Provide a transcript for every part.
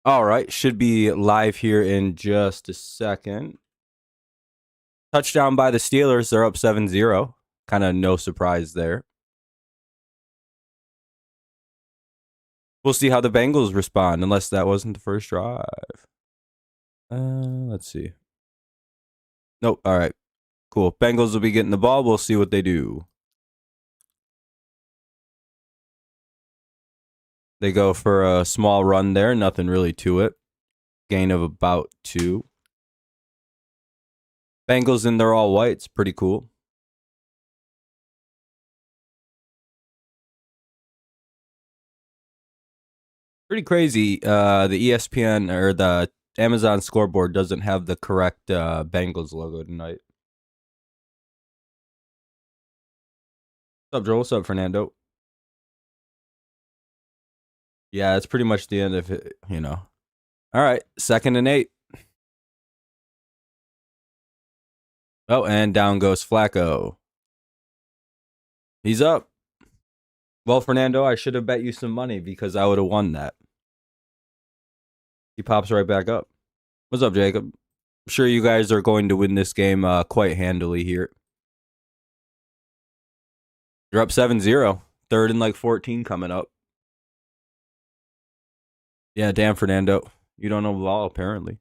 All right, should be live here in just a second. Touchdown by the Steelers. They're up 7-0. Kind of no surprise there. We'll see how the Bengals respond, unless that wasn't the first drive. Let's see. Nope. All right. Cool. Bengals will be getting the ball. We'll see what they do. They go for a small run there. Nothing really to it. Gain of about 2. Bengals in their all whites. Pretty cool. Pretty crazy. The ESPN or the Amazon scoreboard doesn't have the correct Bengals logo tonight. What's up, Joel? What's up, Fernando? Yeah, it's pretty much the end of it, you know. All right, 2nd and 8. Oh, and down goes Flacco. He's up. Well, Fernando, I should have bet you some money because I would have won that. He pops right back up. What's up, Jacob? I'm sure you guys are going to win this game quite handily here. You're up 7-0. 3rd and like 14 coming up. Yeah, damn, Fernando. You don't know the ball, apparently.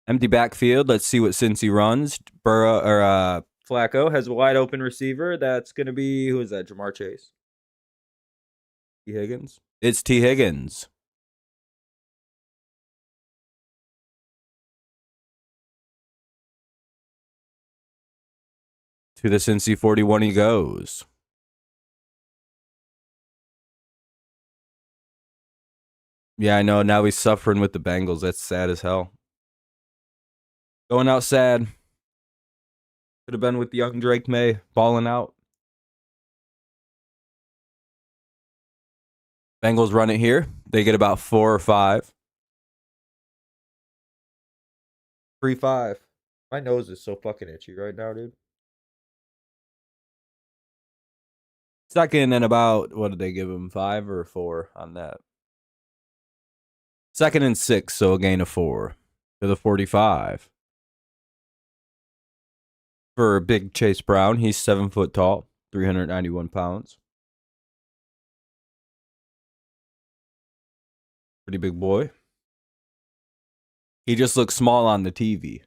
Empty backfield. Let's see what Cincy runs. Burrow or Flacco has a wide open receiver. That's gonna be, who is that? Jamar Chase. T. Higgins. It's T. Higgins. To the Cincy 41 he goes. Yeah, I know. Now he's suffering with the Bengals. That's sad as hell. Going out sad. Could have been with young Drake May balling out. Bengals run it here. They get about 4 or 5. 3-5. My nose is so fucking itchy right now, dude. 2nd and about, what did they give him? 5 or 4 on that? 2nd and 6, so a gain of 4 to the 45. For big Chase Brown, he's 7 foot tall, 391 pounds. Pretty big boy. He just looks small on the TV.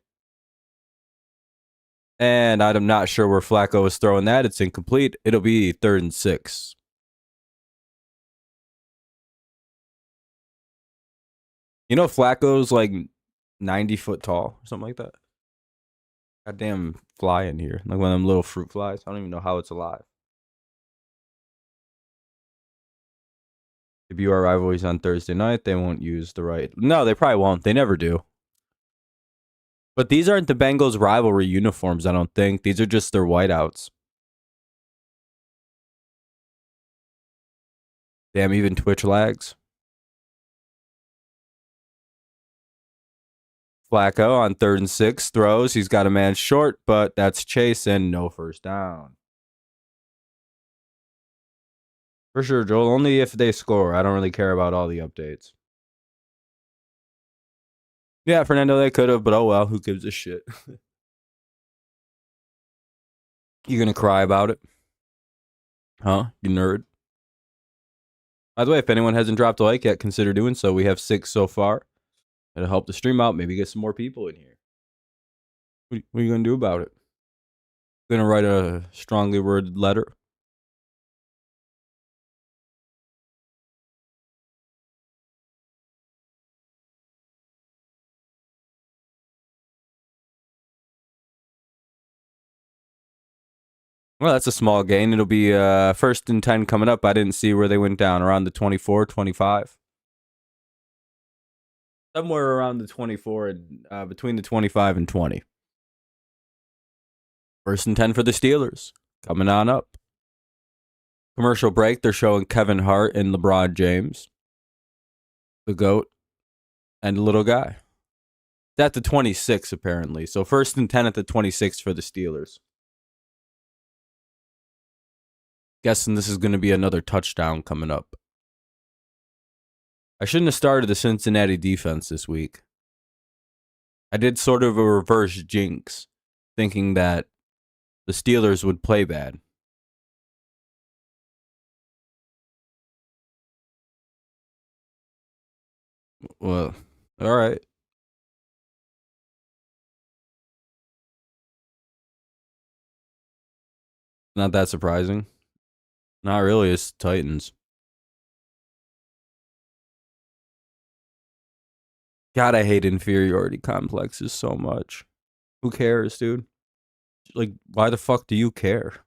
And I'm not sure where Flacco is throwing that. It's incomplete. It'll be 3rd and 6. You know, Flacco's like 90 foot tall or something like that. Goddamn fly in here. Like one of them little fruit flies. I don't even know how it's alive. Debut our rivalries on Thursday night. They won't use the right. No, they probably won't. They never do. But these aren't the Bengals rivalry uniforms, I don't think. These are just their whiteouts. Damn, even Twitch lags. Flacco on 3rd and 6 throws. He's got a man short, but that's Chase and no first down. For sure, Joel. Only if they score. I don't really care about all the updates. Yeah, Fernando, they could have, but oh well. Who gives a shit? You gonna cry about it? Huh? You nerd. By the way, if anyone hasn't dropped a like yet, consider doing so. We have 6 so far. It'll help the stream out. Maybe get some more people in here. What are you gonna do about it? Gonna write a strongly worded letter. Well, that's a small gain. It'll be 1st and 10 coming up. I didn't see where they went down. Around the 24, 25. Somewhere around the 24 and between the 25 and 20. 1st and 10 for the Steelers. Coming on up. Commercial break. They're showing Kevin Hart and LeBron James. The GOAT. And the little guy. It's at the 26, apparently. So 1st and 10 at the 26 for the Steelers. Guessing this is going to be another touchdown coming up. I shouldn't have started the Cincinnati defense this week. I did sort of a reverse jinx, thinking that the Steelers would play bad. Well, all right. Not that surprising. Not really. It's Titans. God, I hate inferiority complexes so much. Who cares, dude? Like, why the fuck do you care?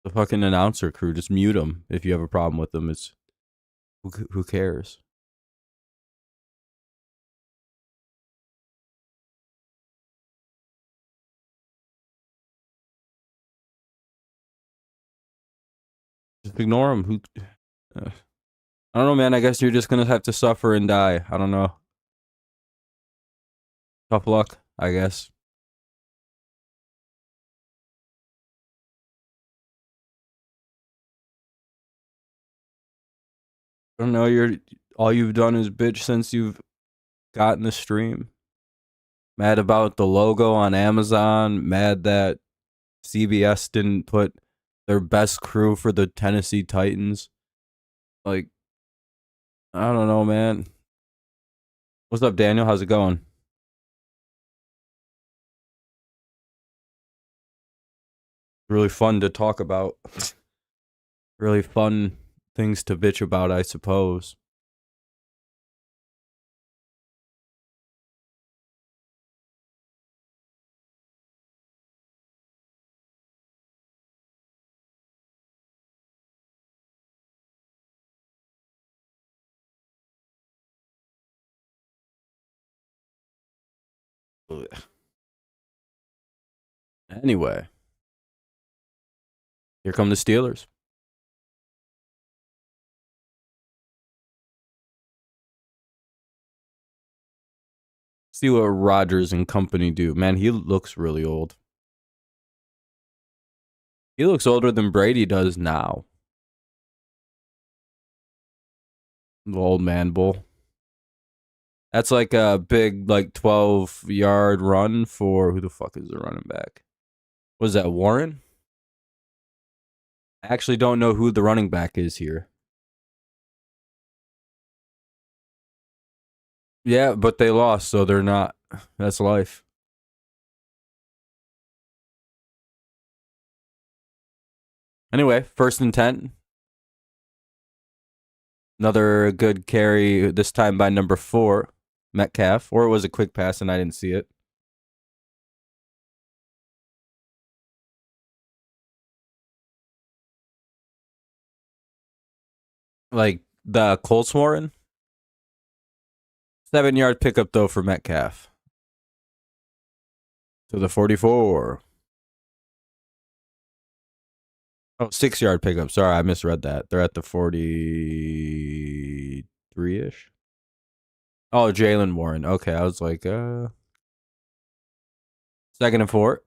The fucking announcer crew, just mute them if you have a problem with them. It's who cares? Just ignore them. Who? I don't know, man. I guess you're just gonna have to suffer and die. I don't know. Tough luck, I guess. I don't know. You're all you've done is bitch since you've gotten the stream. Mad about the logo on Amazon. Mad that CBS didn't put their best crew for the Tennessee Titans. Like, I don't know, man. What's up, Daniel? How's it going? Really fun to talk about. Really fun things to bitch about, I suppose. Anyway, here come the Steelers. See what Rodgers and company do. Man, he looks really old. He looks older than Brady does now. The old man bull. That's like a big, like 12-yard run for who the fuck is the running back? Was that Warren? I actually don't know who the running back is here. Yeah, but they lost, so they're not. That's life. Anyway, 1st and 10. Another good carry, this time by number 4, Metcalf. Or it was a quick pass and I didn't see it. Like the Colts Warren. 7-yard pickup, though, for Metcalf. To the 44. Oh, 6-yard pickup. Sorry, I misread that. They're at the 43-ish. Oh, Jalen Warren. Okay, I was like, 2nd and 4.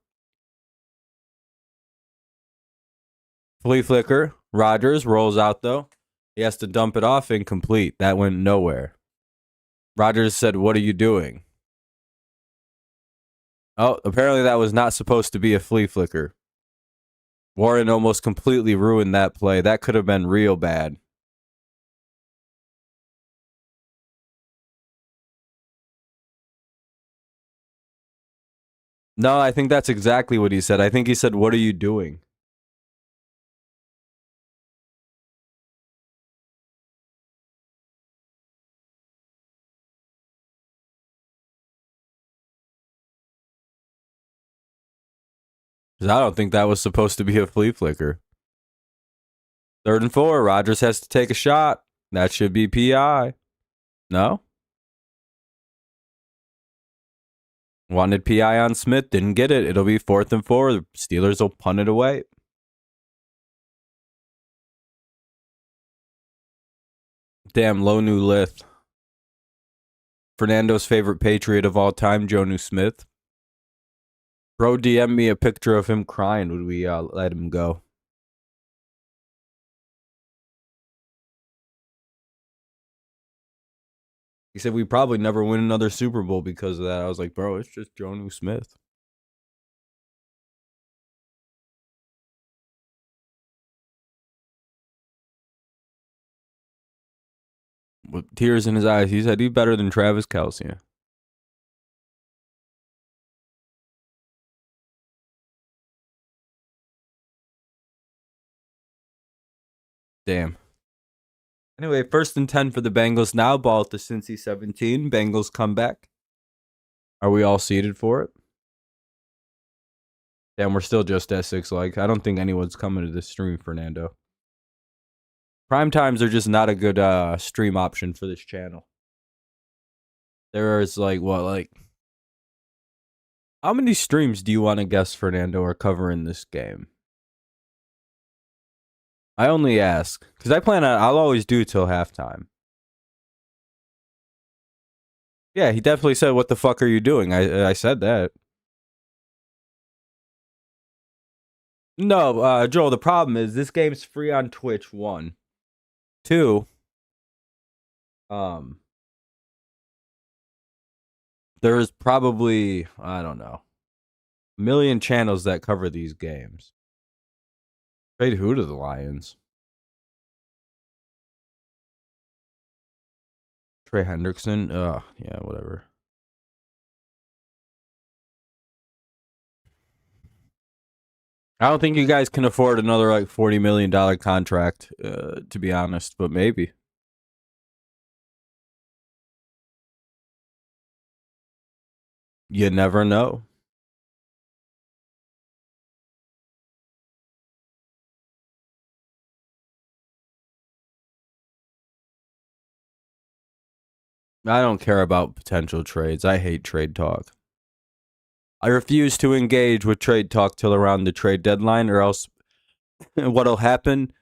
Flea flicker. Rodgers rolls out, though. He has to dump it off incomplete. That went nowhere. Rodgers said, "What are you doing?" Oh, apparently that was not supposed to be a flea flicker. Warren almost completely ruined that play. That could have been real bad. No, I think that's exactly what he said. I think he said, "What are you doing?" Because I don't think that was supposed to be a flea flicker. 3rd and 4. Rodgers has to take a shot. That should be PI. No? Wanted PI on Smith. Didn't get it. It'll be 4th and 4. The Steelers will punt it away. Damn, low new lith. Fernando's favorite Patriot of all time, Jonnu Smith. Bro DM me a picture of him crying. Would we let him go? He said we probably never win another Super Bowl because of that. I was like, bro, it's just Jonnu Smith. With tears in his eyes, he said he's better than Travis Kelce. Damn. Anyway, 1st and 10 for the Bengals now. Ball at the Cincy 17. Bengals come back. Are we all seated for it? Damn, we're still just at 6. Like, I don't think anyone's coming to this stream, Fernando. Prime times are just not a good stream option for this channel. There is like, what, like... How many streams do you want to guess, Fernando, are covering this game? I only ask, because I'll always do till halftime. Yeah, he definitely said, what the fuck are you doing? I said that. No, Joel, the problem is this game's free on Twitch, 1. 2, there's probably, I don't know, a million channels that cover these games. Trade who to the Lions? Trey Hendrickson? Yeah, whatever. I don't think you guys can afford another like $40 million contract, to be honest, but maybe. You never know. I don't care about potential trades. I hate trade talk. I refuse to engage with trade talk till around the trade deadline, or else what'll happen,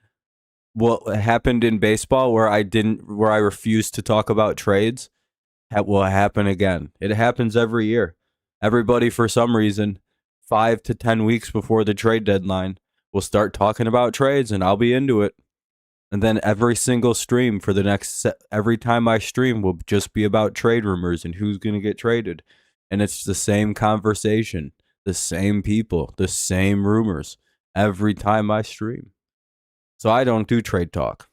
what happened in baseball where I refused to talk about trades, that will happen again. It happens every year. Everybody, for some reason, 5 to 10 weeks before the trade deadline, will start talking about trades, and I'll be into it. And then every single stream for the next, every time I stream will just be about trade rumors and who's going to get traded. And it's the same conversation, the same people, the same rumors every time I stream. So I don't do trade talk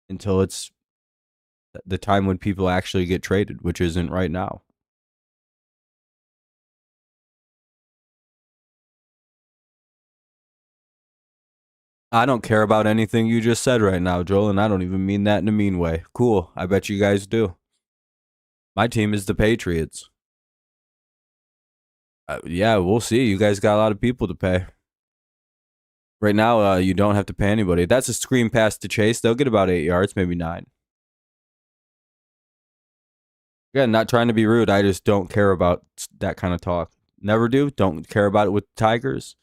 until it's the time when people actually get traded, which isn't right now. I don't care about anything you just said right now, Joel, and I don't even mean that in a mean way. Cool. I bet you guys do. My team is the Patriots. Yeah, we'll see. You guys got a lot of people to pay. Right now, you don't have to pay anybody. That's a screen pass to Chase. They'll get about 8 yards, maybe 9. Again, not trying to be rude. I just don't care about that kind of talk. Never do. Don't care about it with Tigers.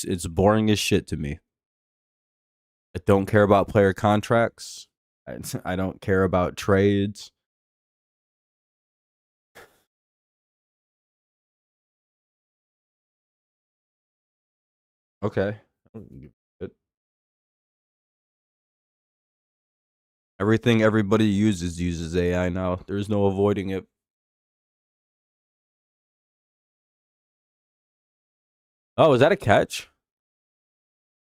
It's boring as shit to me. I don't care about player contracts. I don't care about trades. Okay. Everything everybody uses AI now. There's no avoiding it. Oh, is that a catch?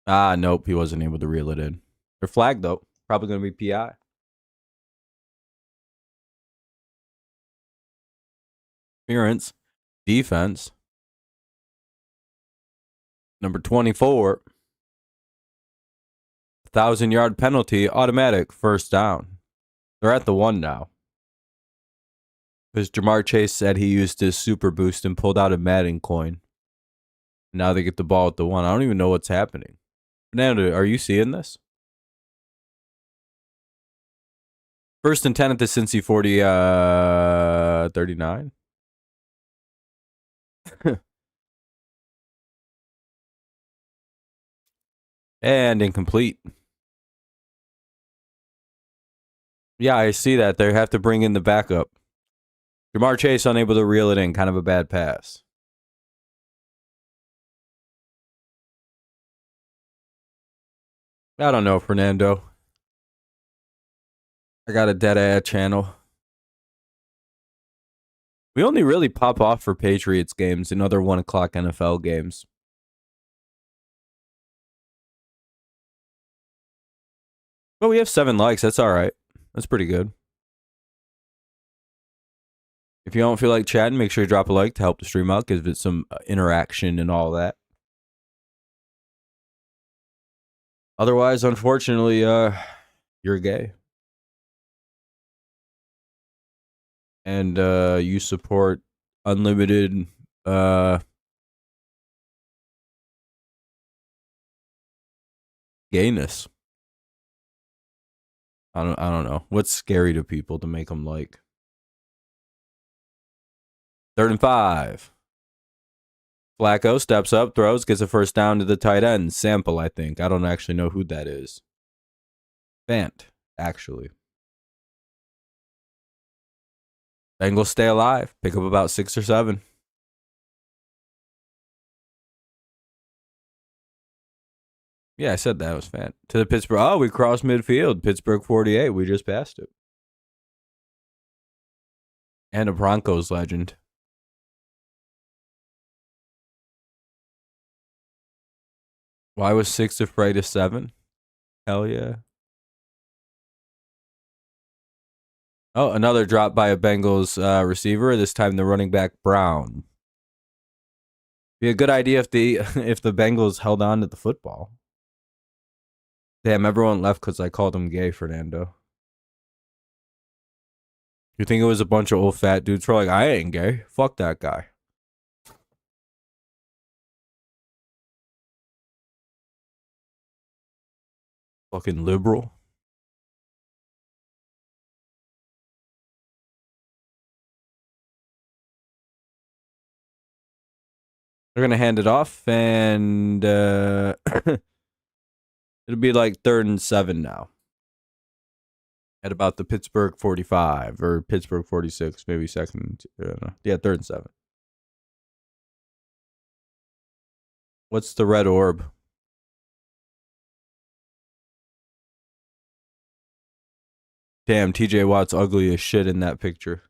Ah, nope. He wasn't able to reel it in. They're flagged, though. Probably going to be PI. Appearance. Defense. Number 24. 1,000-yard penalty. Automatic. First down. They're at the 1 now. Because Jamar Chase said he used his super boost and pulled out a Madden coin. Now they get the ball at the 1. I don't even know what's happening. Fernando, are you seeing this? 1st and 10 at the Cincy 40, 39. And incomplete. Yeah, I see that. They have to bring in the backup. Jamar Chase unable to reel it in. Kind of a bad pass. I don't know, Fernando. I got a dead ad channel. We only really pop off for Patriots games and other 1 o'clock NFL games. But we have 7 likes. That's all right. That's pretty good. If you don't feel like chatting, make sure you drop a like to help the stream out, give it some interaction and all that. Otherwise, unfortunately, you're gay. And you support unlimited gayness. I don't know. What's scary to people to make them like? 3rd and 5. Flacco steps up, throws, gets a first down to the tight end. Sample, I think. I don't actually know who that is. Fant, actually. Bengals stay alive. Pick up about 6 or 7. Yeah, I said that was Fant. To the Pittsburgh. Oh, we crossed midfield. Pittsburgh 48. We just passed it. And a Broncos legend. Why was 6 afraid of 7? Hell yeah. Oh, another drop by a Bengals receiver. This time the running back Brown. Be a good idea if the Bengals held on to the football. Damn, everyone left because I called him gay, Fernando. You think it was a bunch of old fat dudes who are like, I ain't gay. Fuck that guy. Fucking liberal. They're gonna hand it off, and it'll be like 3rd and 7 now. At about the Pittsburgh 45 or Pittsburgh 46, maybe second. Yeah, 3rd and 7. What's the red orb? Damn, TJ Watt's ugly as shit in that picture.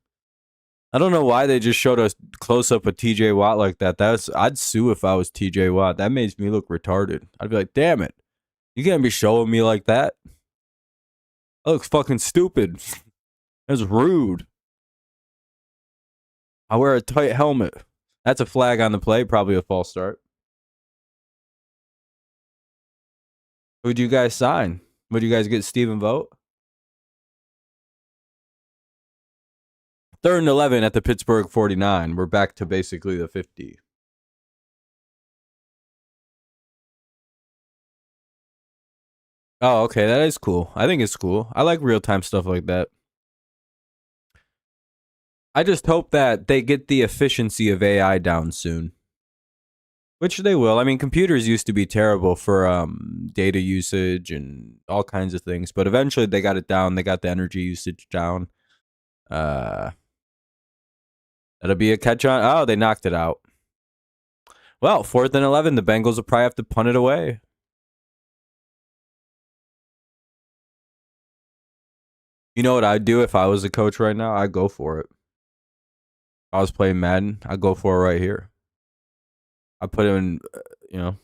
I don't know why they just showed a close up of TJ Watt like that. I'd sue if I was TJ Watt. That makes me look retarded. I'd be like, damn it. You can't be showing me like that. That looks fucking stupid. That's rude. I wear a tight helmet. That's a flag on the play. Probably a false start. Who'd you guys sign? Would you guys get Steven Vogt? 3rd and 11 at the Pittsburgh 49. We're back to basically the 50. Oh, okay. That is cool. I think it's cool. I like real-time stuff like that. I just hope that they get the efficiency of AI down soon. Which they will. I mean, computers used to be terrible for data usage and all kinds of things, but eventually they got it down. They got the energy usage down. That'll be a catch on. Oh, they knocked it out. Well, 4th and 11. The Bengals will probably have to punt it away. You know what I'd do if I was a coach right now? I'd go for it. If I was playing Madden, I'd go for it right here. I put it in, you know.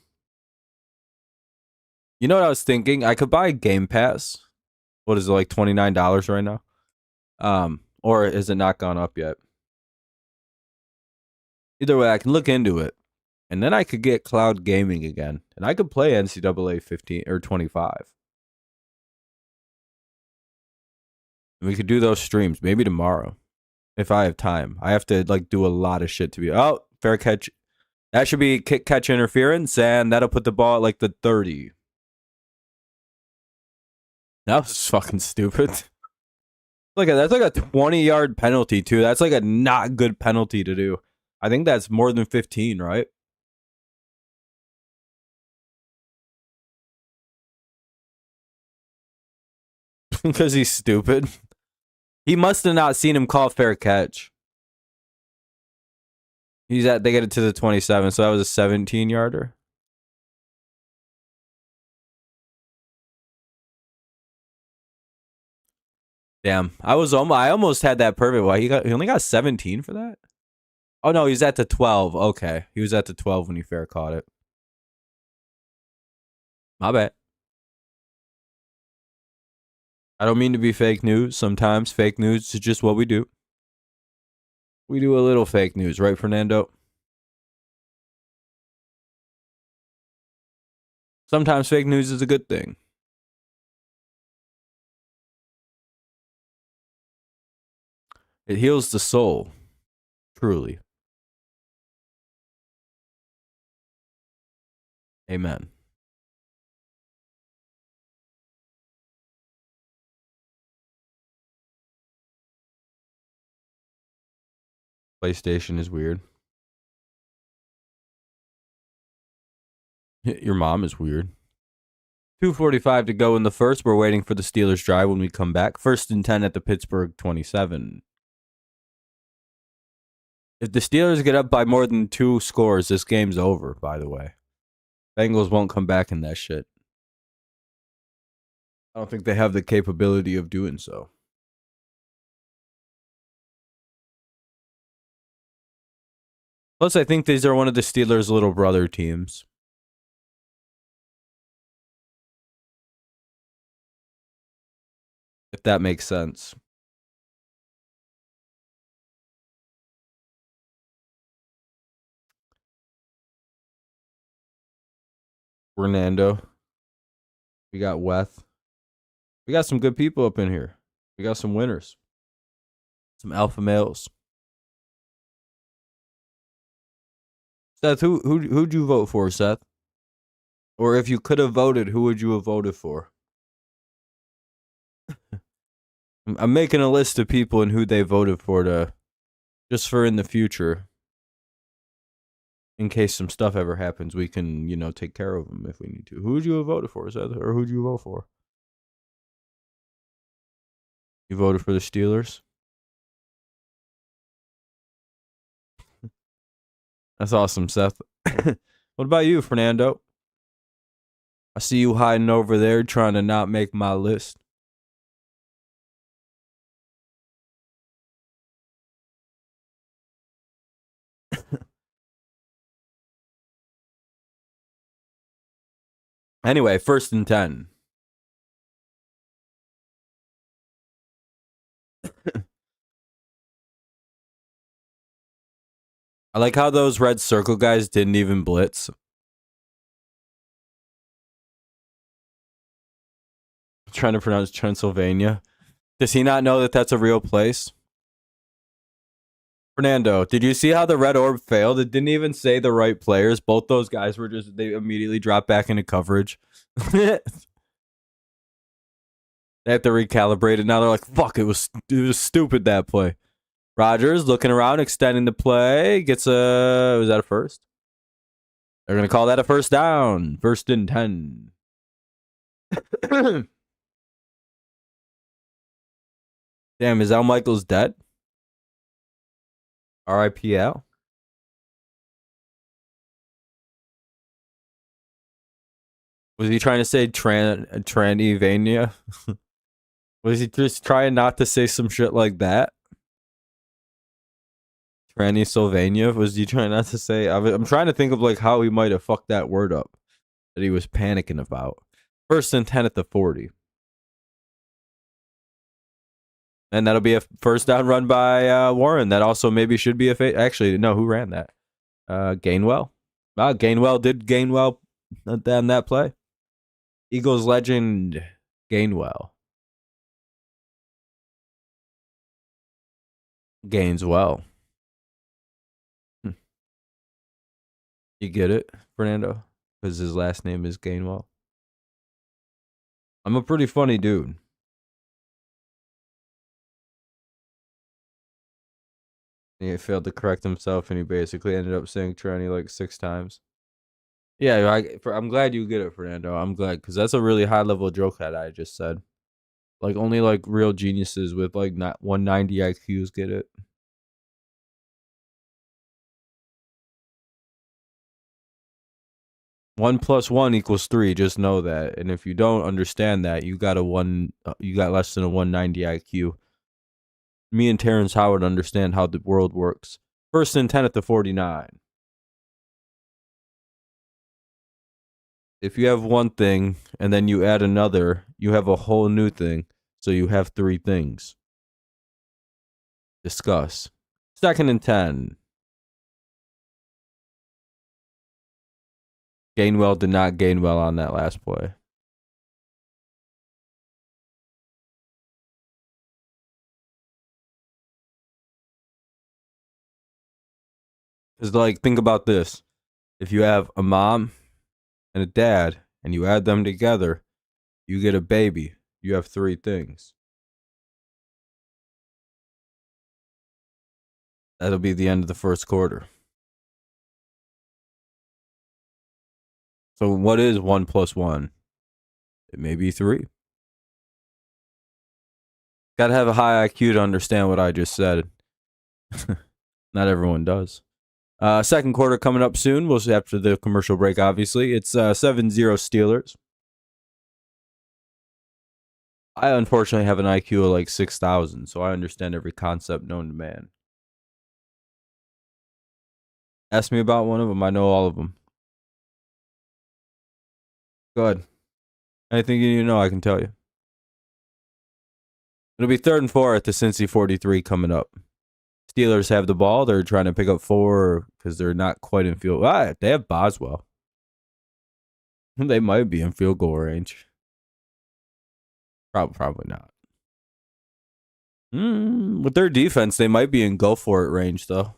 You know what I was thinking? I could buy Game Pass. What is it, like $29 right now? Or is it not gone up yet? Either way, I can look into it. And then I could get cloud gaming again. And I could play NCAA 15 or 25. And we could do those streams maybe tomorrow. If I have time. I have to like do a lot of shit to be. Oh, fair catch. That should be kick catch interference, and that'll put the ball at like the 30. That was fucking stupid. That's like a 20-yard penalty too. That's like a not good penalty to do. I think that's more than 15, right? Because he's stupid. He must have not seen him call fair catch. They get it to the 27, so that was a 17-yarder. Damn, I almost had that perfect. Why he only got 17 for that? Oh no, he's at the 12. Okay, he was at the 12 when he fair caught it. My bad. I don't mean to be fake news. Sometimes fake news is just what we do. We do a little fake news, right, Fernando? Sometimes fake news is a good thing. It heals the soul. Truly. Amen. PlayStation is weird. Your mom is weird. 2:45 to go in the first. We're waiting for the Steelers drive when we come back. 1st and 10 at the Pittsburgh 27. If the Steelers get up by more than 2 scores, this game's over, by the way. Bengals won't come back in that shit. I don't think they have the capability of doing so. Plus, I think these are one of the Steelers' little brother teams. If that makes sense. Fernando. We got Weth. We got some good people up in here. We got some winners. Some alpha males. Seth, who'd you vote for, Seth? Or if you could have voted, who would you have voted for? I'm making a list of people and who they voted for to just for in the future. In case some stuff ever happens, we can, take care of them if we need to. Who would you have voted for, Seth? Or who'd you vote for? You voted for the Steelers? That's awesome, Seth. What about you, Fernando? I see you hiding over there trying to not make my list. Anyway, 1st and 10. I like how those red circle guys didn't even blitz. I'm trying to pronounce Pennsylvania. Does he not know that that's a real place? Fernando, did you see how the red orb failed? It didn't even say the right players. Both those guys they immediately dropped back into coverage. They have to recalibrate it. Now they're like, fuck, it was stupid, that play. Rodgers looking around, extending the play. Was that a first? They're going to call that a first down. 1st and 10. Damn, is Al Michaels dead? RIPL? Was he trying to say Tranivania? Was he just trying not to say some shit like that? Transylvania? Was he trying not to say? I'm trying to think of like how he might have fucked that word up that he was panicking about. 1st and 10 at the 40. And that'll be a first down run by Warren. That also maybe should be actually, no, who ran that? Gainwell. Gainwell did Gainwell on that play. Eagles legend Gainwell. Gainswell. You get it, Fernando? Because his last name is Gainwell. I'm a pretty funny dude. He failed to correct himself, and he basically ended up saying tranny like 6 times. Yeah, I'm glad you get it, Fernando. I'm glad, because that's a really high-level joke that I just said. Like, only, like, real geniuses with, like, 190 IQs get it. 1 plus 1 equals 3. Just know that. And if you don't understand that, you got less than a 190 IQ. Me and Terrence Howard understand how the world works. 1st and 10 at the 49. If you have one thing and then you add another, you have a whole new thing. So you have 3 things. Discuss. 2nd and 10. Gainwell did not gain well on that last play. Because, like, think about this. If you have a mom and a dad and you add them together, you get a baby. You have 3 things. That'll be the end of the first quarter. So what is 1 plus 1? It may be 3. Gotta have a high IQ to understand what I just said. Not everyone does. Second quarter coming up soon. We'll see after the commercial break, obviously. It's 7-0 Steelers. I unfortunately have an IQ of like 6,000, so I understand every concept known to man. Ask me about one of them. I know all of them. Go ahead. Anything you need to know, I can tell you. It'll be 3rd and 4 at the Cincy 43 coming up. Steelers have the ball. They're trying to pick up 4 because they're not quite in field. They have Boswell. They might be in field goal range. Probably not. With their defense, they might be in go for it range, though.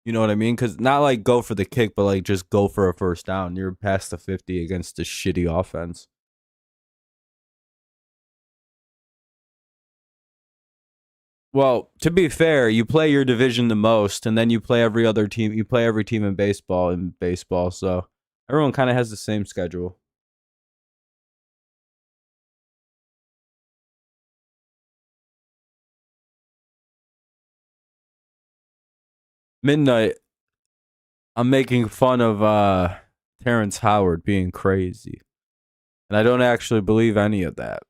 You know what I mean? Because not like go for the kick, but like just go for a first down. You're past the 50 against a shitty offense. Well, to be fair, you play your division the most, and then you play every other team. You play every team in baseball, so everyone kind of has the same schedule. Midnight, I'm making fun of Terrence Howard being crazy. And I don't actually believe any of that.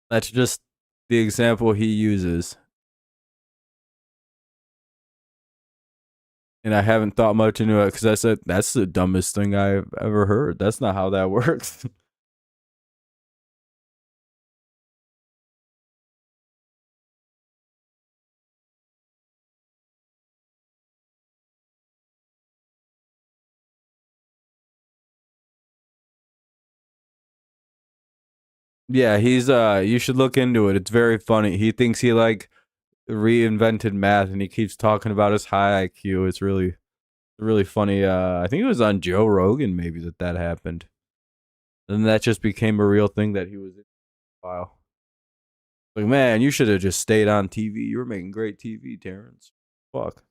That's just the example he uses. And I haven't thought much into it because I said, that's the dumbest thing I've ever heard. That's not how that works. Yeah, he's you should look into it. It's very funny. He thinks he like reinvented math and he keeps talking about his high IQ. It's really funny. I think it was on Joe Rogan maybe that happened. And that just became a real thing that he was in a while. Like, man, you should have just stayed on TV. You were making great TV, Terrence. Fuck.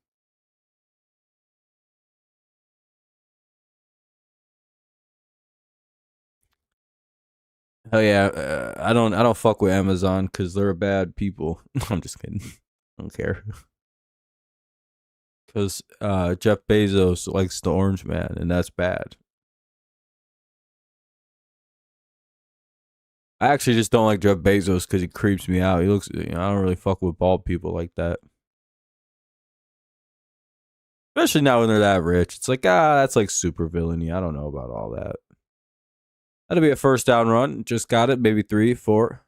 Hell yeah, I don't fuck with Amazon because they're bad people. I'm just kidding. I don't care. Because Jeff Bezos likes the Orange Man, and that's bad. I actually just don't like Jeff Bezos because he creeps me out. He looks, I don't really fuck with bald people like that. Especially now when they're that rich. It's like, that's like super villainy. I don't know about all that. That'll be a first down run. Just got it. Maybe 3, 4.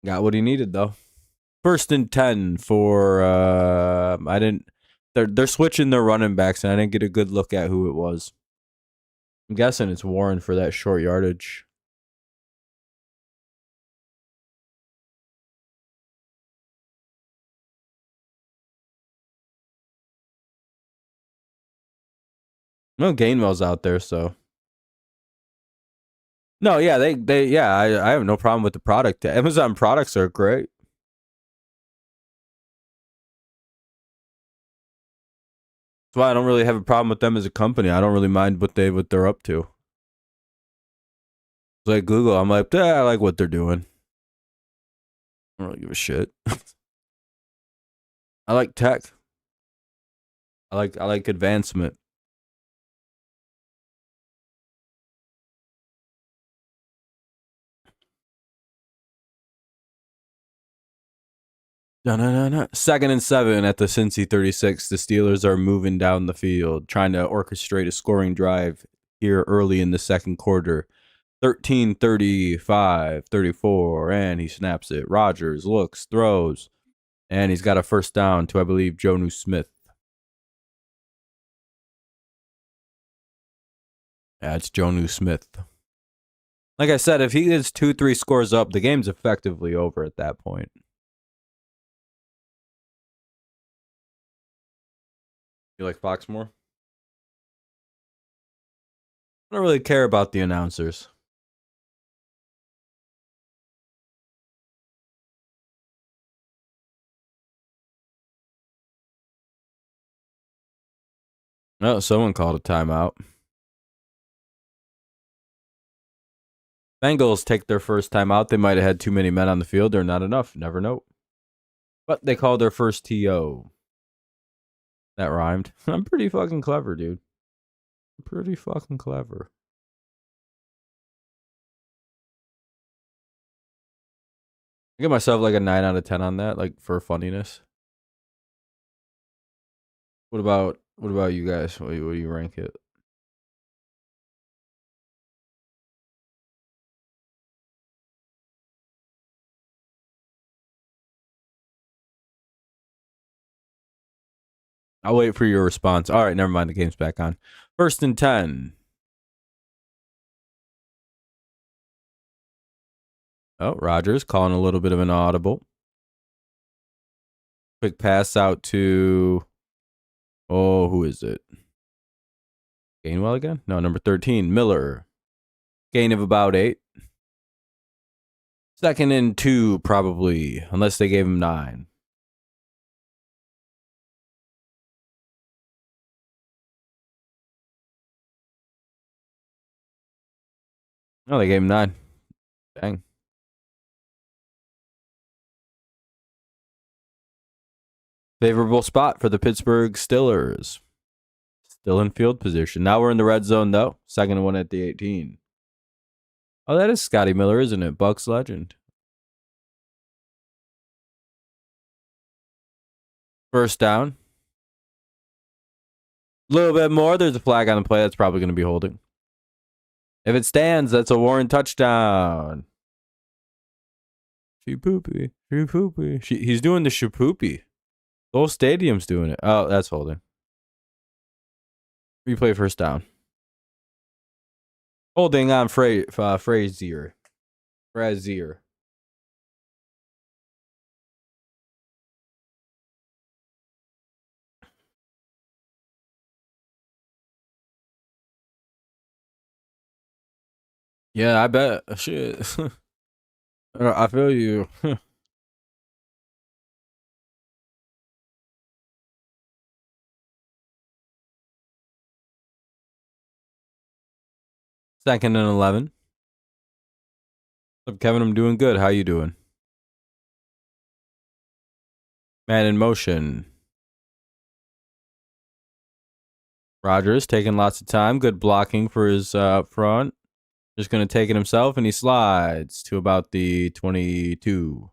Got what he needed, though. 1st and 10 for, they're switching their running backs, and I didn't get a good look at who it was. I'm guessing it's Warren for that short yardage. No, Gainwell's out there, so. No, yeah, I have no problem with the product. Amazon products are great. That's why I don't really have a problem with them as a company. I don't really mind what they're up to. It's like Google, I'm like, I like what they're doing. I don't really give a shit. I like tech. I like advancement. Da-na-na-na. 2nd and 7 at the Cincy 36. The Steelers are moving down the field, trying to orchestrate a scoring drive here early in the second quarter. 13, 35, 34, and he snaps it. Rodgers looks, throws, and he's got a first down to, I believe, Jonnu Smith. Yeah, it's Jonnu Smith. Like I said, if he gets 2-3 scores up, the game's effectively over at that point. You like Foxmore? I don't really care about the announcers. No, someone called a timeout. Bengals take their first timeout. They might have had too many men on the field or not enough. Never know. But they called their first TO. That rhymed. I'm pretty fucking clever, dude. I'm pretty fucking clever. I give myself like a 9 out of 10 on that, like for funniness. What about you guys? What do you rank it? I'll wait for your response. All right, never mind. The game's back on. 1st and 10. Oh, Rodgers calling a little bit of an audible. Quick pass out to, oh, who is it? Gainwell again? No, number 13, Miller. Gain of about 8. 2nd and 2, probably, unless they gave him 9. No, they gave him 9. Dang. Favorable spot for the Pittsburgh Steelers. Still in field position. Now we're in the red zone, though. 2nd and 1 at the 18. Oh, that is Scotty Miller, isn't it? Bucks legend. First down. A little bit more. There's a flag on the play. That's probably going to be holding. If it stands, that's a Warren touchdown. She-poopy. She-poopy. He's doing the she-poopy. The whole stadium's doing it. Oh, that's holding. Replay first down. Holding on Frazier. Frazier. Yeah, I bet. Shit. I feel you. Second and 11. What's up, Kevin? I'm doing good. How you doing? Man in motion. Rodgers taking lots of time. Good blocking for his front. Just going to take it himself, and he slides to about the 22.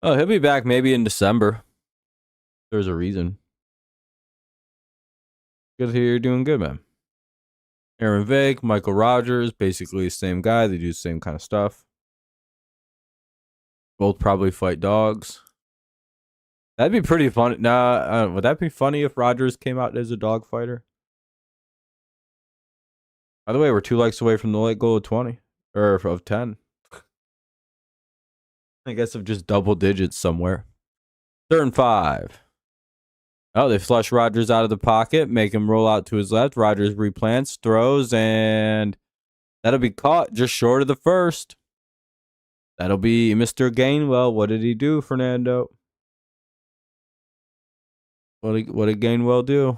Oh, he'll be back maybe in December. There's a reason. Good to hear you're doing good, man. Aaron Vick, Michael Rogers, basically the same guy. They do the same kind of stuff. Both probably fight dogs. That'd be pretty funny. Nah, would that be funny if Rogers came out as a dog fighter? By the way, we're 2 likes away from the late goal of 20 or of 10. I guess of just double digits somewhere. 3rd and 5. Oh, they flush Rodgers out of the pocket, make him roll out to his left. Rodgers replants, throws, and that'll be caught just short of the first. That'll be Mr. Gainwell. What did he do, Fernando? What did Gainwell do?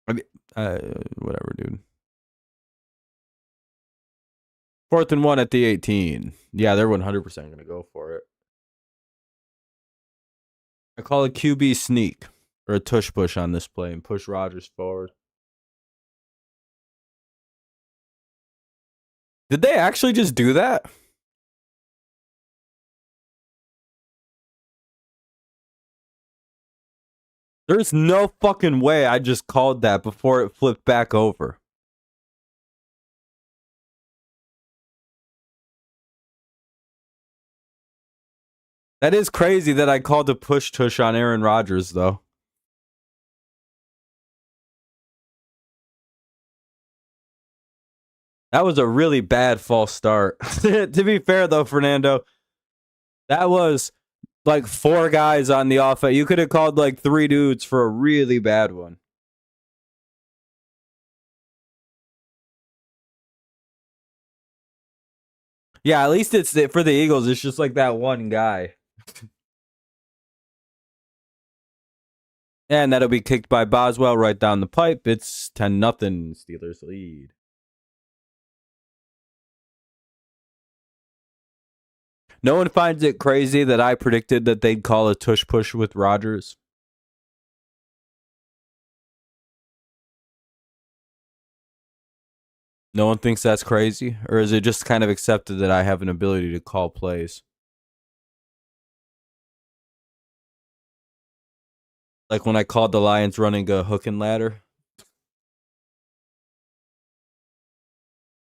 I mean, Whatever, dude. 4th and 1 at the 18. Yeah, they're 100% going to go for it. I call it QB sneak or a tush push on this play and push Rodgers forward. Did they actually just do that? There's no fucking way I just called that before it flipped back over. That is crazy that I called a push tush on Aaron Rodgers, though. That was a really bad false start. To be fair, though, Fernando, that was like 4 guys on the offense. You could have called like 3 dudes for a really bad one. Yeah, at least it's for the Eagles. It's just like that one guy. And that'll be kicked by Boswell right down the pipe. It's 10-0 Steelers lead. No one finds it crazy that I predicted that they'd call a tush push with Rodgers. No one thinks that's crazy? Or is it just kind of accepted that I have an ability to call plays? Like when I called the Lions running a hook and ladder.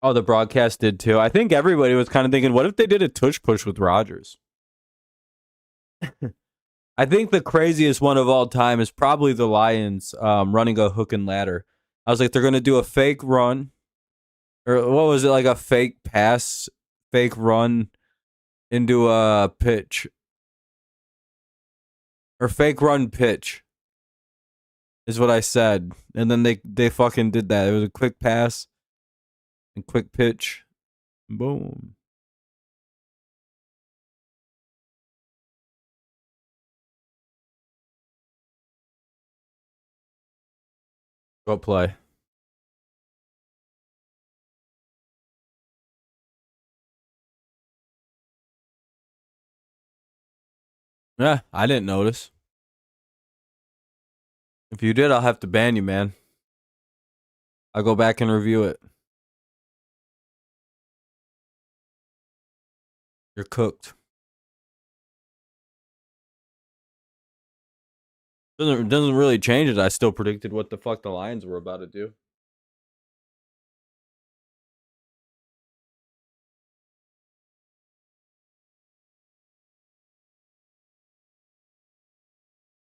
Oh, the broadcast did too. I think everybody was kind of thinking, what if they did a tush push with Rodgers? I think the craziest one of all time is probably the Lions running a hook and ladder. I was like, they're going to do a fake run. Or what was it, like a fake pass, fake run into a pitch. Or fake run pitch is what I said. And then they fucking did that. It was a quick pass and quick pitch. Boom. Go play. Yeah, I didn't notice. If you did, I'll have to ban you, man. I'll go back and review it. You're cooked. Doesn't really change it. I still predicted what the fuck the Lions were about to do.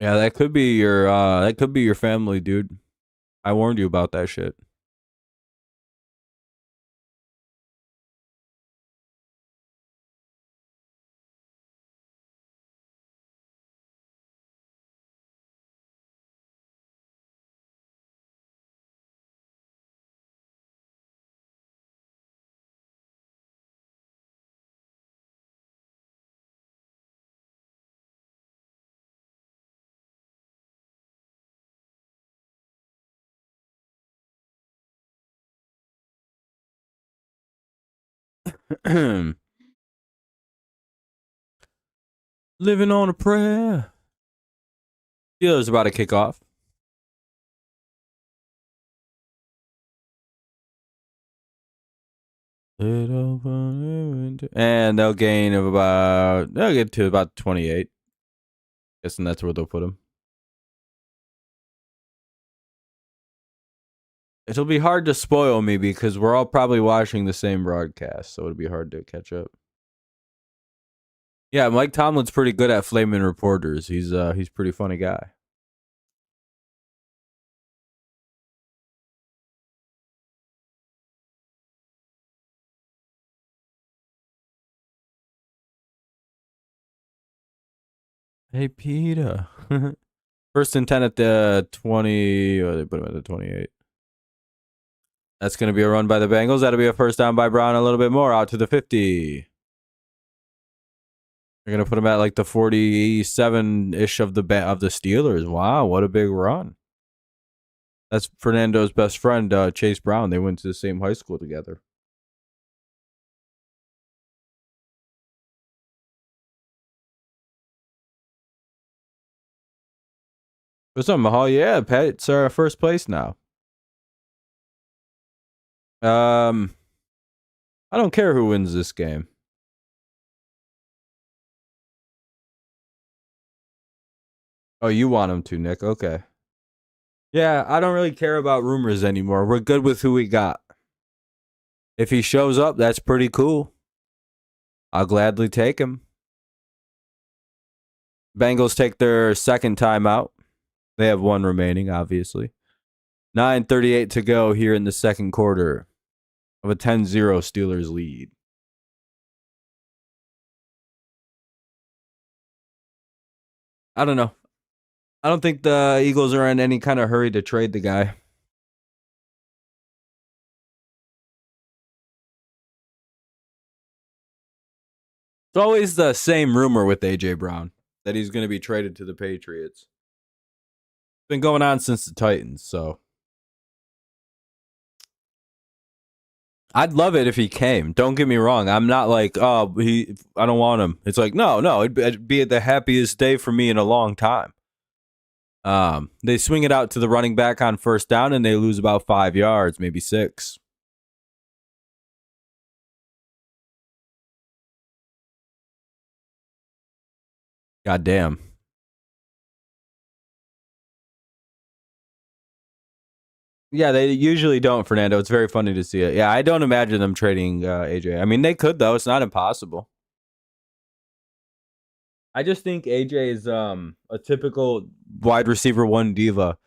Yeah, that could be your family, dude. I warned you about that shit. Living on a prayer. Steelers about to kick off. And they'll gain of they'll get to about 28. Guessing that's where they'll put them. It'll be hard to spoil me because we're all probably watching the same broadcast, so it'll be hard to catch up. Yeah, Mike Tomlin's pretty good at flaming reporters. He's pretty funny guy. Hey, Peter. 1st and 10 at the 20. Oh, they put him at the 28. That's going to be a run by the Bengals. That'll be a first down by Brown a little bit more out to the 50. They're going to put him at like the 47-ish of the Steelers. Wow, what a big run. That's Fernando's best friend, Chase Brown. They went to the same high school together. What's up, Mahal? Yeah, Pat's first place now. I don't care who wins this game. Oh, you want him to, Nick? Okay. Yeah, I don't really care about rumors anymore. We're good with who we got. If he shows up, that's pretty cool. I'll gladly take him. Bengals take their second time out. They have one remaining, obviously. 9:38 to go here in the second quarter of a 10-0 Steelers lead. I don't know. I don't think the Eagles are in any kind of hurry to trade the guy. It's always the same rumor with A.J. Brown that he's going to be traded to the Patriots. It's been going on since the Titans, so I'd love it if he came. Don't get me wrong. I'm not like, oh, I don't want him. It's like, no, it'd be the happiest day for me in a long time. They swing it out to the running back on first down and they lose about 5 yards, maybe 6. God damn. Yeah, they usually don't, Fernando. It's very funny to see it. Yeah, I don't imagine them trading AJ. I mean, they could, though. It's not impossible. I just think AJ is a typical wide receiver one diva,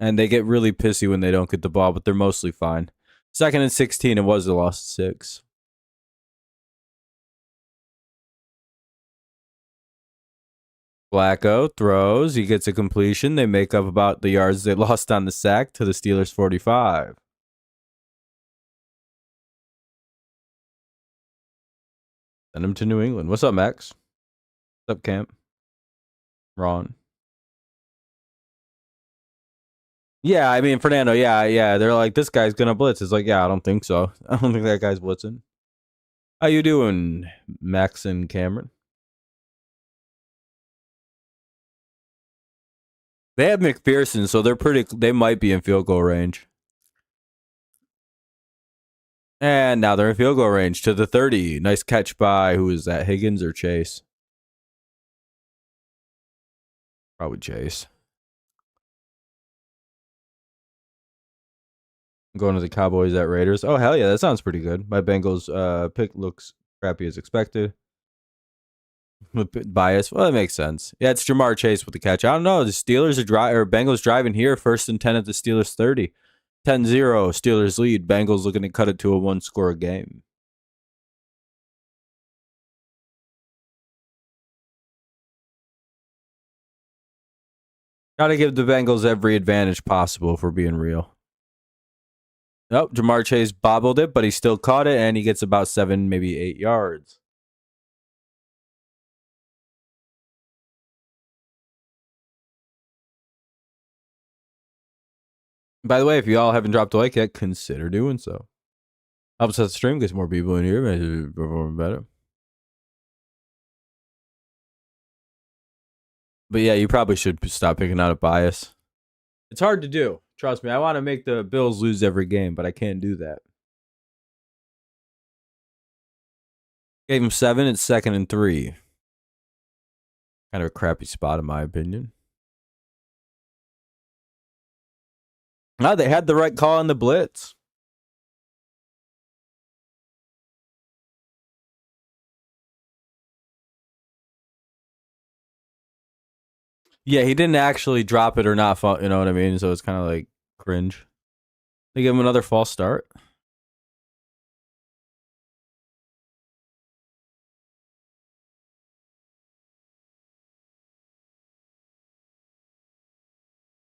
and they get really pissy when they don't get the ball, but they're mostly fine. 2nd and 16, it was a loss 6. Flacco throws. He gets a completion. They make up about the yards they lost on the sack to the Steelers 45. Send him to New England. What's up, Max? What's up, Camp? Ron. Yeah, I mean, Fernando, yeah. They're like, this guy's going to blitz. It's like, yeah, I don't think so. I don't think that guy's blitzing. How you doing, Max and Cameron? They have McPherson, so they might be in field goal range. And now they're in field goal range to the 30. Nice catch by, who is that, Higgins or Chase? Probably Chase. I'm going to the Cowboys at Raiders. Oh, hell yeah, that sounds pretty good. My Bengals pick looks crappy as expected. Bias. Well, that makes sense. Yeah, it's Jamar Chase with the catch. I don't know. The Steelers are Bengals driving here. 1st and 10 at the Steelers 30. 10-0 Steelers lead. Bengals looking to cut it to a 1-score game. Got to give the Bengals every advantage possible if we're being real. Nope, Jamar Chase bobbled it, but he still caught it, and he gets about 7, maybe 8 yards. By the way, if you all haven't dropped a like yet, consider doing so. Helps us stream, gets more people in here, makes it perform better. But yeah, you probably should stop picking out a bias. It's hard to do. Trust me, I want to make the Bills lose every game, but I can't do that. Gave him 7. It's 2nd and 3. Kind of a crappy spot, in my opinion. No, they had the right call on the blitz. Yeah, he didn't actually drop it or not. You know what I mean? So it's kind of like cringe. They give him another false start.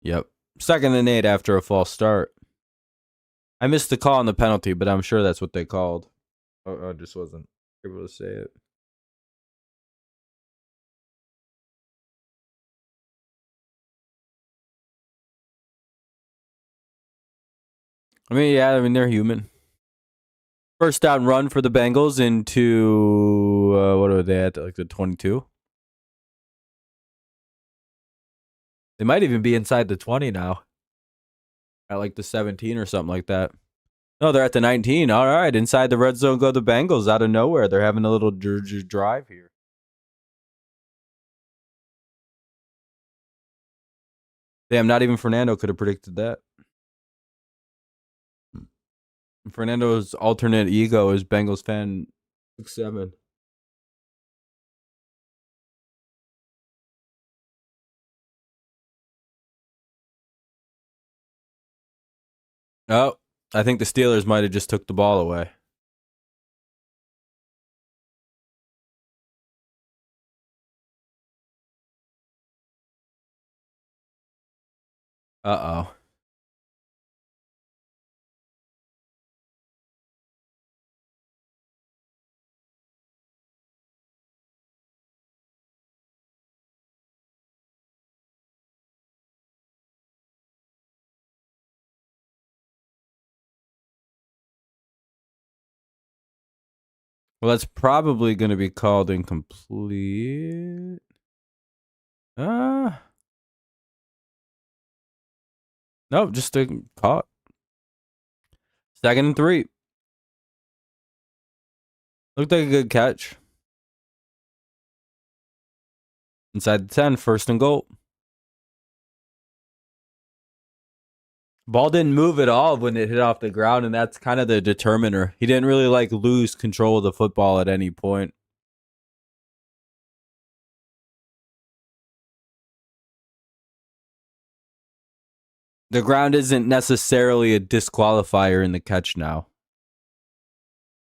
Yep. 2nd and 8 after a false start. I missed the call on the penalty, but I'm sure that's what they called. I just wasn't able to say it. I mean, yeah, I mean, they're human. First down run for the Bengals into, what are they at, like the 22? They might even be inside the 20 now. At like the 17 or something like that. No, they're at the 19. All right, inside the red zone go the Bengals out of nowhere. They're having a little drive here. Damn, not even Fernando could have predicted that. Fernando's alternate ego is Bengals fan 6-7. Oh, I think the Steelers might have just took the ball away. Uh-oh. Well, that's probably going to be called incomplete. Nope, just a caught. 2nd and 3. Looked like a good catch. Inside the 10, 1st and goal. Ball didn't move at all when it hit off the ground, and that's kind of the determiner. He didn't really like lose control of the football at any point. The ground isn't necessarily a disqualifier in the catch now.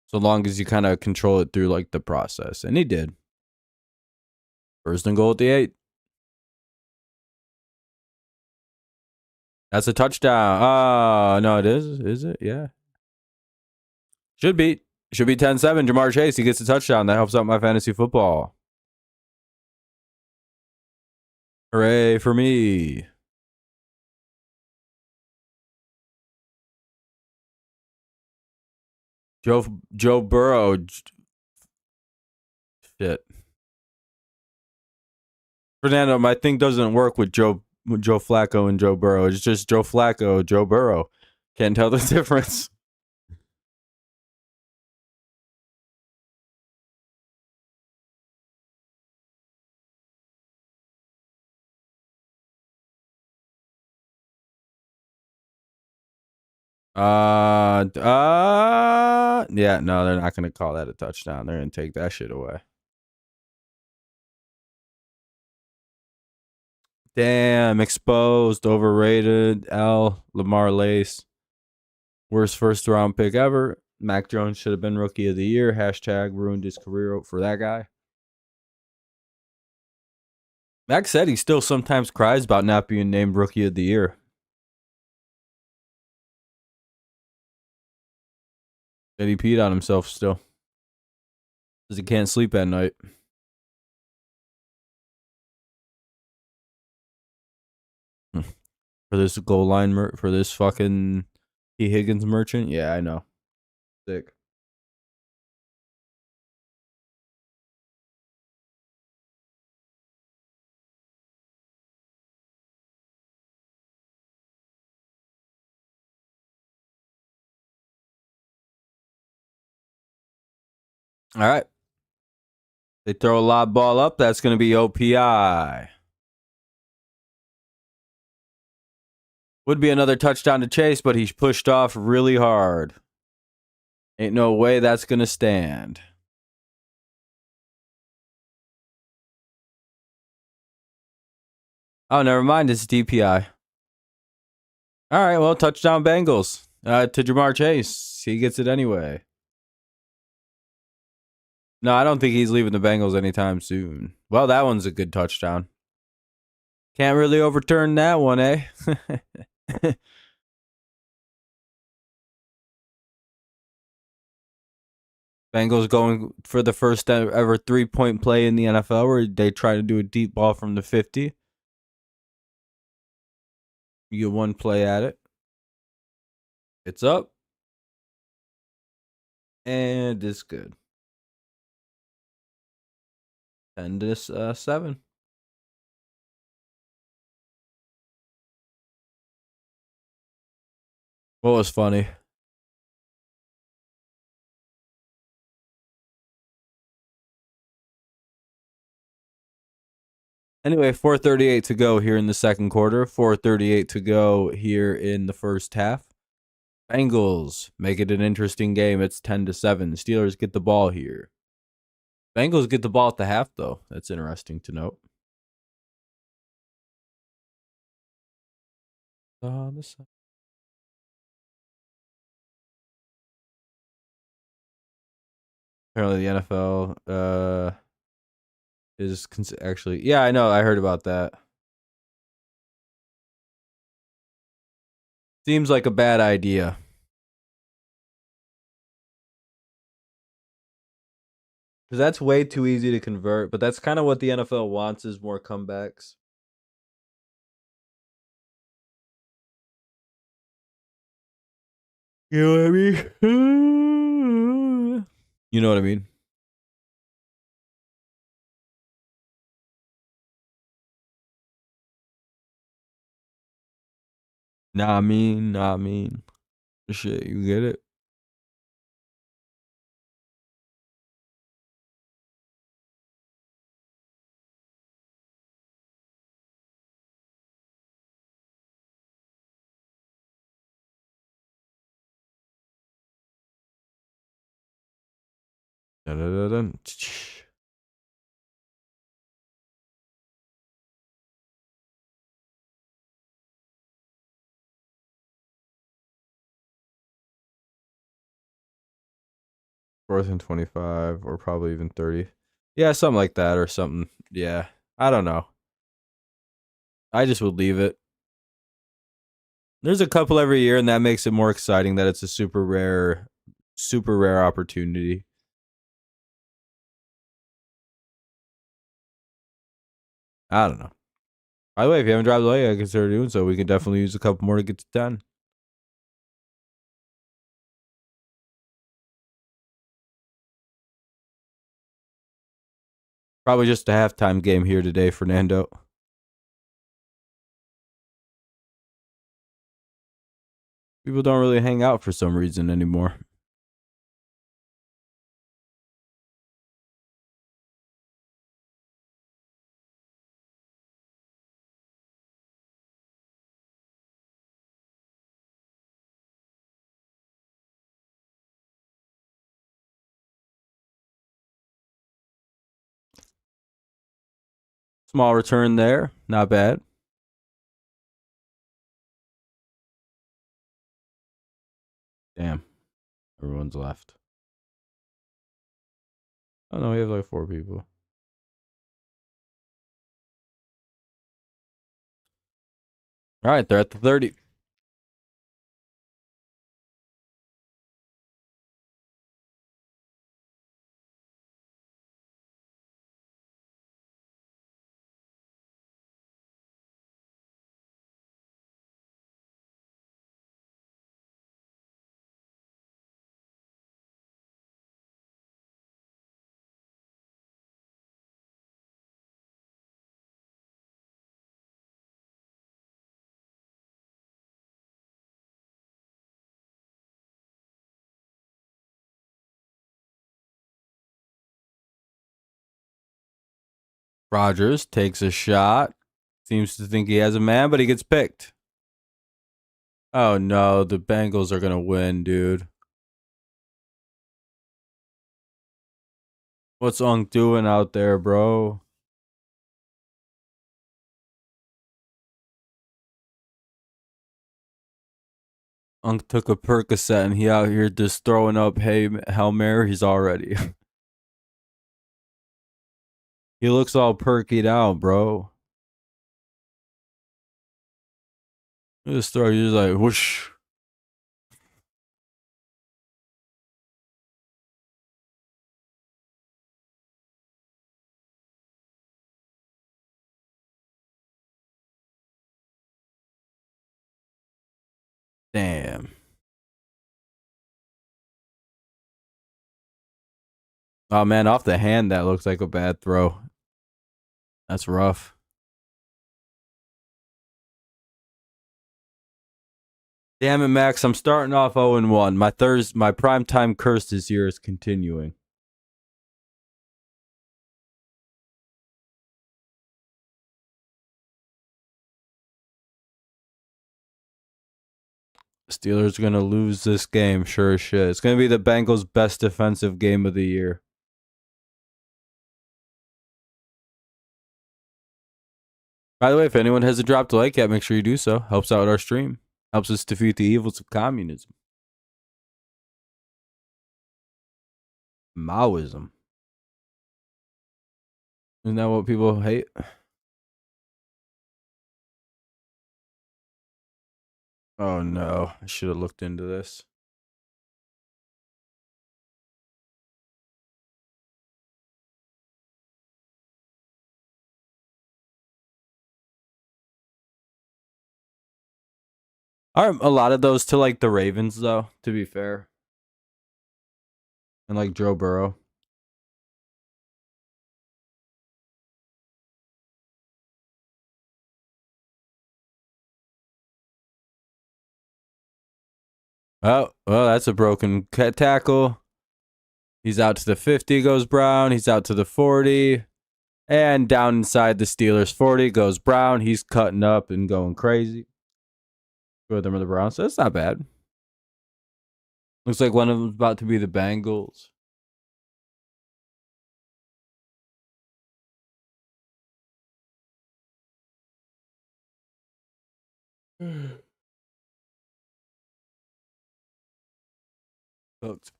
So long as you kind of control it through like the process. And he did. 1st and goal at the 8. That's a touchdown. Oh, no, it is. Is it? Yeah. Should be 10-7. Jamar Chase, he gets a touchdown. That helps out my fantasy football. Hooray for me. Joe Burrow. Shit. Fernando, my thing doesn't work with Joe Flacco and Joe Burrow. It's just Joe Flacco, Joe Burrow. Can't tell the difference. Yeah, no, they're not going to call that a touchdown. They're going to take that shit away. Damn, exposed, overrated. Lamar Lace. Worst first round pick ever. Mac Jones should have been rookie of the year. Hashtag ruined his career for that guy. Mac said he still sometimes cries about not being named rookie of the year. That he peed on himself still. Because he can't sleep at night. For this goal line, for this fucking T. Higgins merchant? Yeah, I know. Sick. All right. They throw a lob ball up. That's going to be OPI. Would be another touchdown to Chase, but he's pushed off really hard. Ain't no way that's going to stand. Oh, never mind. It's DPI. All right, well, touchdown Bengals to Jamar Chase. He gets it anyway. No, I don't think he's leaving the Bengals anytime soon. Well, that one's a good touchdown. Can't really overturn that one, eh? Bengals going for the first ever 3-point play in the NFL where they try to do a deep ball from the 50. You get one play at it. It's up. And it's good. 10-7. What was funny? Anyway, 4:38 to go here in the second quarter. 4:38 to go here in the first half. Bengals make it an interesting game. It's 10-7. Steelers get the ball here. Bengals get the ball at the half, though. That's interesting to note. Apparently, the NFL is actually. Yeah, I know. I heard about that. Seems like a bad idea. Because that's way too easy to convert, but that's kind of what the NFL wants is more comebacks. You know what I mean? You know what I mean? Nah, I mean. Shit, you get it? Da-da-da-dun. 4th and 25, or probably even 30. Yeah, something like that, or something. Yeah, I don't know. I just would leave it. There's a couple every year, and that makes it more exciting that it's a super rare opportunity. I don't know. By the way, if you haven't dropped the leg, I consider doing so. We can definitely use a couple more to get to 10. Probably just a halftime game here today, Fernando. People don't really hang out for some reason anymore. Small return there. Not bad. Damn. Everyone's left. Oh, no, we have like 4 people. All right, they're at the 30. Rodgers takes a shot. Seems to think he has a man, but he gets picked. Oh no, the Bengals are gonna win, dude. What's Unk doing out there, bro? Unk took a Percocet and he out here just throwing up Hail Marys already. He looks all perkied out, bro. Just throw, he's like whoosh. Damn. Oh, man, off the hand, that looks like a bad throw. That's rough. Damn it, Max. I'm starting off 0-1. My primetime curse this year is continuing. Steelers are going to lose this game, sure as shit. It's going to be the Bengals' best defensive game of the year. By the way, if anyone hasn't dropped a like yet, make sure you do so. Helps out our stream. Helps us defeat the evils of communism. Maoism. Isn't that what people hate? Oh no, I should have looked into this. Aren't a lot of those to like the Ravens though, to be fair? And like Joe Burrow. Oh, well, that's a broken tackle. He's out to the 50, goes Brown. He's out to the 40. And down inside the Steelers 40 goes Brown. He's cutting up and going crazy. Two of them are the Browns. So that's not bad. Looks like one of them's about to be the Bengals. Cooked.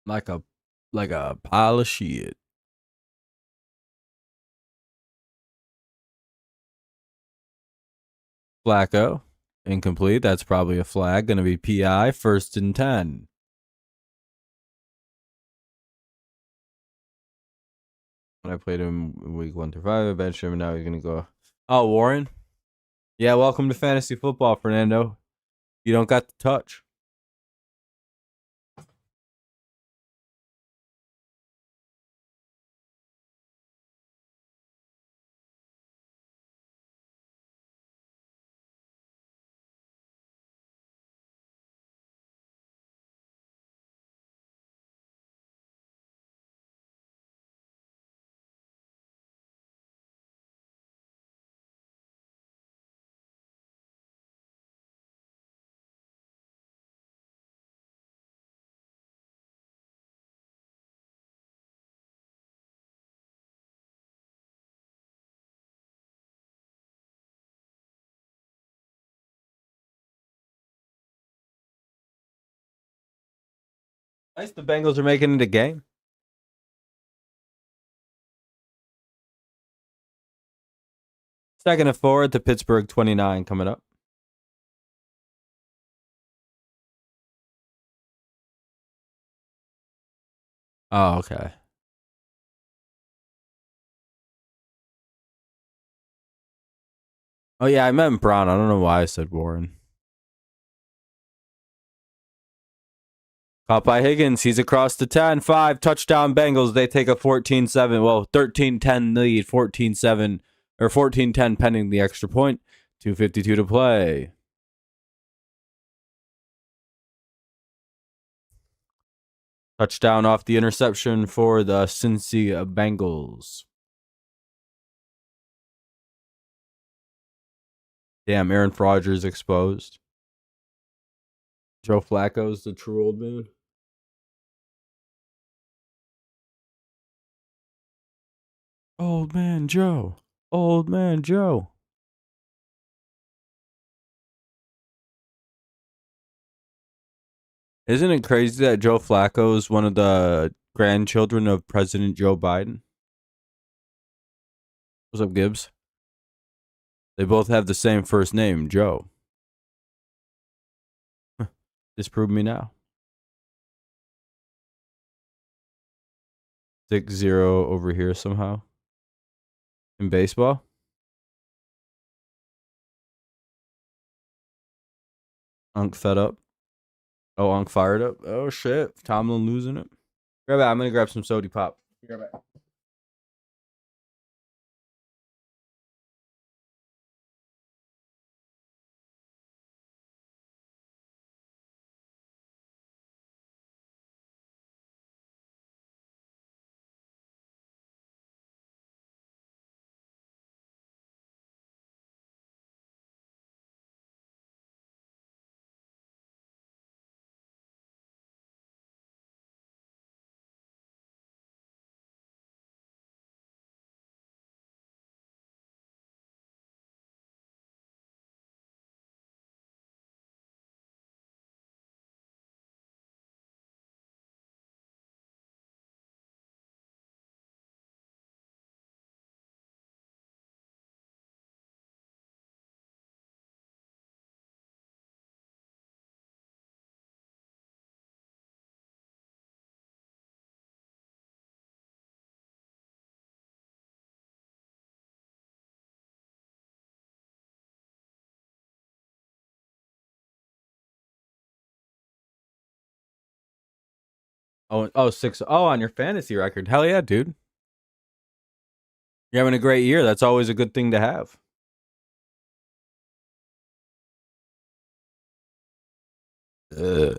Like a pile of shit. Flacco. Incomplete. That's probably a flag. Gonna be PI. 1st and 10. When I played him week 1 through 5, I benched him and now he's gonna go. Oh, Warren? Yeah, welcome to fantasy football, Fernando. You don't got the touch. Nice, the Bengals are making it a game. Second and 4 at the Pittsburgh 29 coming up. Oh, okay. Oh, yeah, I meant Brown. I don't know why I said Warren. Caught by Higgins. He's across the 10. 5 touchdown Bengals. They take a 14-7. Well, 13-10 lead. 14-7 or 14-10 pending the extra point. 2:52 to play. Touchdown off the interception for the Cincy Bengals. Damn, Aaron Rodgers exposed. Joe Flacco's the true old man. Old man Joe. Old man Joe. Isn't it crazy that Joe Flacco is one of the grandchildren of President Joe Biden? What's up, Gibbs? They both have the same first name, Joe. Disprove me now. 6-0 over here somehow. In baseball? Unk fed up. Oh, Unk fired up. Oh shit, Tomlin losing it. Grab that. I'm gonna grab some sody pop. Be right back. Oh, 6. Oh, on your fantasy record. Hell yeah, dude. You're having a great year. That's always a good thing to have. Ugh.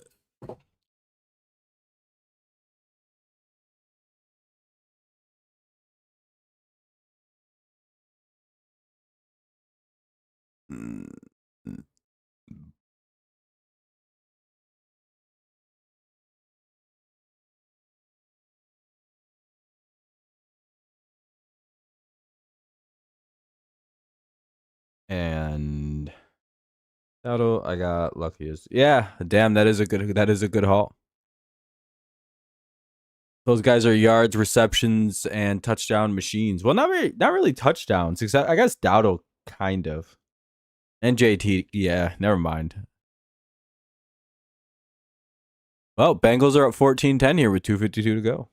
And that'll I got luckiest. Yeah, damn, that is a good haul. Those guys are yards, receptions, and touchdown machines. Well, not really touchdowns. Except I guess Dowdle kind of, and JT. Yeah, never mind. Well, Bengals are up 14-10 here with 2:52 to go.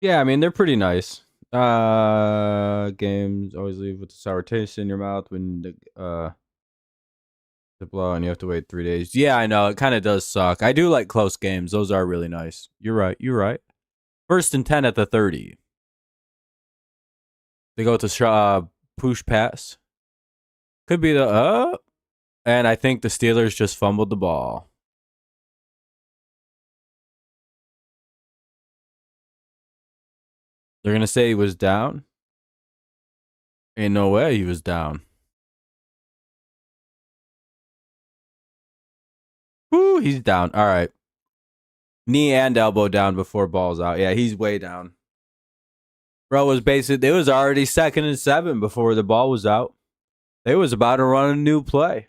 Yeah, I mean they're pretty nice. Games always leave with a sour taste in your mouth when the blow and you have to wait 3 days. Yeah, I know it kind of does suck. I do like close games; those are really nice. You're right. You're right. 1st and 10 at the 30. They go to push pass. Could be the and I think the Steelers just fumbled the ball. They're gonna say he was down. Ain't no way he was down. Woo, he's down. All right. Knee and elbow down before ball's out. Yeah, he's way down. Bro was basically, it was already 2nd and 7 before the ball was out. They was about to run a new play.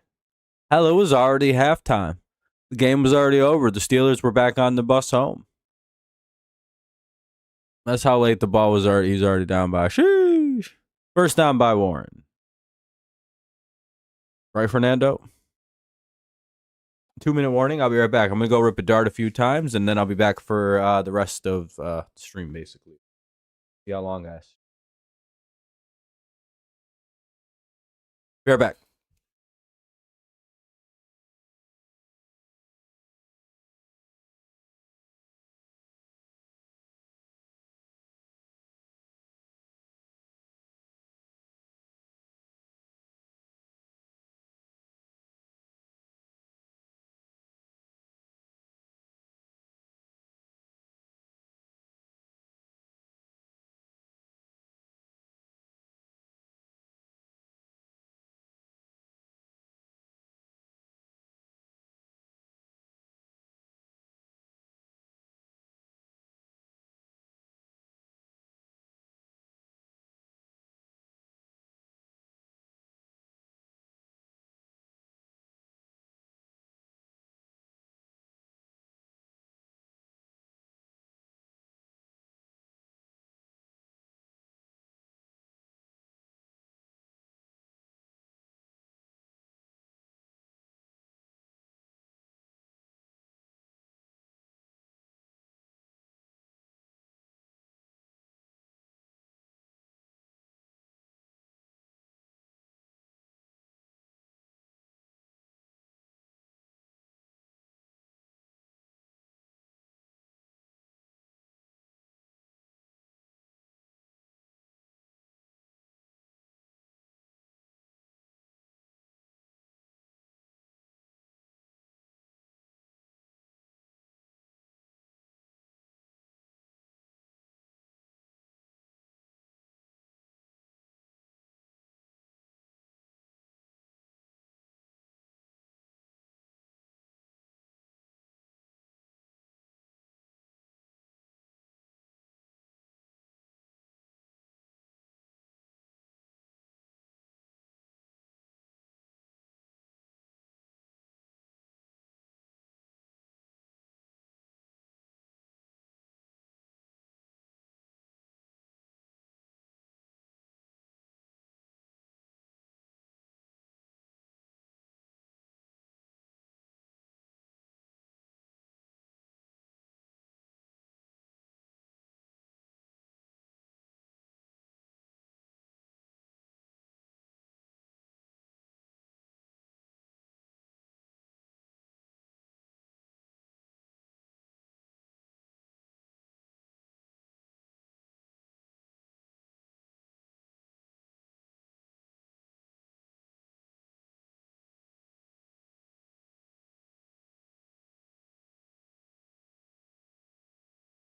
Hell, it was already halftime. The game was already over. The Steelers were back on the bus home. That's how late the ball was already. He's already down by. Sheesh. First down by Warren. Right, Fernando? 2-minute warning. I'll be right back. I'm going to go rip a dart a few times, and then I'll be back for the rest of the stream, basically. See how long, guys. Be right back.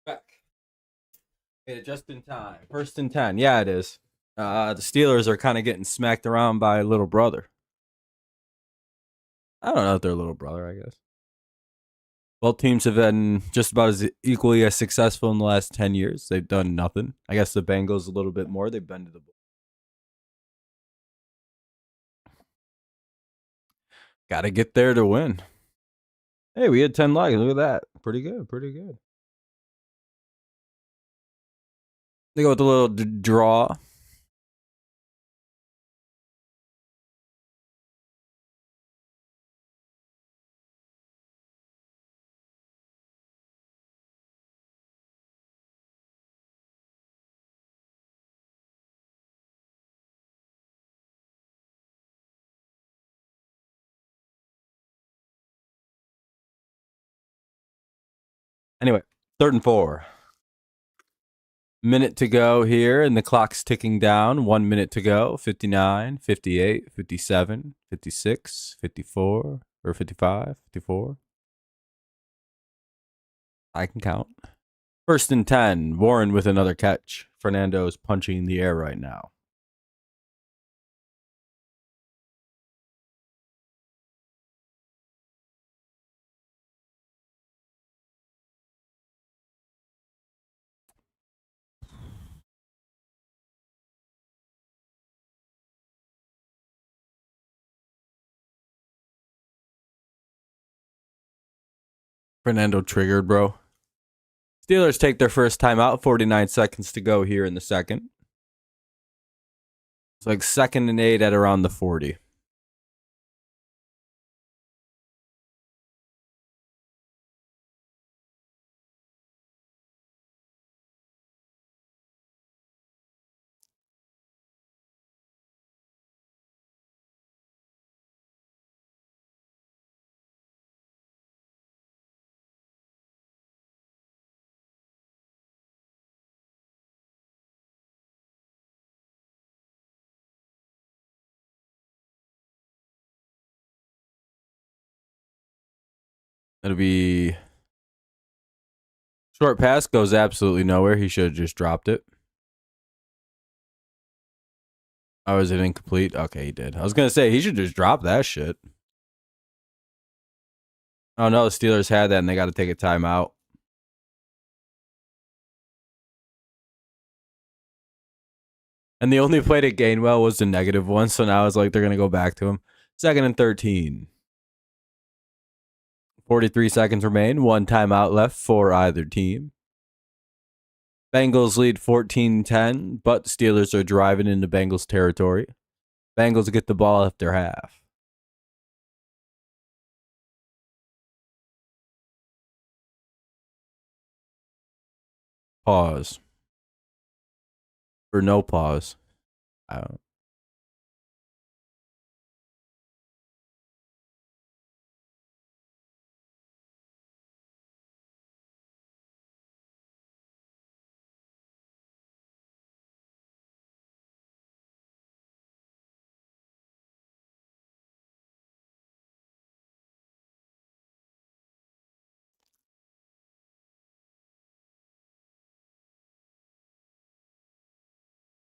Back. Made it just in time. First and 10. Yeah, it is. The Steelers are kind of getting smacked around by little brother. I don't know if they're little brother, I guess. Both teams have been just about as equally as successful in the last 10 years. They've done nothing. I guess the Bengals a little bit more. They've been to the bowl. Got to get there to win. Hey, we had 10 likes. Look at that. Pretty good. Pretty good. They go with a little draw. Anyway, 3rd and 4. Minute to go here, and the clock's ticking down. 1 minute to go. 59, 58, 57, 56, 54, or 55, 54. I can count. 1st and 10. Warren with another catch. Fernando's punching the air right now. Fernando triggered, bro. Steelers take their first timeout. 49 seconds to go here in the second. It's like 2nd and 8 at around the 40. It'll be short pass, goes absolutely nowhere. He should have just dropped it. Oh, is it incomplete? Okay, he did. I was going to say, he should just drop that shit. Oh, no, the Steelers had that, and they got to take a timeout. And the only play to Gainwell was the negative one, so now it's like they're going to go back to him. 2nd and 13. 43 seconds remain. 1 timeout left for either team. Bengals lead 14-10, but Steelers are driving into Bengals territory. Bengals get the ball after half. Pause. Or no pause. I don't know.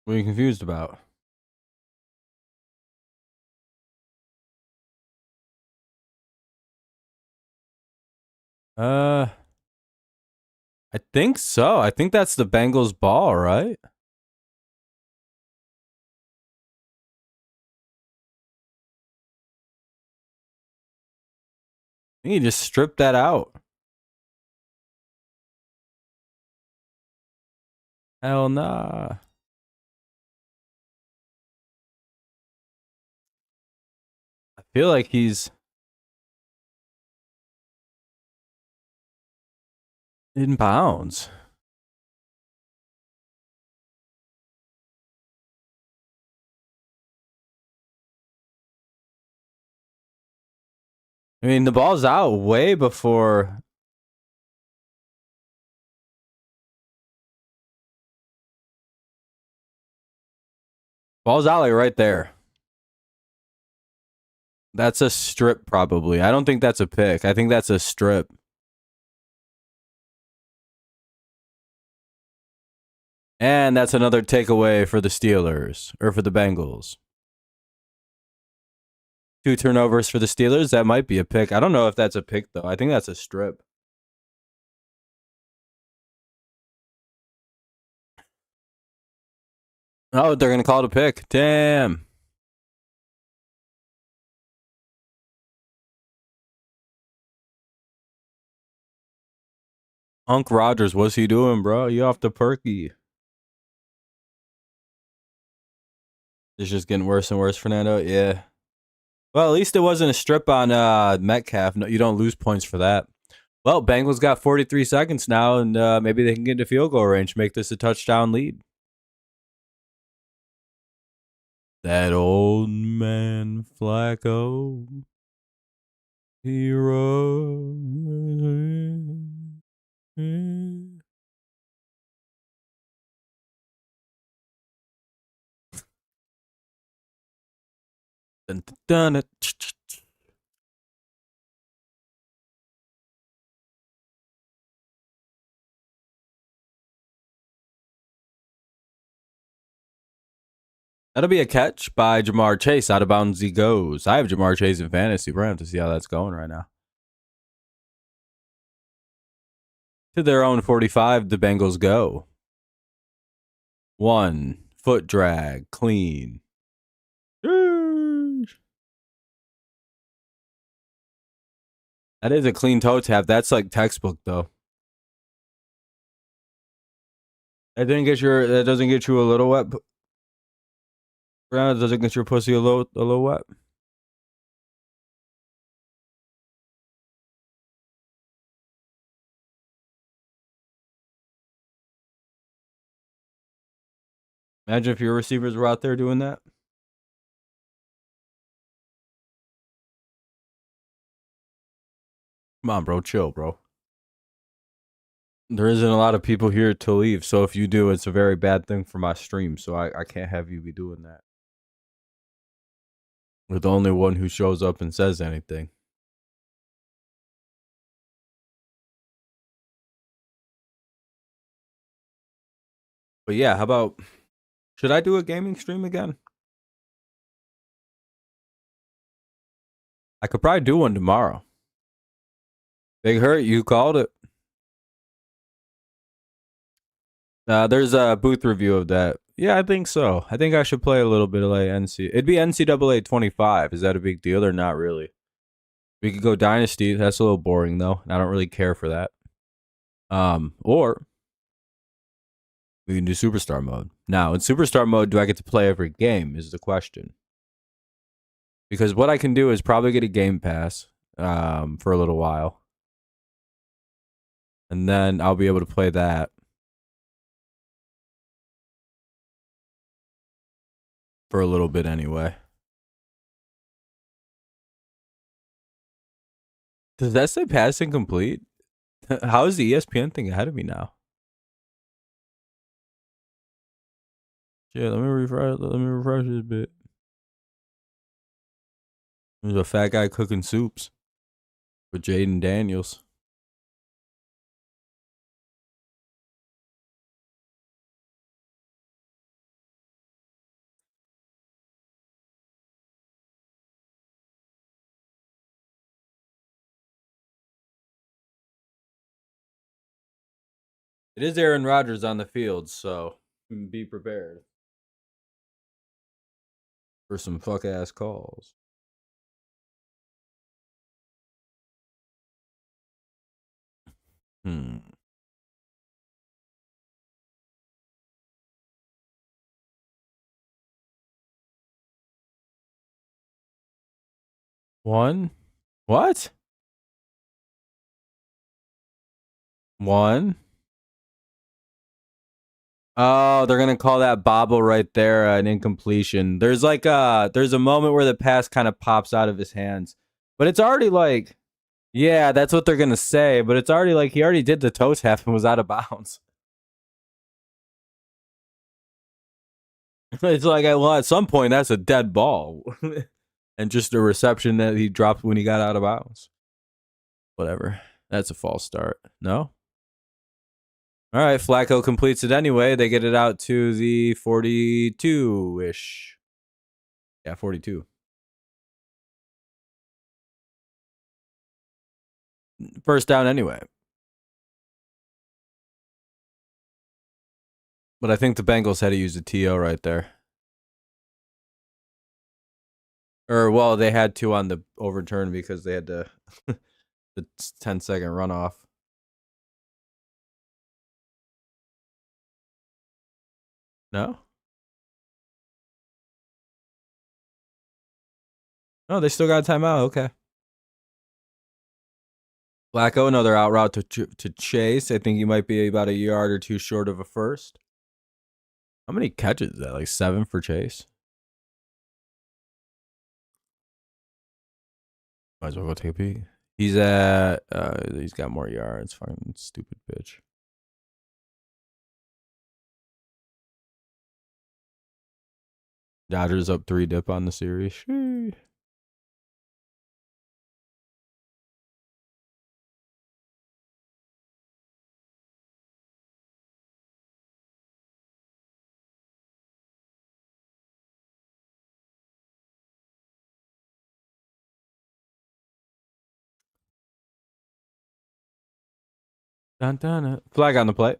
What are you confused about? I think so. I think that's the Bengals ball, right? I think he just stripped that out. Hell nah. I feel like he's in bounds. I mean, the ball's out way before. Ball's out like right there. That's a strip, probably. I don't think that's a pick. I think that's a strip. And that's another takeaway for the Steelers, or for the Bengals. 2 turnovers for the Steelers. That might be a pick. I don't know if that's a pick, though. I think that's a strip. Oh, they're going to call it a pick. Damn. Unc Rogers, what's he doing, bro? You off the perky. It's just getting worse and worse, Fernando. Yeah. Well, at least it wasn't a strip on Metcalf. No, you don't lose points for that. Well, Bengals got 43 seconds now, and maybe they can get into field goal range, make this a touchdown lead. That old man Flacco. Hero. Dun, dun, dun, That'll be a catch by Jamar Chase. Out of bounds he goes. I have Jamar Chase in fantasy. We're going to have to see how that's going right now. To their own 45, the Bengals go. 1 foot drag, clean. That is a clean toe tap. That's like textbook, though. That doesn't get you a little wet. Brown doesn't get your pussy a little wet. Imagine if your receivers were out there doing that. Come on, bro. Chill, bro. There isn't a lot of people here to leave, so if you do, it's a very bad thing for my stream, so I can't have you be doing that. We're the only one who shows up and says anything. But yeah, how about... Should I do a gaming stream again? I could probably do one tomorrow. Big Hurt, you called it. There's a booth review of that. Yeah, I think so. I think I should play a little bit of like NC. It'd be NCAA 25. Is that a big deal or not really? We could go Dynasty. That's a little boring though. I don't really care for that. Or we can do Superstar mode. Now, in Superstar mode, do I get to play every game is the question. Because what I can do is probably get a Game Pass for a little while. And then I'll be able to play that. For a little bit anyway. Does that say passing complete? How is the ESPN thing ahead of me now? Yeah, let me refresh this bit. There's a fat guy cooking soups for Jaden Daniels. It is Aaron Rodgers on the field, so be prepared for some fuck ass calls. One? What? One? Oh, they're gonna call that bobble right there an incompletion. There's like there's a moment where the pass kind of pops out of his hands, but it's already like, yeah, that's what they're gonna say. But it's already like he already did the toe tap and was out of bounds. It's like, well, at some point that's a dead ball, and just a reception that he dropped when he got out of bounds. Whatever. That's a false start. No. All right, Flacco completes it anyway. They get it out to the 42-ish. Yeah, 42. First down anyway. But I think the Bengals had to use a TO right there. Or, well, they had to on the overturn because they had the 10-second runoff. No? No, they still got a timeout. Okay. Flacco, another out route to Chase. I think he might be about a yard or two short of a first. How many catches is that? Like 7 for Chase? Might as well go take a peek. He's got more yards. Fucking stupid bitch. Dodgers up 3-dip on the series. Sheesh. Dun, dun, dun. Flag on the plate.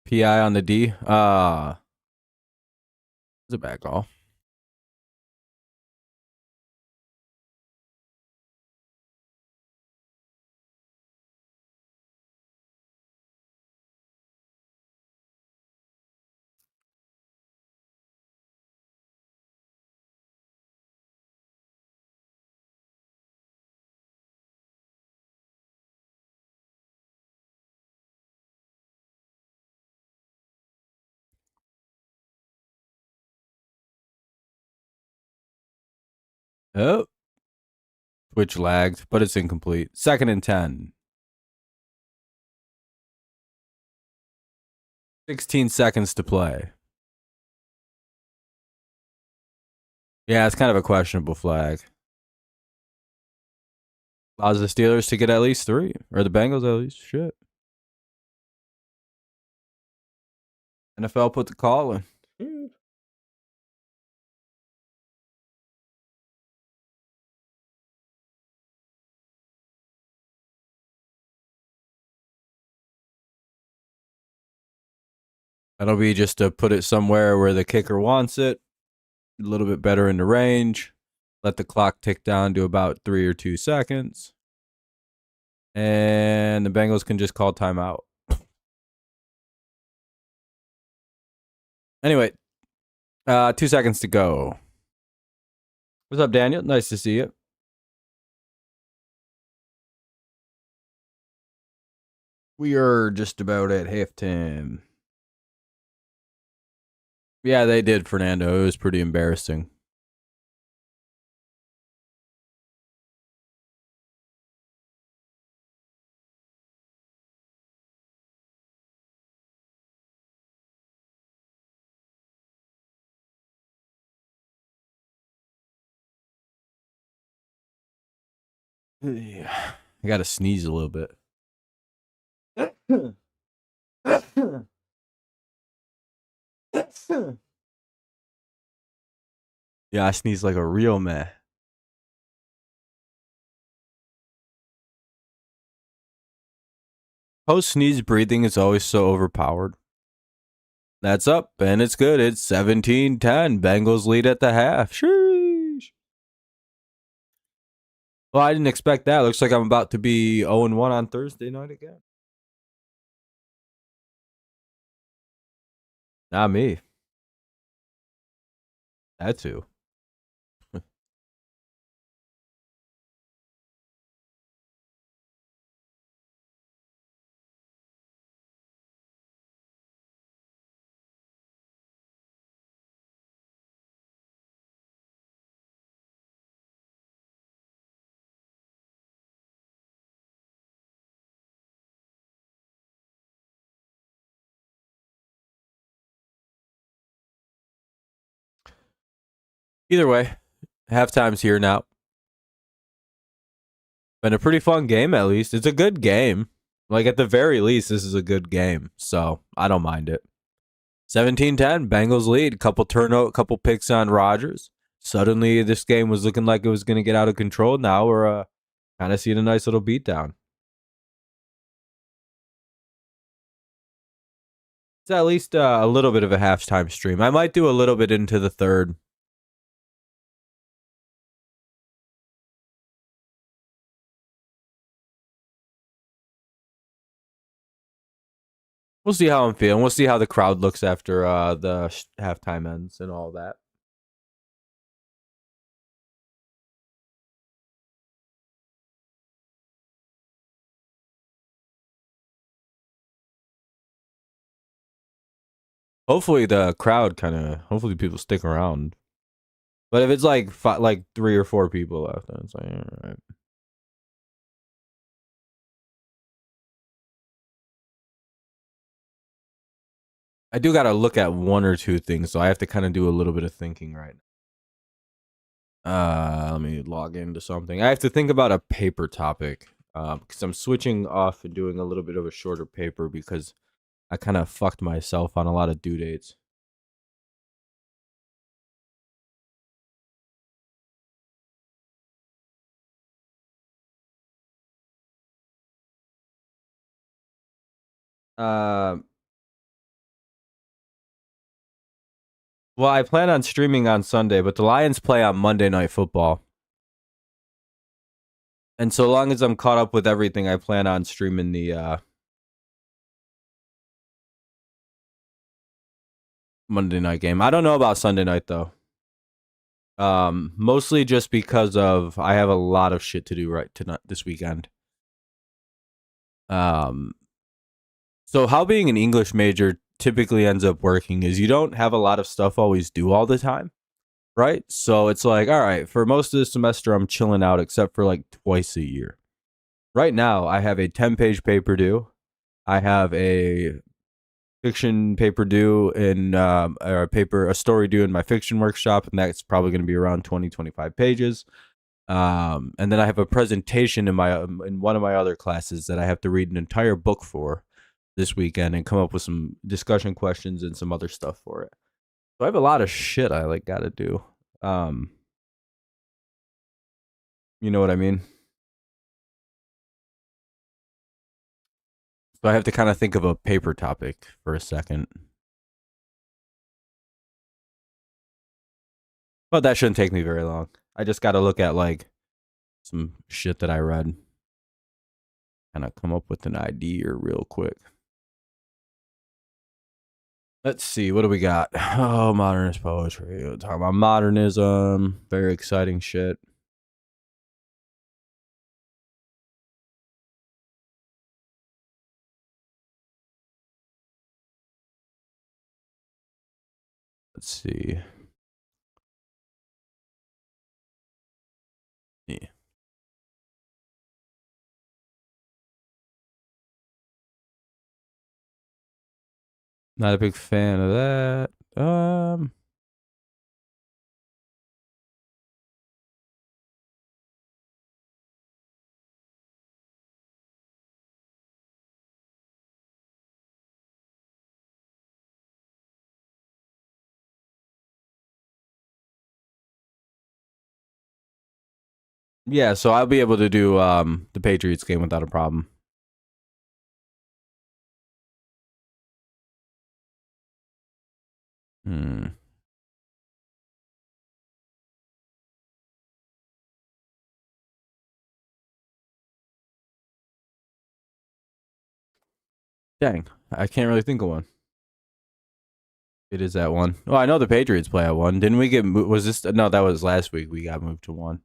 PI on the D. It's a bad call. Oh. Twitch lagged, but it's incomplete. 2nd and 10. 16 seconds to play. Yeah, it's kind of a questionable flag. Allows the Steelers to get at least 3. Or the Bengals at least. Shit. NFL put the call in. That'll be just to put it somewhere where the kicker wants it. A little bit better in the range. Let the clock tick down to about 3 or 2 seconds. And the Bengals can just call timeout. Anyway, 2 seconds to go. What's up, Daniel? Nice to see you. We are just about at halftime. Yeah, they did, Fernando. It was pretty embarrassing. Yeah. I got to sneeze a little bit. Yeah, I sneeze like a real man. Post sneeze breathing is always so overpowered. That's up, and it's good. It's 17-10. Bengals lead at the half. Sheesh. Well, I didn't expect that. Looks like I'm about to be 0-1 on Thursday night again. Not me. That too. Either way, halftime's here now. Been a pretty fun game, at least. It's a good game. Like, at the very least, this is a good game. So, I don't mind it. 17-10, Bengals lead. Couple picks on Rodgers. Suddenly, this game was looking like it was going to get out of control. Now we're kind of seeing a nice little beatdown. It's at least a little bit of a halftime stream. I might do a little bit into the third. We'll see how I'm feeling. We'll see how the crowd looks after the halftime ends and all that. Hopefully the crowd hopefully people stick around. But if it's like 3 or 4 people left, then it's like, all right. I do got to look at 1 or 2 things, so I have to kind of do a little bit of thinking right now. Let me log into something. I have to think about a paper topic because I'm switching off and doing a little bit of a shorter paper because I kind of fucked myself on a lot of due dates. Well, I plan on streaming on Sunday, but the Lions play on Monday Night Football. And so long as I'm caught up with everything, I plan on streaming the Monday night game. I don't know about Sunday night though. Mostly just because of I have a lot of shit to do right tonight this weekend. So how being an English major typically ends up working is you don't have a lot of stuff always due all the time, right? So it's like, all right, for most of the semester I'm chilling out except for like twice a year. Right now I have a 10-page paper due. I have a fiction paper due in a story due in my fiction workshop, and that's probably going to be around 20-25 pages. And then I have a presentation in one of my other classes that I have to read an entire book for this weekend and come up with some discussion questions and some other stuff for it. So I have a lot of shit I got to do. You know what I mean? So I have to kind of think of a paper topic for a second. But that shouldn't take me very long. I just got to look at some shit that I read. Kind of come up with an idea real quick. Let's see, what do we got? Oh, modernist poetry. We'll talk about modernism. Very exciting shit. Let's see. Yeah. Not a big fan of that. Yeah, so I'll be able to do the Patriots game without a problem. Dang, I can't really think of one. It is that one. Oh, I know the Patriots play at 1. Didn't we get was this no, that was last week. We got moved to 1.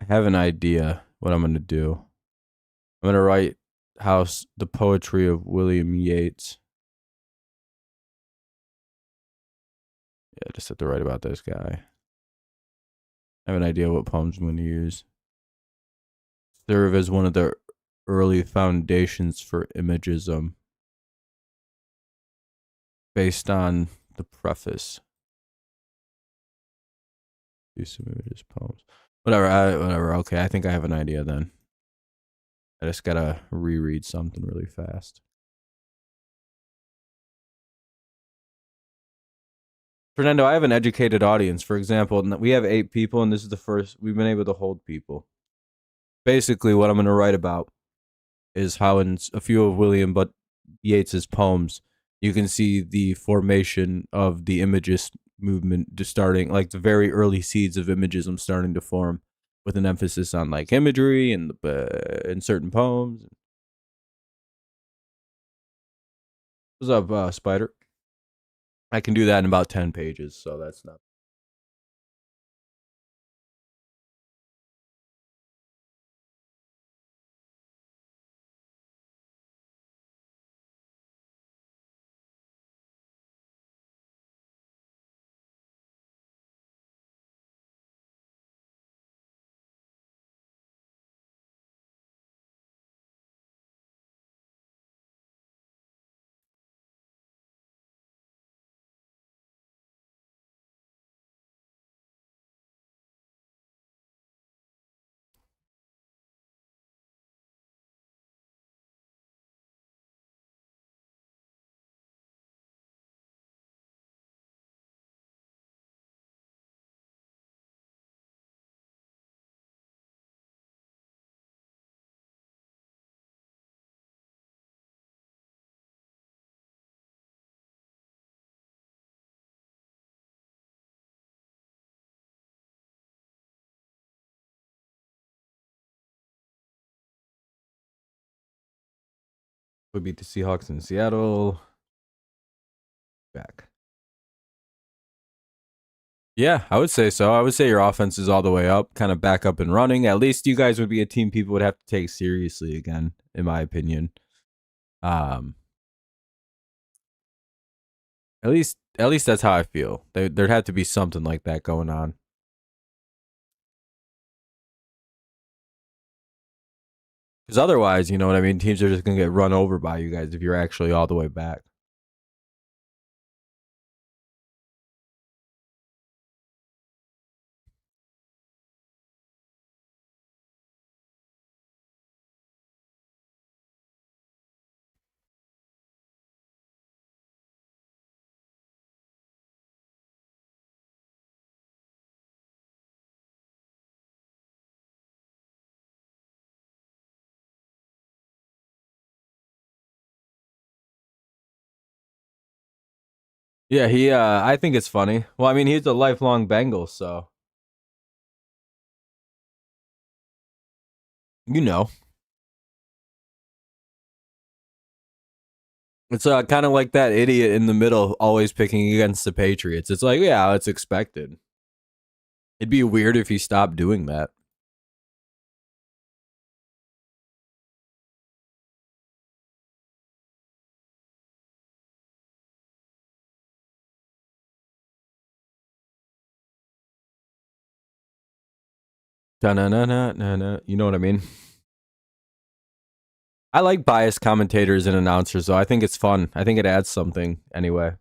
I have an idea what I'm going to do. I'm going to write the poetry of William Yeats. Yeah, just have to write about this guy. I have an idea what poems I'm going to use. Serve as one of the early foundations for imagism based on the preface. Do some images, poems. Whatever. Okay, I think I have an idea then. I just gotta reread something really fast. Fernando, I have an educated audience. For example, we have 8 people, and this is the first we've been able to hold people. Basically, what I'm going to write about is how in a few of William but Yeats's poems, you can see the formation of the Imagist movement just starting, like the very early seeds of Imagism starting to form, with an emphasis on like imagery and in certain poems. What's up, Spider? I can do that in about 10 pages, so that's not. We beat the Seahawks in Seattle. Back. Yeah, I would say so. I would say your offense is all the way up, kind of back up and running. At least you guys would be a team people would have to take seriously again, in my opinion. Um, at least that's how I feel. There'd have to be something like that going on. Because otherwise, you know what I mean? Teams are just gonna get run over by you guys if you're actually all the way back. Yeah, he. I think it's funny. Well, I mean, he's a lifelong Bengal, so you know, it's kind of like that idiot in the middle, always picking against the Patriots. It's like, yeah, it's expected. It'd be weird if he stopped doing that. Da-na-na-na-na-na. You know what I mean? I like biased commentators and announcers, though. I think it's fun. I think it adds something anyway.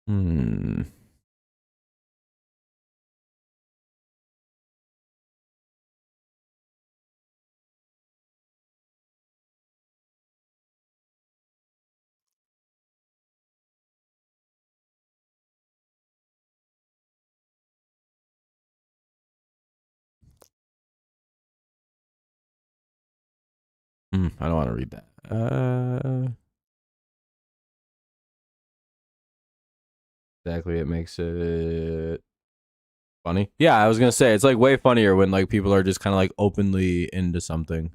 Hmm. I don't want to read that. Exactly. It makes it funny. Yeah, I was gonna say it's like way funnier when like people are just kind of like openly into something.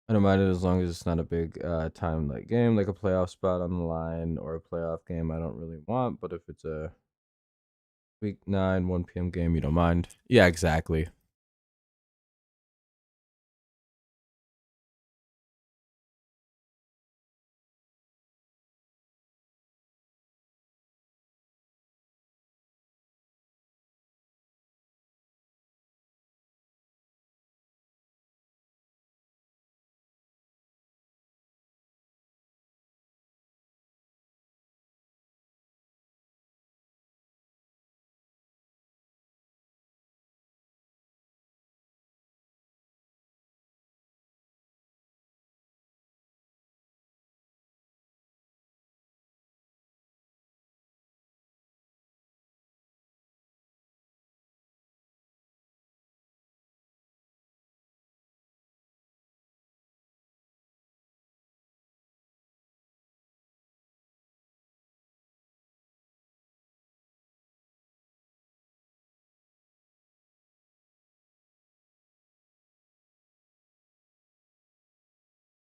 I don't mind it as long as it's not a big time like game, like a playoff spot on the line or a playoff game I don't really want. But if it's a week 9, 1 p.m. game, you don't mind. Yeah, exactly.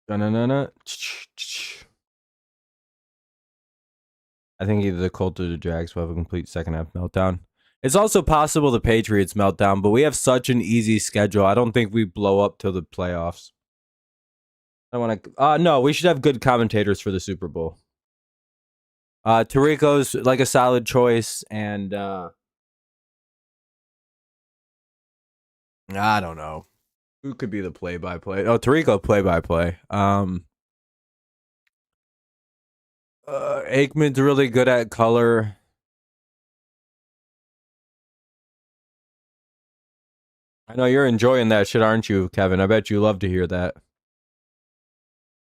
Da-na-na-na. I think either the Colts or the Jags will have a complete second half meltdown. It's also possible the Patriots meltdown, but we have such an easy schedule. I don't think we blow up till the playoffs. I want to. No, we should have good commentators for the Super Bowl. Tarico's like a solid choice, and I don't know who could be the play-by-play. Oh, Tarico play-by-play. Aikman's really good at color. I know you're enjoying that shit, aren't you, Kevin? I bet you love to hear that.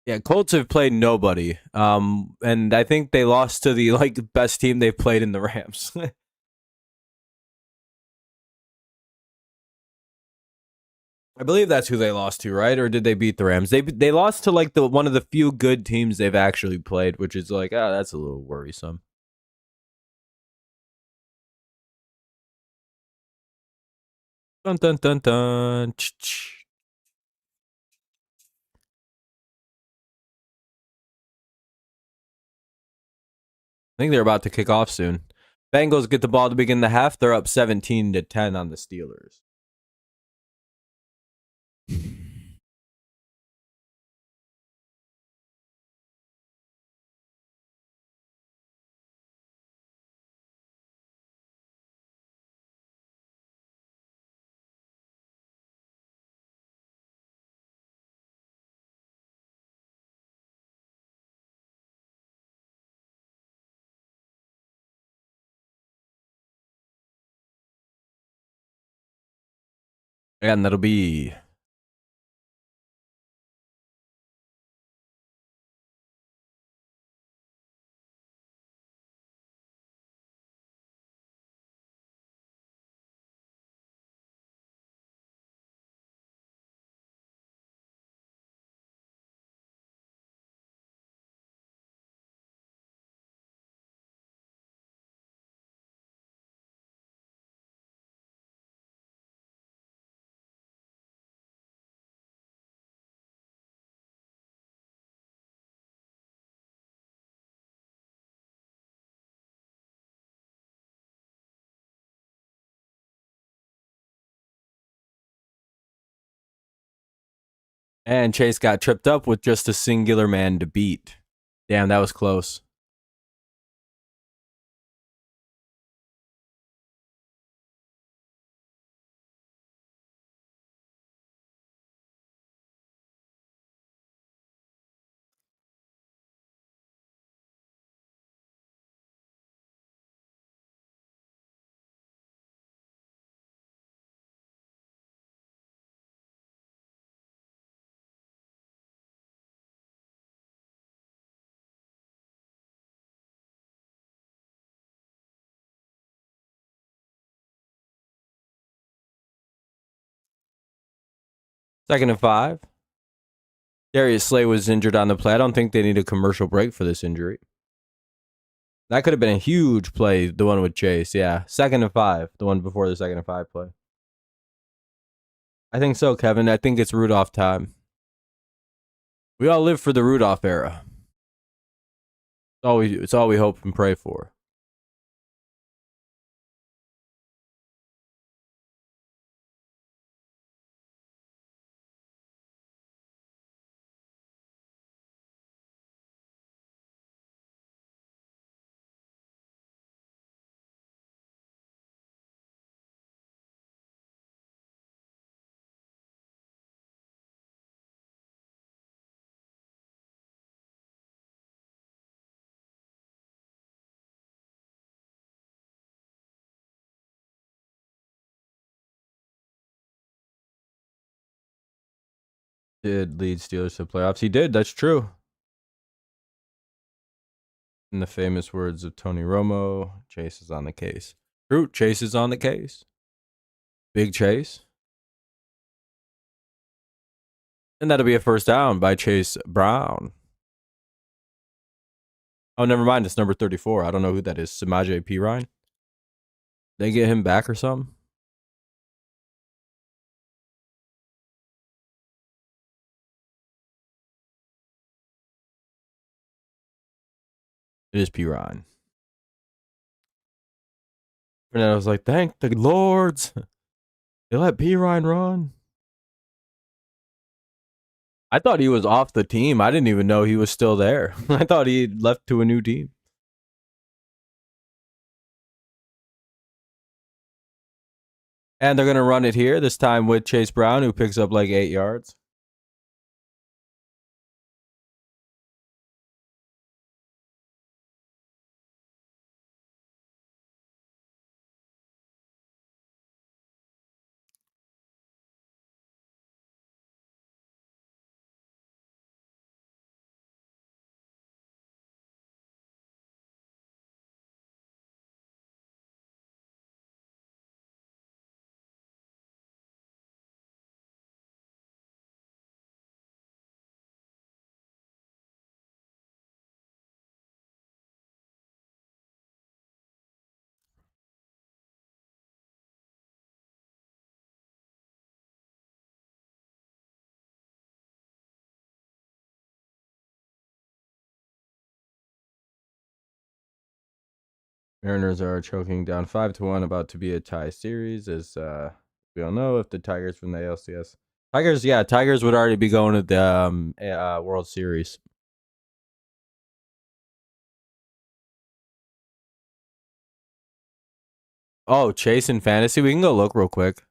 Yeah, Colts have played nobody. And I think they lost to the best team they've played in the Rams. I believe that's who they lost to, right? Or did they beat the Rams? They lost to the one of the few good teams they've actually played, which is that's a little worrisome. Dun dun dun dun. I think they're about to kick off soon. Bengals get the ball to begin the half. They're up 17-10 on the Steelers. And that'll be and Chase got tripped up with just a singular man to beat. Damn, that was close. Second and 5. Darius Slay was injured on the play. I don't think they need a commercial break for this injury. That could have been a huge play, the one with Chase. Yeah. Second and 5, the one before the second and 5 play. I think so, Kevin. I think it's Rudolph time. We all live for the Rudolph era. It's all we hope and pray for. Did lead Steelers to playoffs? He did. That's true. In the famous words of Tony Romo, Chase is on the case. True. Chase is on the case. Big Chase. And that'll be a first down by Chase Brown. Oh, never mind. It's number 34. I don't know who that is. Samaje Perine. They get him back or something? It is Perine. And I was like, thank the Lords. They let Perine run. I thought he was off the team. I didn't even know he was still there. I thought he left to a new team. And they're going to run it here, this time with Chase Brown, who picks up like 8 yards. Mariners are choking down 5-1, about to be a tie series. As we all know, if the Tigers from the ALCS, Tigers would already be going to the World Series. Oh, Chase in fantasy. We can go look real quick.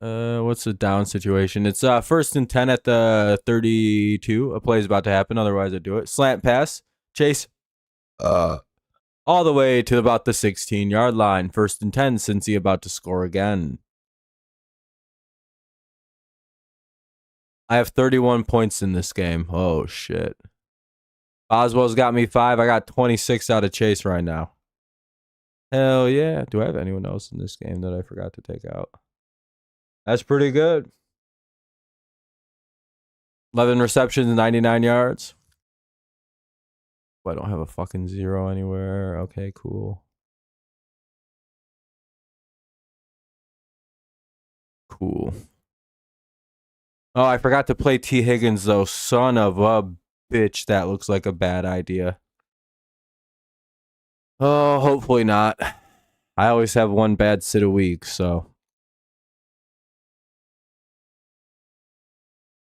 What's the down situation? It's 1st and 10 at the 32. A play is about to happen. Otherwise, I do it. Slant pass. Chase. All the way to about the 16-yard line. 1st and 10, Cincy about to score again. I have 31 points in this game. Oh, shit. Boswell's got me 5. I got 26 out of Chase right now. Hell yeah. Do I have anyone else in this game that I forgot to take out? That's pretty good. 11 receptions, 99 yards. I don't have a fucking 0 anywhere. Okay, cool. Cool. Oh, I forgot to play T. Higgins, though. Son of a bitch. That looks like a bad idea. Oh, hopefully not. I always have one bad sit a week, so.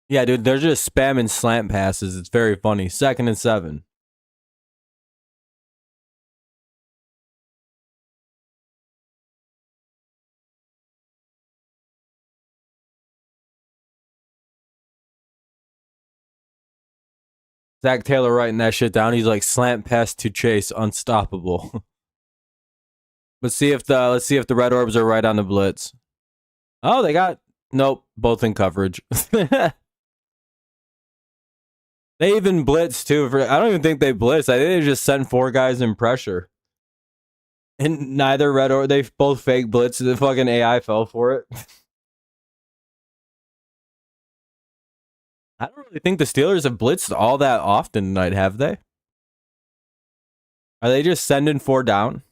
Yeah, dude, they're just spamming slant passes. It's very funny. 2nd and 7. Zach Taylor writing that shit down. He's like, slant pass to Chase, unstoppable. Let's see if the red orbs are right on the blitz. Oh, they got nope, both in coverage. They even blitzed too. I don't even think they blitzed. I think they just sent 4 guys in pressure. And neither red or they both fake blitzed. The fucking AI fell for it. I don't really think the Steelers have blitzed all that often tonight, have they? Are they just sending 4 down?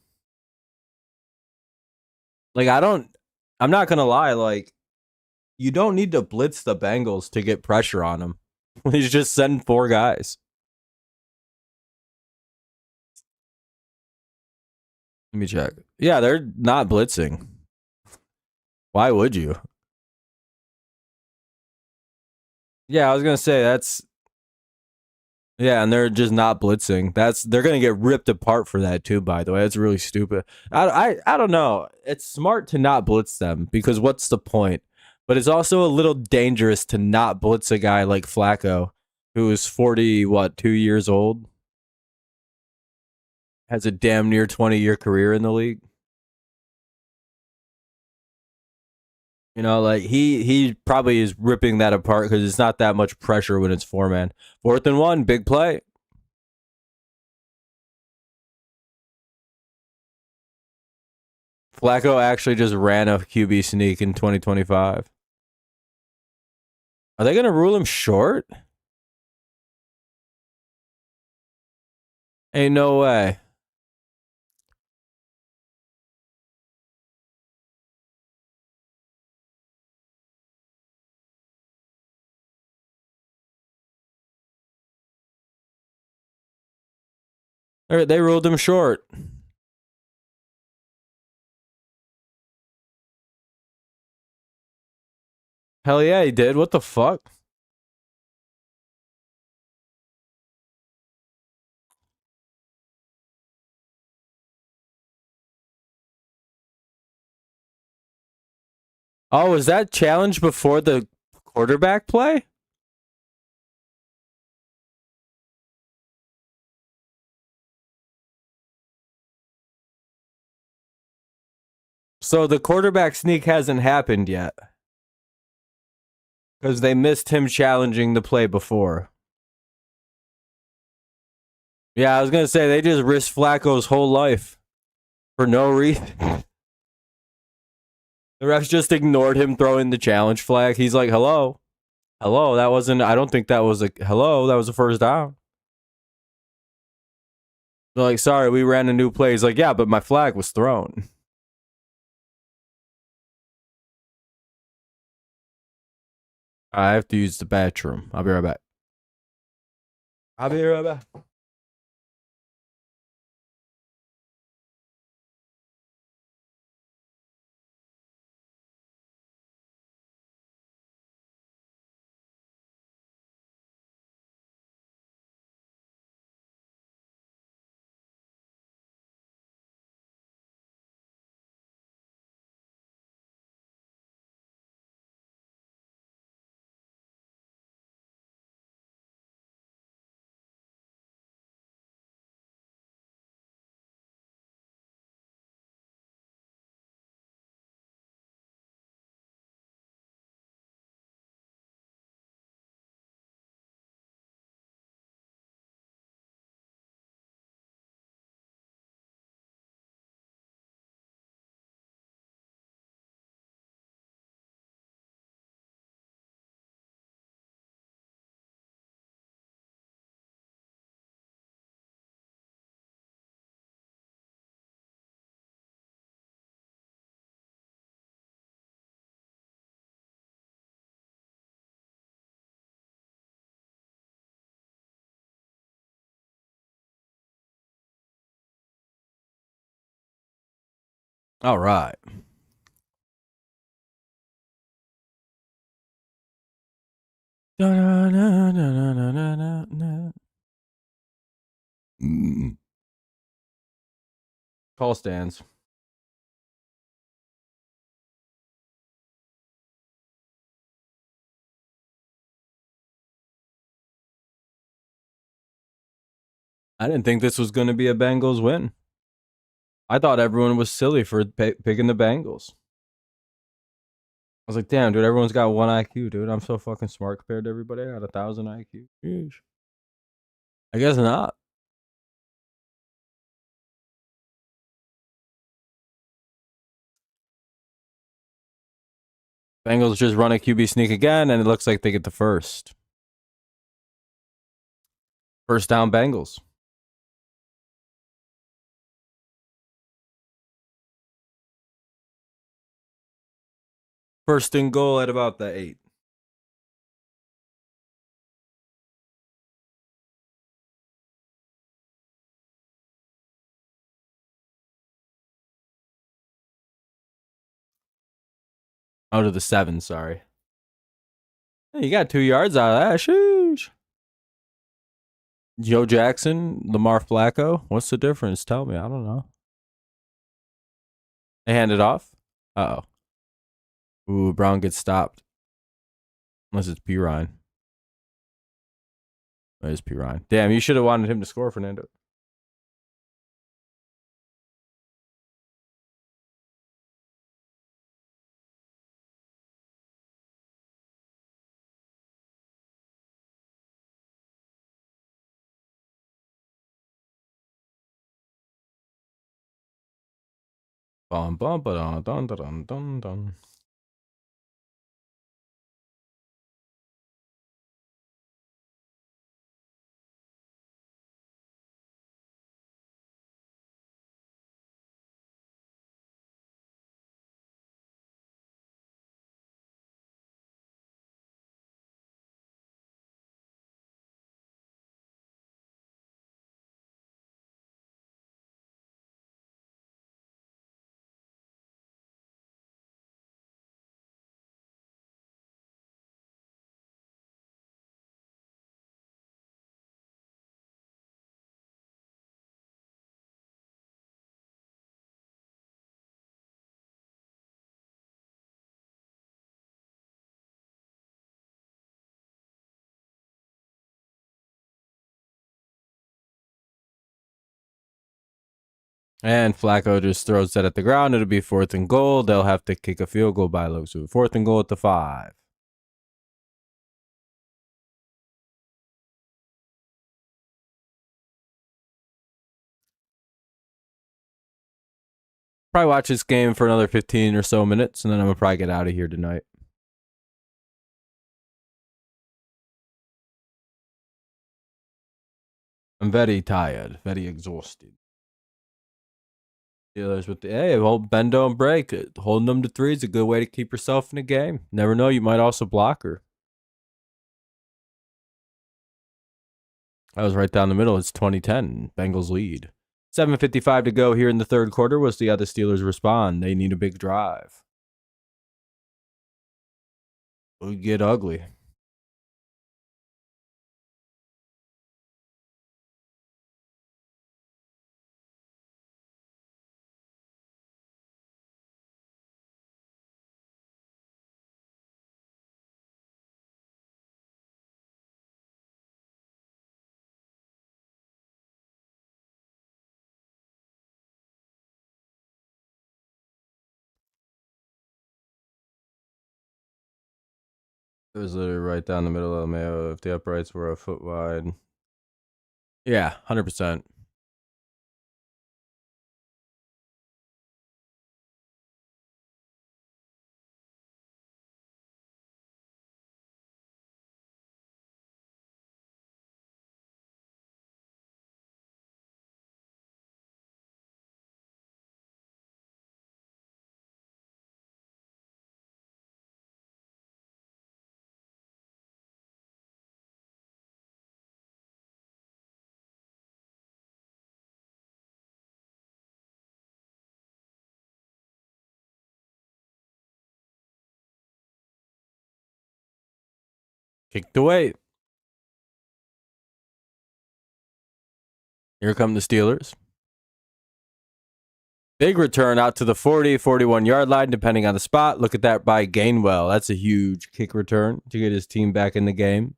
Like, I'm not going to lie. Like, you don't need to blitz the Bengals to get pressure on them. He's just sending 4 guys. Let me check. Yeah, they're not blitzing. Why would you? Yeah, I was gonna say that's. Yeah, and they're just not blitzing. They're gonna get ripped apart for that too. By the way, that's really stupid. I don't know. It's smart to not blitz them because what's the point? But it's also a little dangerous to not blitz a guy like Flacco, who is 2 years old, has a damn near 20-year career in the league. You know, like he probably is ripping that apart because it's not that much pressure when it's 4-man. 4th and 1, big play. Flacco actually just ran a QB sneak in 2025. Are they going to rule him short? Ain't no way. They ruled him short. Hell yeah, he did. What the fuck? Oh, was that challenge before the quarterback play? So the quarterback sneak hasn't happened yet because they missed him challenging the play before. Yeah, I was going to say they just risked Flacco's whole life for no reason. The refs just ignored him throwing the challenge flag. He's like, hello. Hello, that wasn't, I don't think that was a, hello, that was a first down. They're like, sorry, we ran a new play. He's like, yeah, but my flag was thrown. I have to use the bathroom. I'll be right back. I'll be right back. All right. Call stands. I didn't think this was going to be a Bengals win. I thought everyone was silly for picking the Bengals. I was like, damn, dude, everyone's got 1 IQ, dude. I'm so fucking smart compared to everybody. I got 1,000 IQ. Yeesh. I guess not. Bengals just run a QB sneak again, and it looks like they get the first. First down, Bengals. First and goal at about the 8. Oh, to the 7, sorry. Hey, you got 2 yards out of that. Sheesh. Joe Jackson, Lamar Flacco. What's the difference? Tell me. I don't know. They hand it off. Uh-oh. Ooh, Brown gets stopped. Unless it's P. Ryan. It is P. Ryan. Damn, you should have wanted him to score, Fernando. Bum, bum, ba, dun, dun, dun, dun, dun. And Flacco just throws that at the ground. It'll be 4th and goal. They'll have to kick a field goal by Luke. So 4th and goal at the 5. Probably watch this game for another 15 or so minutes, and then I'm going to probably get out of here tonight. I'm very tired, very exhausted. Steelers with the hold bend don't break. Holding them to 3 is a good way to keep yourself in the game. Never know, you might also block her. That was right down the middle. It's 2010. Bengals lead. 7:55 to go here in the 3rd quarter. We'll see how the Steelers respond. They need a big drive. It would get ugly. It was literally right down the middle of the Mayo if the uprights were a foot wide. Yeah, 100%. Kicked away. Here come the Steelers. Big return out to the 40, 41-yard line, depending on the spot. Look at that by Gainwell. That's a huge kick return to get his team back in the game.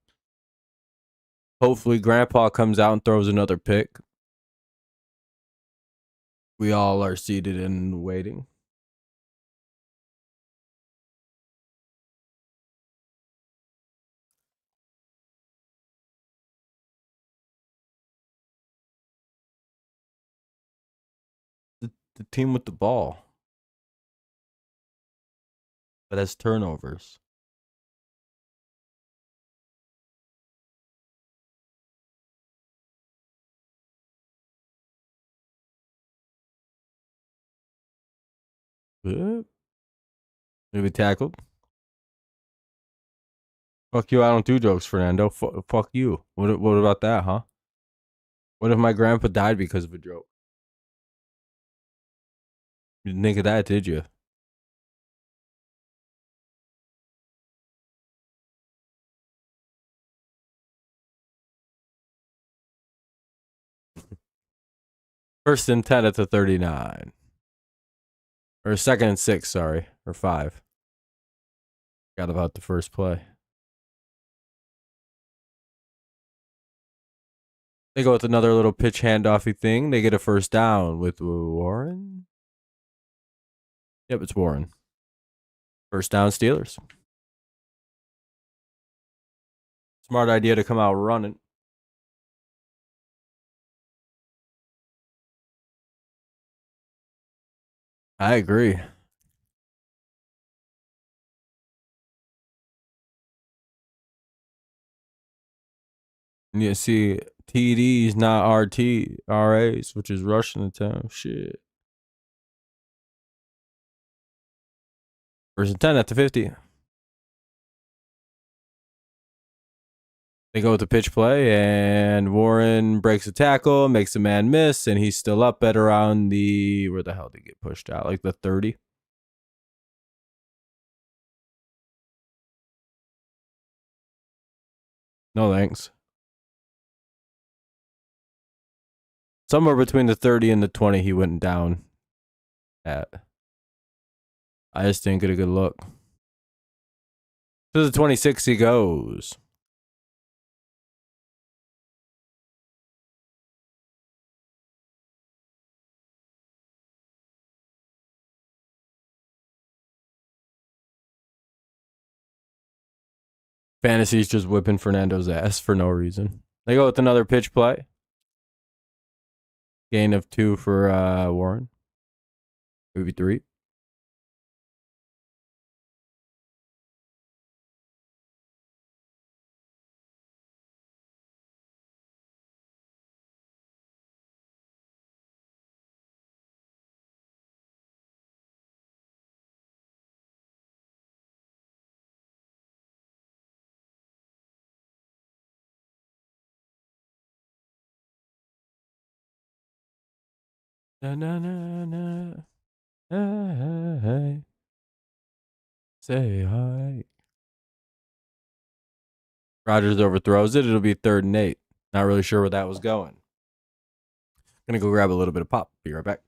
Hopefully, Grandpa comes out and throws another pick. We all are seated and waiting. The team with the ball that has turnovers. Maybe tackled. Fuck you, I don't do jokes, Fernando. Fuck you. What about that, huh? What if my grandpa died because of a joke? You didn't think of that, did you? First and 10 at the 39. Or second and 6, sorry. Or 5. Forgot about the first play. They go with another little pitch handoffy thing. They get a first down with Warren. Yep, it's Warren. First down, Steelers. Smart idea to come out running. I agree. And you see TDs, not RAs, which is rushing the town. Shit. First and 10 at the 50. They go with the pitch play, and Warren breaks a tackle, makes a man miss, and he's still up at around the... Where the hell did he get pushed out? Like the 30? No thanks. Somewhere between the 30 and the 20 he went down at. I just didn't get a good look. To the 26 he goes. Fantasy's just whipping Fernando's ass for no reason. They go with another pitch play. Gain of 2 for Warren. Maybe 3. Na, na, na, na. Hey. Say hi. Rodgers overthrows it. It'll be 3rd and 8. Not really sure where that was going. Gonna go grab a little bit of pop. Be right back.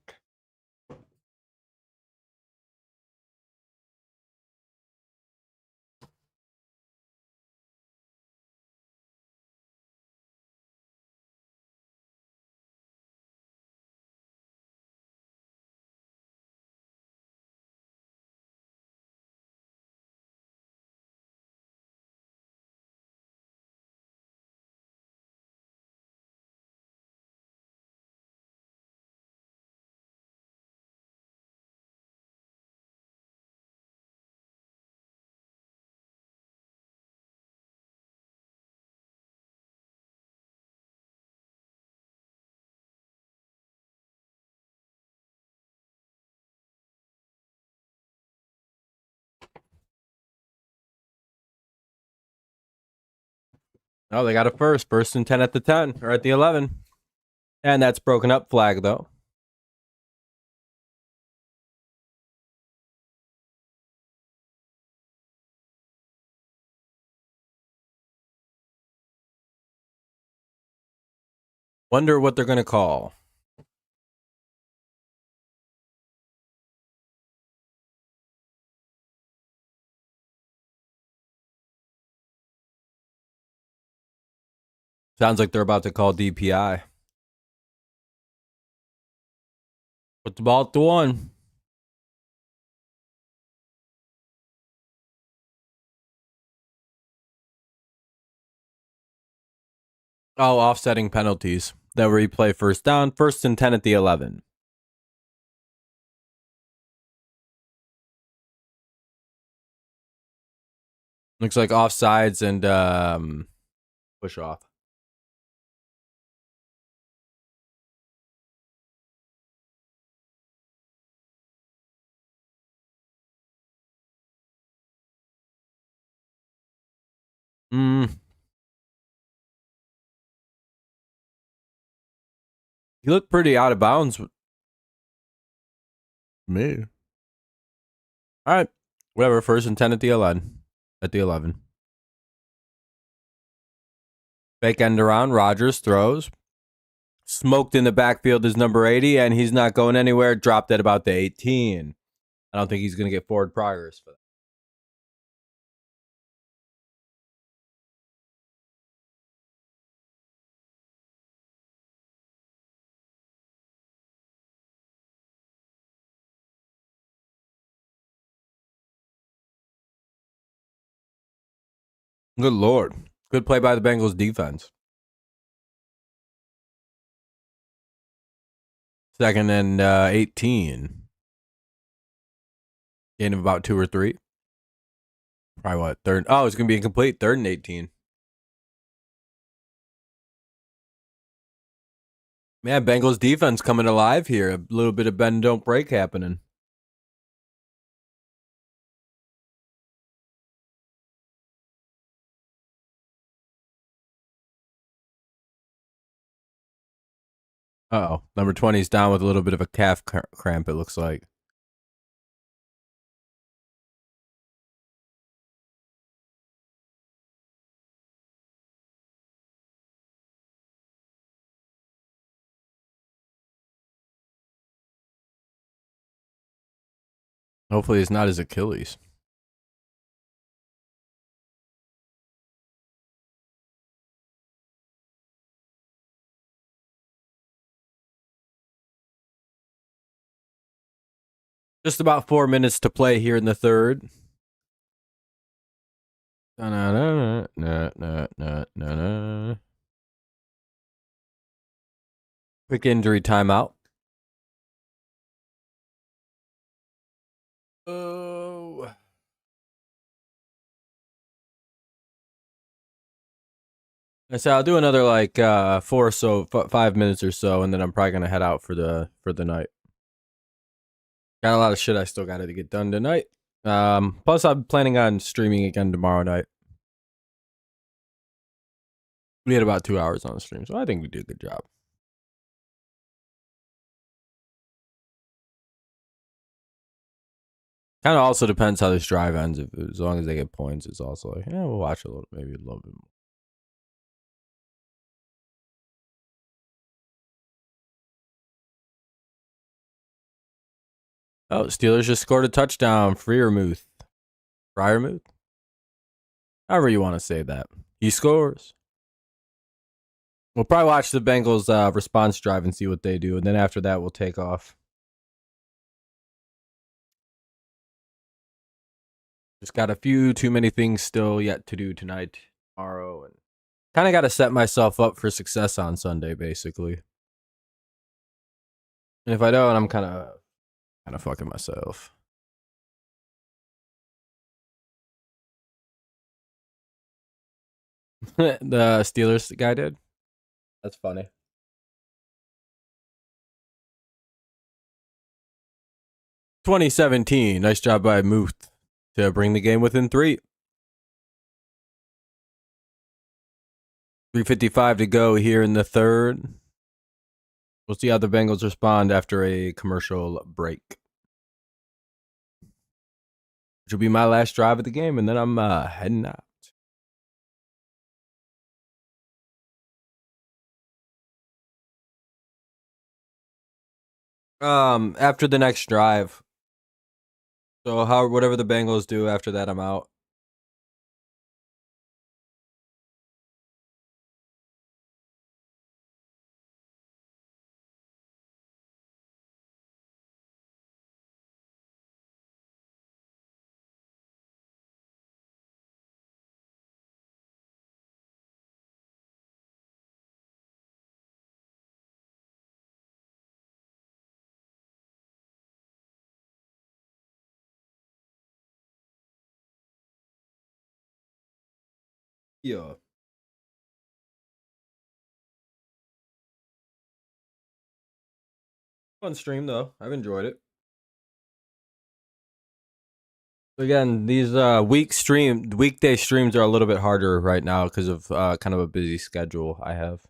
Oh, they got it first. First and 10 at the 10 or at the 11. And that's broken up flag, though. Wonder what they're going to call. Sounds like they're about to call DPI. Put the ball at the 1. Oh, offsetting penalties. That replay first down. First and 10 at the 11. Looks like offsides and push off. You look pretty out of bounds. Me. All right. Whatever. First and 10 at the 11. At the 11. Fake end around. Rodgers throws. Smoked in the backfield is number 80, and he's not going anywhere. Dropped at about the 18. I don't think he's going to get forward progress for that. Good Lord. Good play by the Bengals defense. 2nd and 18. Gain of about 2 or 3. Probably what? 3rd. Oh, it's going to be incomplete. 3rd and 18. Man, Bengals defense coming alive here. A little bit of bend don't break happening. Uh-oh. Number 20 is down with a little bit of a calf cramp, it looks like. Hopefully it's not his Achilles. Just about 4 minutes to play here in the 3rd. Quick injury timeout. Oh. So I'll do another like 4 or so, 5 minutes or so, and then I'm probably gonna head out for the night. Got a lot of shit I still got to get done tonight. Plus I'm planning on streaming again tomorrow night. We had about 2 hours on the stream, so I think we did a good job. Kind of also depends how this drive ends. If as long as they get points, it's also like, yeah, we'll watch a little, maybe a little bit more. Oh, Steelers just scored a touchdown. Freiermuth. However you want to say that. He scores. We'll probably watch the Bengals response drive and see what they do. And then after that, we'll take off. Just got a few too many things still yet to do tonight, tomorrow. And kind of got to set myself up for success on Sunday, basically. And if I don't, I'm kind of fucking myself. The Steelers guy did? That's funny. $20-17. Nice job by Muth to bring the game within 3. 3:55 to go here in the 3rd. We'll see how the Bengals respond after a commercial break. Which will be my last drive of the game, and then I'm heading out. After the next drive. So whatever the Bengals do after that, I'm out. Yeah. Fun stream though. I've enjoyed it. Again, these weekday streams are a little bit harder right now because of kind of a busy schedule I have.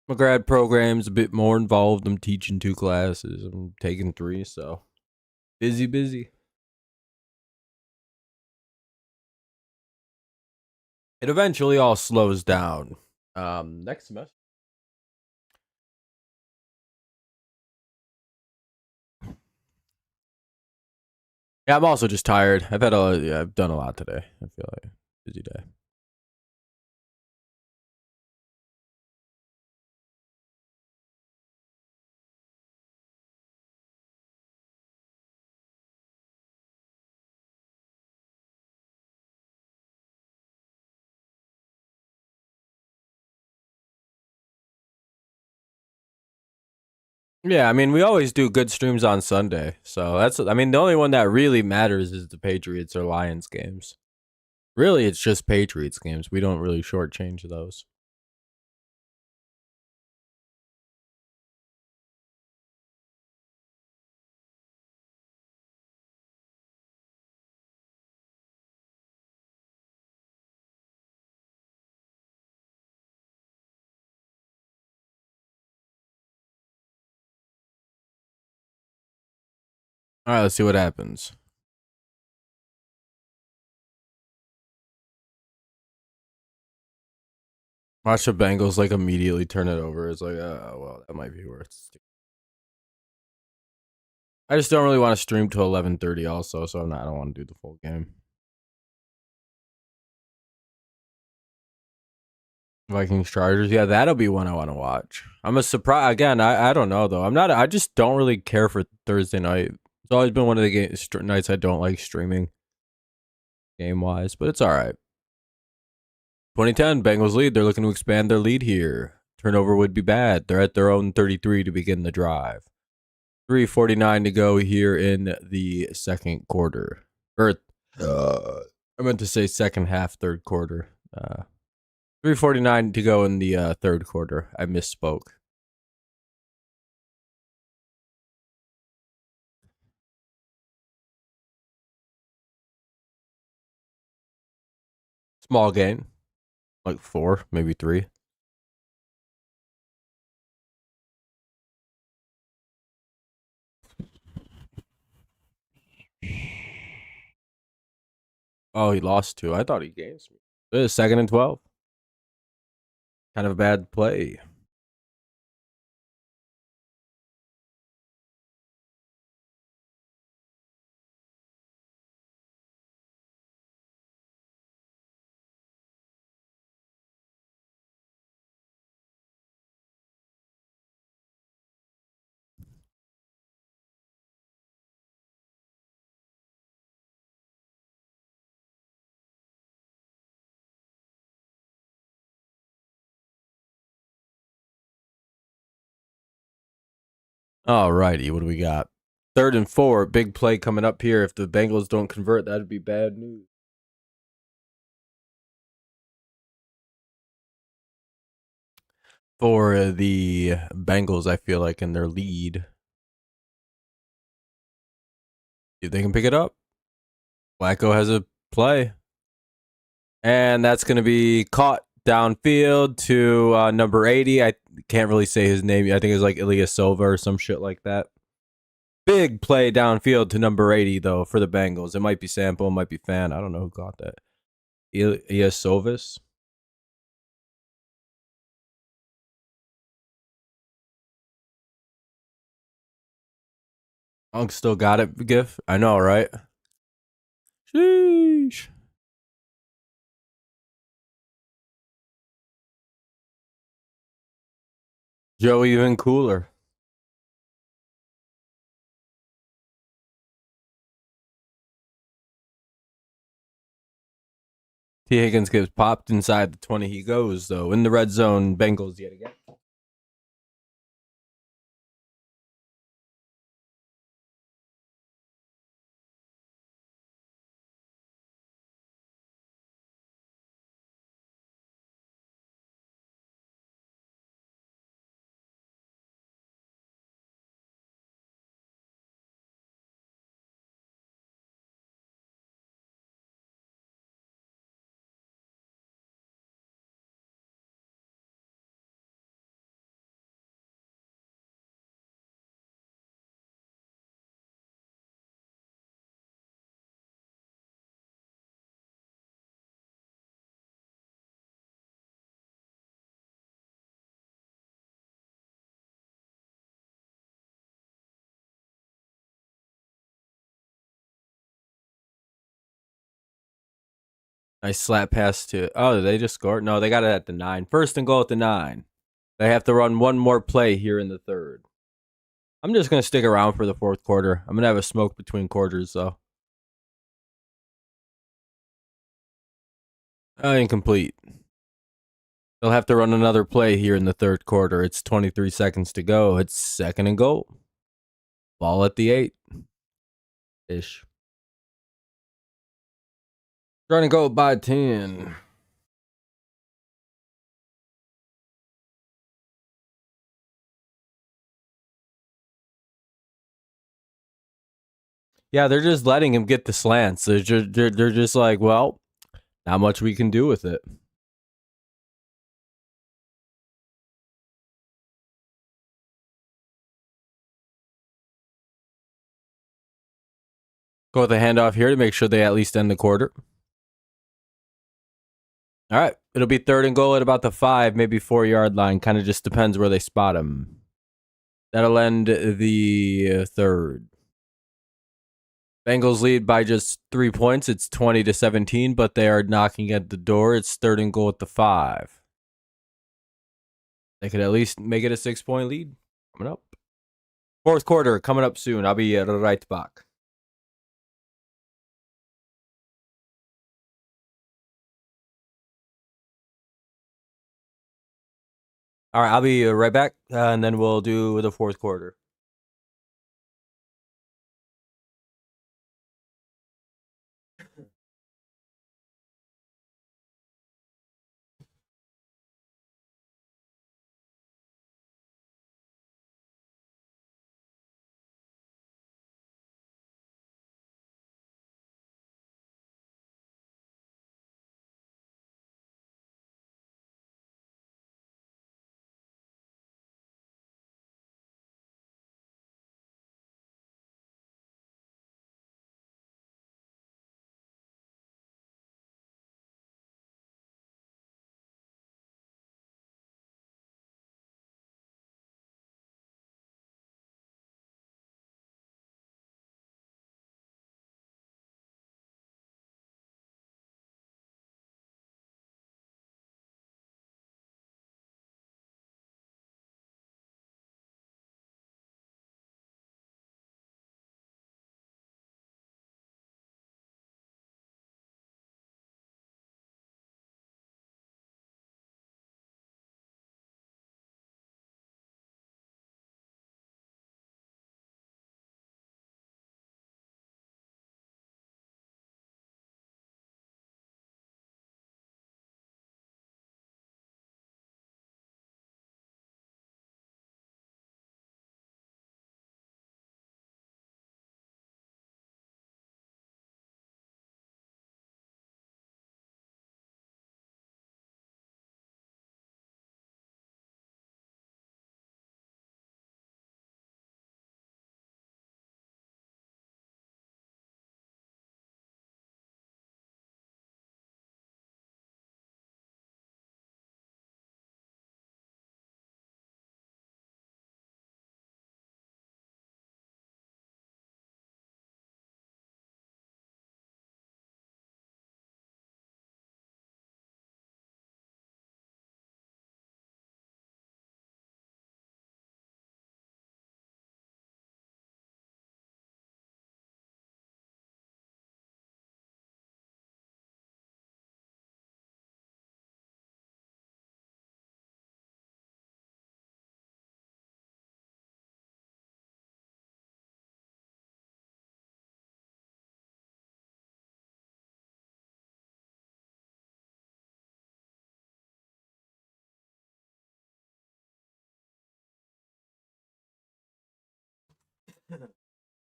My grad program's a bit more involved. I'm teaching 2 classes. I'm taking 3, so busy. It eventually all slows down. Next semester. Yeah, I'm also just tired. I've done a lot today. I feel like busy day. Yeah, I mean, we always do good streams on Sunday. So I mean, the only one that really matters is the Patriots or Lions games. Really, it's just Patriots games. We don't really shortchange those. All right, let's see what happens. Watch the Bengals like immediately turn it over. It's like, oh, well, that might be worth it. I just don't really want to stream till 11:30 also, so I don't want to do the full game. Vikings Chargers, yeah, that'll be one I want to watch. I'm a surprise again. I don't know though. I'm not. I just don't really care for Thursday night. It's always been one of the nights I don't like streaming game wise, but it's all right. 2010 Bengals lead. They're looking to expand their lead here. Turnover would be bad. They're at their own 33 to begin the drive. 3:49 to go here in the second quarter. I meant to say second half, third quarter. 3:49 to go in the third quarter. I misspoke. Small gain, like 4, maybe 3. Oh, he lost 2. I thought he gained. It is 2nd and 12. Kind of a bad play. Alrighty, what do we got? 3rd and 4. Big play coming up here. If the Bengals don't convert, that'd be bad news. For the Bengals, I feel like in their lead. If they can pick it up. Flacco has a play. And that's going to be caught downfield to number 80. I can't really say his name. I think it's like Ilyasova or some shit like that. Big play downfield to number 80, though, for the Bengals. It might be Sample, it might be Fan. I don't know who caught that. Ilyasovas. Unk still got it, GIF. I know, right? Sheesh. Joe even cooler. T. Higgins gets popped inside the 20. He goes, though, in the red zone. Bengals yet again. Nice slap pass to. Oh, did they just score? No, they got it at the 9. First and goal at the 9. They have to run one more play here in the third. I'm just going to stick around for the fourth quarter. I'm going to have a smoke between quarters, though. Incomplete. They'll have to run another play here in the third quarter. It's 23 seconds to go. It's second and goal. Ball at the 8. Ish. Trying to go by 10. Yeah, they're just letting him get the slants. They're just like, well, not much we can do with it. Go with a handoff here to make sure they at least end the quarter. All right. It'll be third and goal at about the 5, maybe 4-yard line. Kind of just depends where they spot him. That'll end the third. Bengals lead by just 3 points. It's 20-17, but they are knocking at the door. It's third and goal at the 5. They could at least make it a 6-point lead. Coming up. Fourth quarter coming up soon. I'll be right back. All right, I'll be right back, and then we'll do the fourth quarter.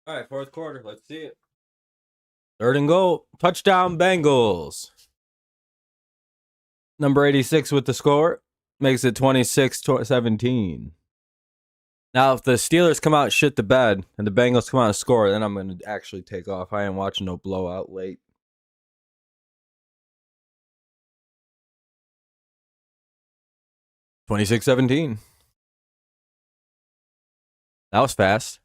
All right, fourth quarter. Let's see it. Third and goal. Touchdown, Bengals. Number 86 with the score. Makes it 26-17. Now, if the Steelers come out and shit the bed and the Bengals come out and score, then I'm going to actually take off. I ain't watching no blowout late. $26-17. That was fast.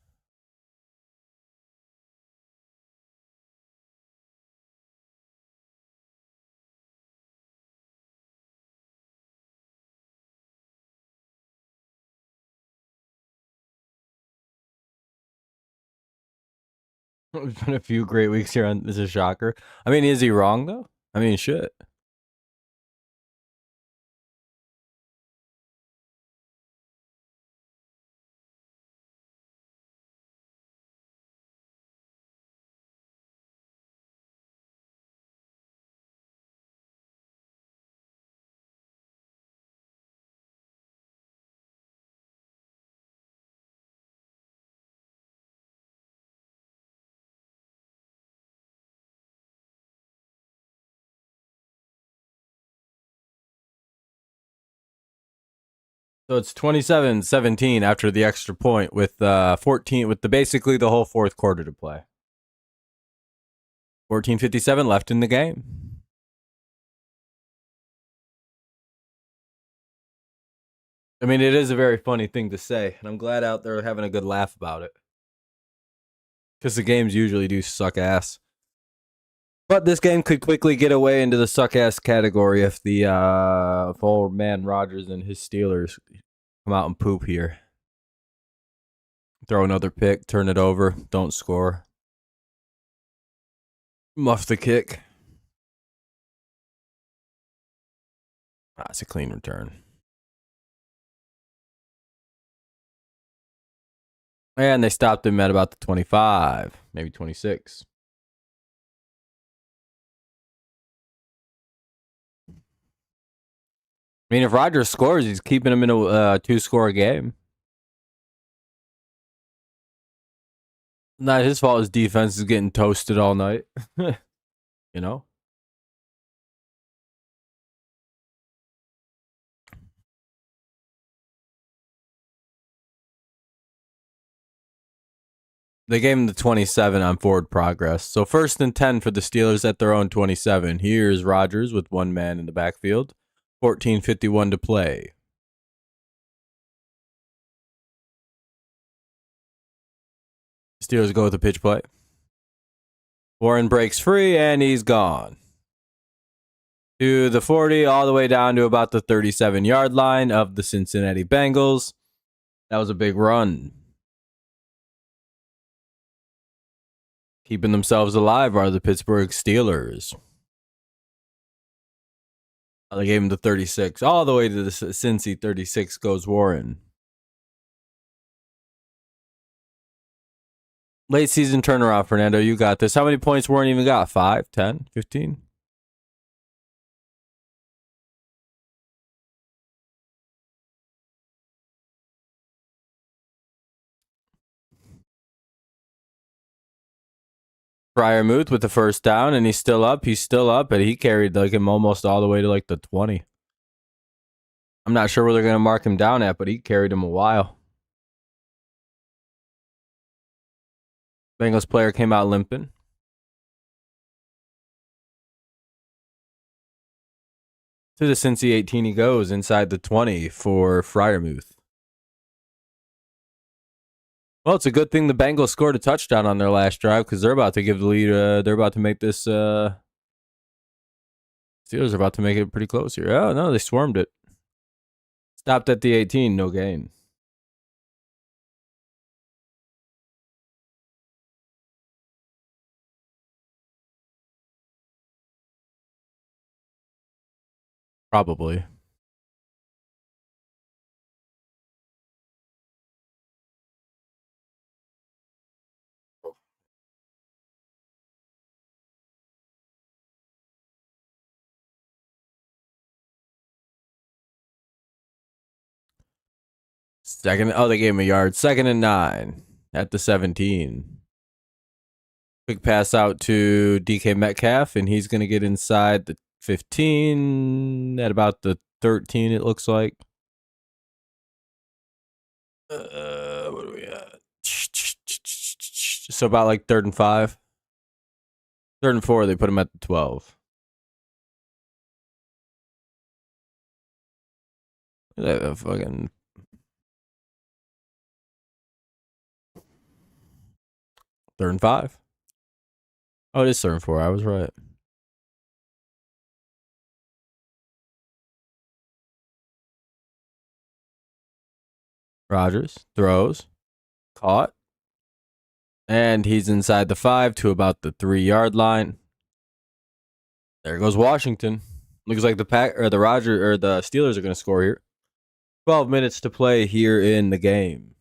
It's been a few great weeks here on This Is Shocker. I mean, is he wrong, though? I mean, shit. So it's 27-17 after the extra point with 14 with basically the whole fourth quarter to play. 14:57 left in the game. I mean, it is a very funny thing to say, and I'm glad out there having a good laugh about it. Because the games usually do suck ass. But this game could quickly get away into the suck ass category if the if old man Rodgers and his Steelers come out and poop here. Throw another pick, turn it over, don't score. Muff the kick. It's a clean return. And they stopped him at about the 25, maybe 26. I mean, if Rodgers scores, he's keeping him in a two-score game. Not his fault his defense is getting toasted all night. You know? They gave him the 27 on forward progress. So 1st and 10 for the Steelers at their own 27. Here's Rodgers with one man in the backfield. 14:51 to play. Steelers go with the pitch play. Warren breaks free, and he's gone. To the 40, all the way down to about the 37-yard line of the Cincinnati Bengals. That was a big run. Keeping themselves alive are the Pittsburgh Steelers. They gave him the 36. All the way to the Cincy 36 goes Warren. Late season turnaround, Fernando. You got this. How many points Warren even got? 5, 10, 15? Fryermuth with the first down, and he's still up. He's still up, but he carried like him almost all the way to like the 20. I'm not sure where they're going to mark him down at, but he carried him a while. Bengals player came out limping. To the Cincy 18 he goes, inside the 20 for Fryermuth. Well, it's a good thing the Bengals scored a touchdown on their last drive because they're about to give the lead. They're about to make this. Steelers are about to make it pretty close here. Oh, no, they swarmed it. Stopped at the 18, no gain. Probably. Second. Oh, they gave him a yard. 2nd and 9 at the 17. Quick pass out to DK Metcalf, and he's going to get inside the 15 at about the 13, it looks like. What are we at? So about like 3rd and 5. 3rd and 4, they put him at the 12. Fucking 3rd and 5. Oh, it is 3rd and 4. I was right. Rodgers throws, caught, And he's inside the 5 to about the 3-yard line. There goes Washington. Looks like the Steelers are going to score here. 12 minutes to play here in the game.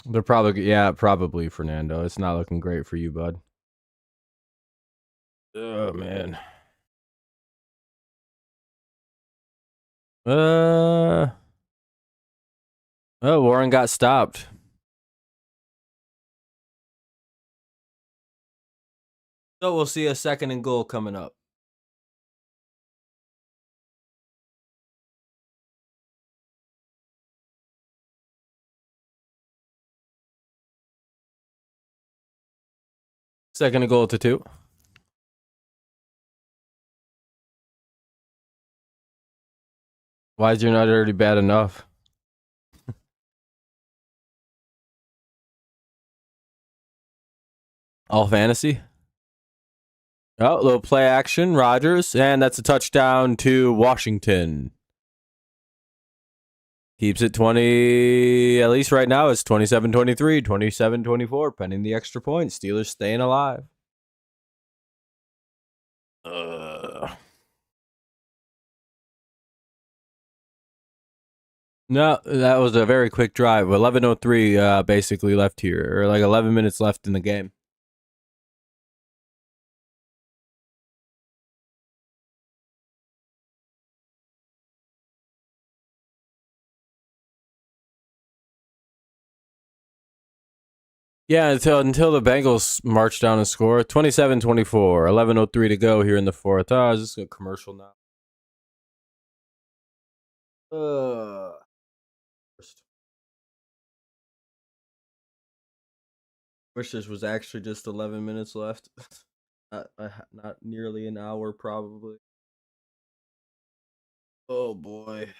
They're probably Fernando. It's not looking great for you, bud. Oh man. Oh, Warren got stopped. So we'll see a 2nd and goal coming up. Second and goal to 2. Why is your not already bad enough? All fantasy? Oh, little play action, Rodgers, and that's a touchdown to Washington. Keeps it 20, at least right now it's 27-23, 27-24, pending the extra point. Steelers staying alive. No, that was a very quick drive. 11:03 basically left here, or like 11 minutes left in the game. Yeah, until the Bengals march down and score. 27-24, 11:03 to go here in the 4th. Oh, is this a commercial now? Wish this was actually just 11 minutes left. Not nearly an hour, probably. Oh boy.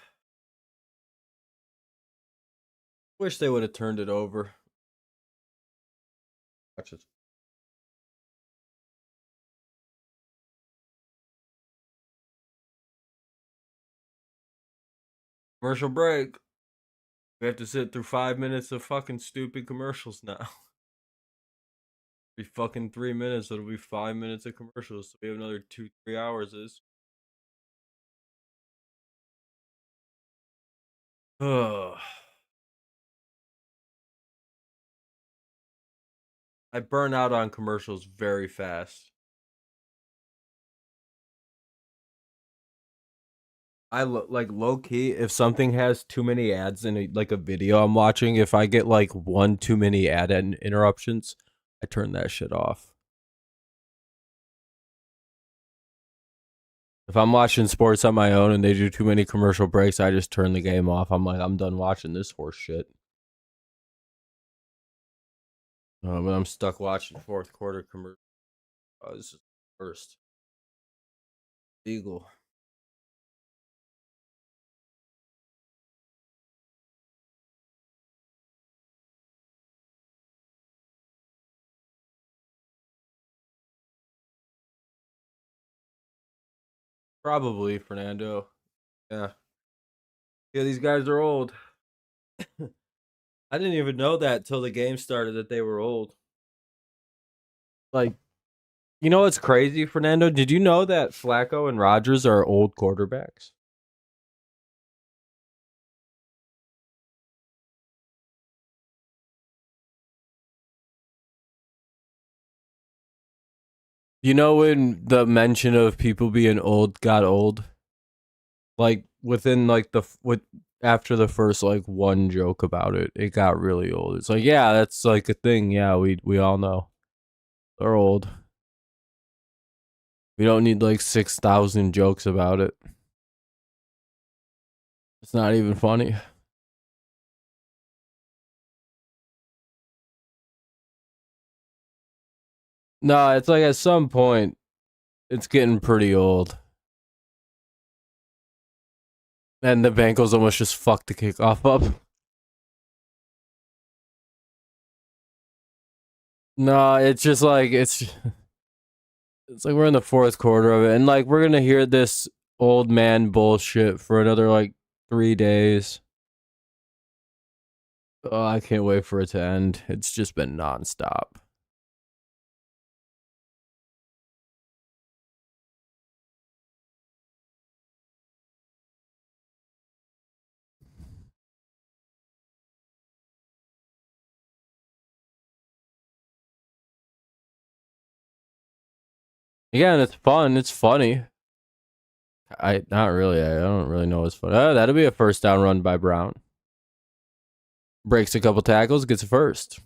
Wish they would have turned it over. Watch it. Commercial break. We have to sit through 5 minutes of fucking stupid commercials now. Be fucking 3 minutes. It'll be 5 minutes of commercials. So we have another 2-3 hours. I burn out on commercials very fast. I like low key. If something has too many ads in a video I'm watching, if I get like one too many ad interruptions, I turn that shit off. If I'm watching sports on my own and they do too many commercial breaks, I just turn the game off. I'm like, I'm done watching this horse shit. But I'm stuck watching 4th quarter commercial. Oh, this is first. Eagle. Probably Fernando. Yeah. Yeah, these guys are old. I didn't even know that till the game started that they were old. Like, you know what's crazy, Fernando? Did you know that Flacco and Rodgers are old quarterbacks? You know when the mention of people being old got old? Like within like after the first like one joke about it, it got really old. It's like, yeah, that's like a thing. Yeah, we all know. They're old. We don't need like 6,000 jokes about it. It's not even funny. No, it's like at some point it's getting pretty old. And the Bengals almost just fucked the kickoff up. No, it's just like it's like we're in the 4th quarter of it, and like we're gonna hear this old man bullshit for another like 3 days. Oh, I can't wait for it to end. It's just been nonstop. Again, it's fun. It's funny. Not really. I don't really know what's funny. That'll be a first down run by Brown. Breaks a couple tackles, gets a first.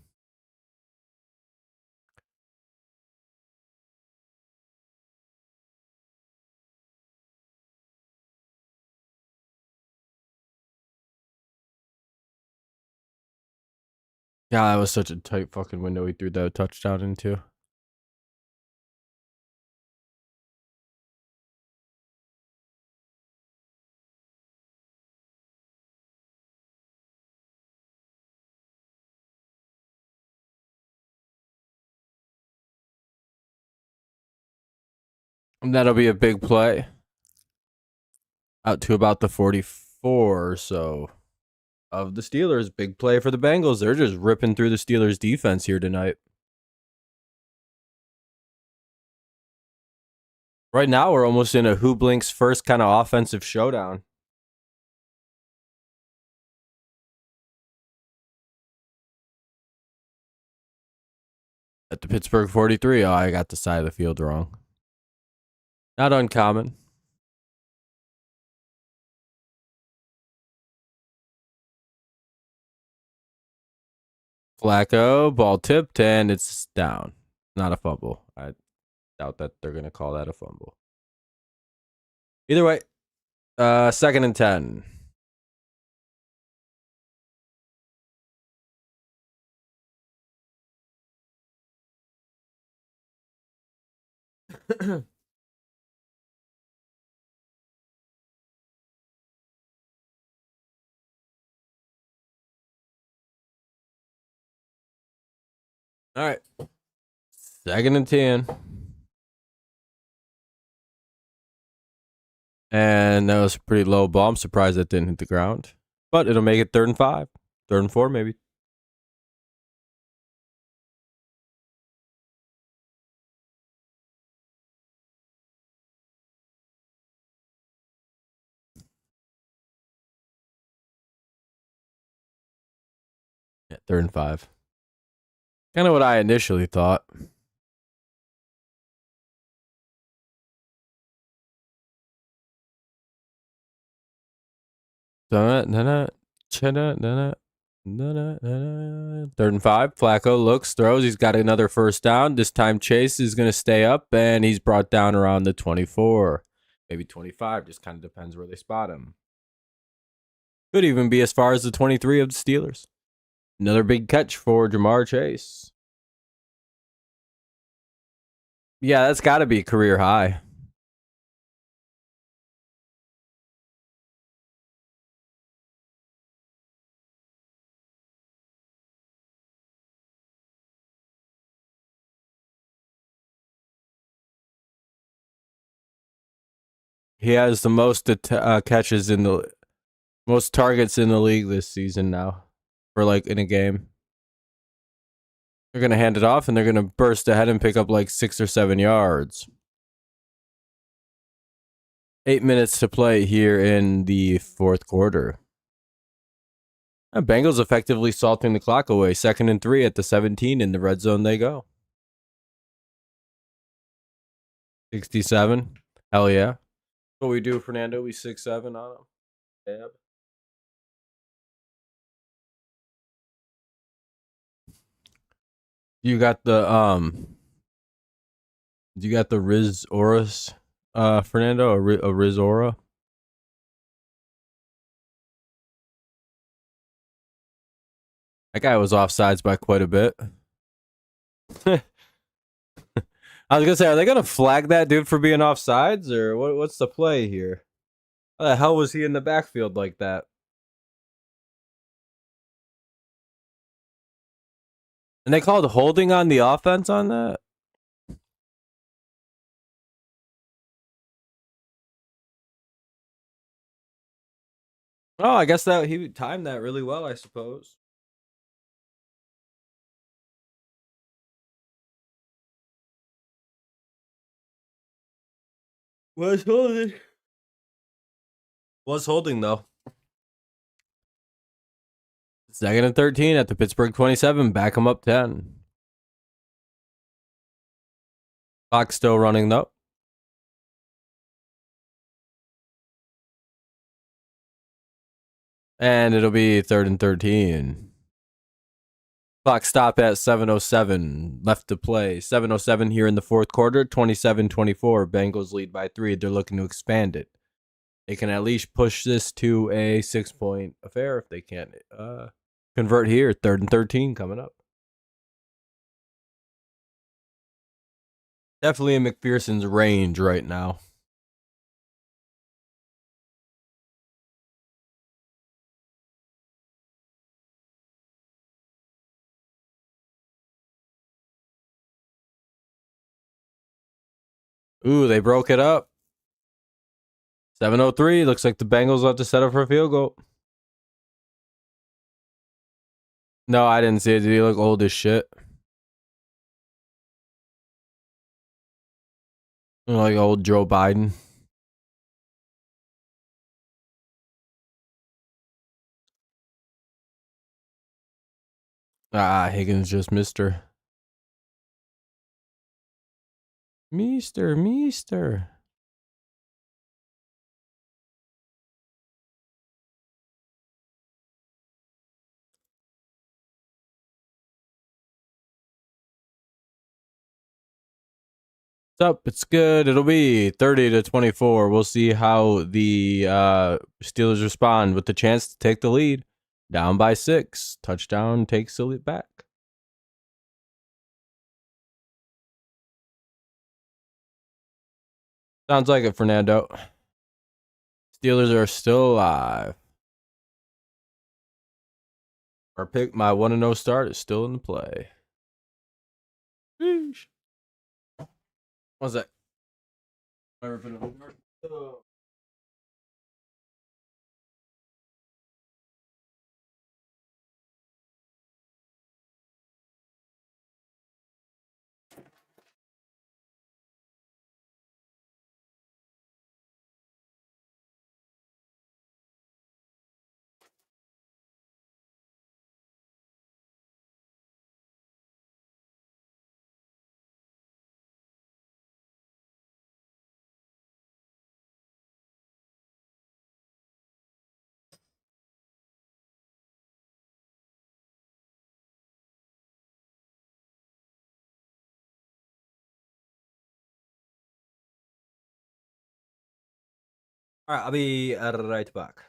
Yeah, that was such a tight fucking window he threw that touchdown into. And that'll be a big play. Out to about the 44 or so of the Steelers. Big play for the Bengals. They're just ripping through the Steelers defense here tonight. Right now, we're almost in a who blinks first kind of offensive showdown. At the Pittsburgh 43. Oh, I got the side of the field wrong. Not uncommon. Flacco, ball tipped, and it's down. Not a fumble. I doubt that they're going to call that a fumble. Either way, 2nd and 10. All right. 2nd and 10. And that was a pretty low ball. I'm surprised that didn't hit the ground. But it'll make it 3rd and 5. 3rd and 4, maybe. Yeah, 3rd and 5. Kind of what I initially thought. Third and 5. Flacco looks, throws. He's got another first down. This time Chase is going to stay up, and he's brought down around the 24. Maybe 25. Just kind of depends where they spot him. Could even be as far as the 23 of the Steelers. Another big catch for Jamar Chase. Yeah, that's got to be career high. He has the most catches in the most targets in the league this season now, for like in a game. They're gonna hand it off and they're gonna burst ahead and pick up like 6 or 7 yards. 8 minutes to play here in the 4th quarter. Bengals effectively salting the clock away. 2nd and 3 at the 17. In the red zone they go. 67. Hell yeah. What we do, Fernando? We 6-7 on him. Tab. You got the Riz Auras, Fernando, a Riz Aura. That guy was offsides by quite a bit. I was gonna say, are they gonna flag that dude for being offsides, or what's the play here? How the hell was he in the backfield like that? And they called holding on the offense on that? Oh, I guess that he timed that really well, I suppose. Was holding. Was holding though. Second and 13 at the Pittsburgh 27. Back him up 10. Clock still running though. And it'll be third and 13. Clock stop at 7:07. Left to play. 7:07 here in the fourth quarter. 27-24. Bengals lead by 3. They're looking to expand it. They can at least push this to a 6-point affair if they can't convert here. Third and 13 coming up. Definitely in McPherson's range right now. Ooh, they broke it up. 7:03. Looks like the Bengals have to set up for a field goal. No, I didn't see it. Did he look old as shit? Like old Joe Biden. Higgins just missed her. Meester. It's up. It's good. It'll be 30-24. We'll see how the Steelers respond with the chance to take the lead. Down by 6. Touchdown takes the lead back. Sounds like it, Fernando. Steelers are still alive. My 1-0 start is still in the play. Sheesh. What's that? All right, I'll be right back.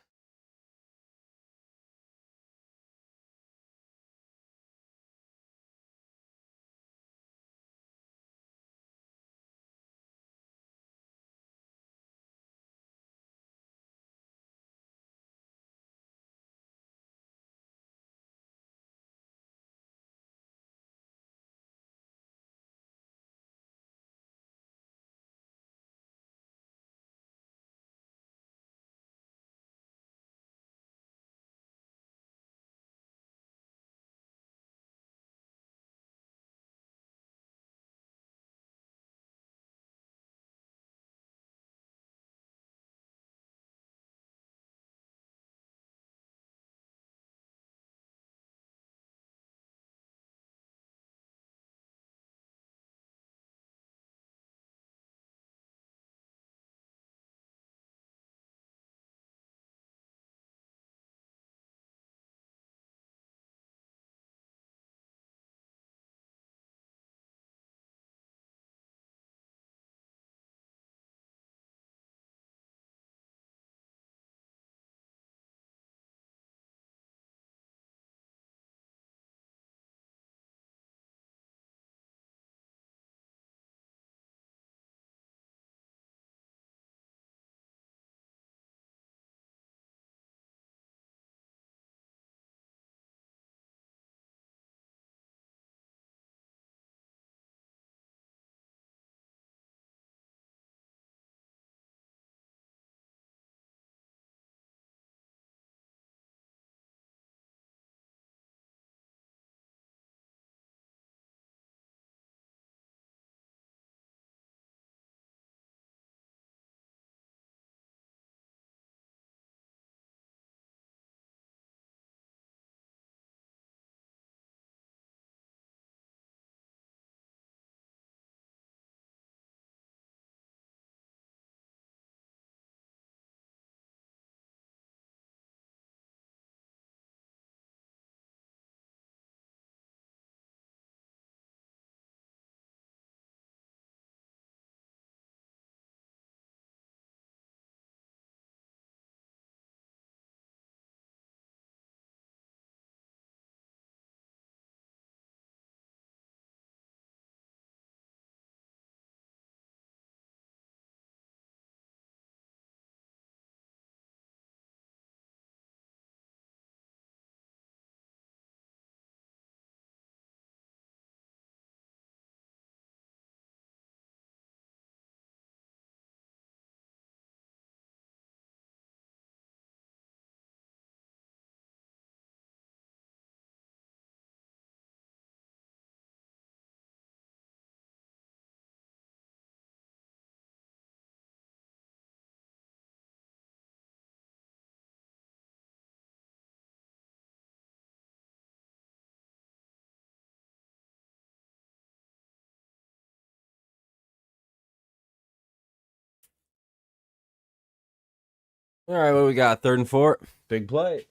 All right, what we got? 3rd and 4. Big play.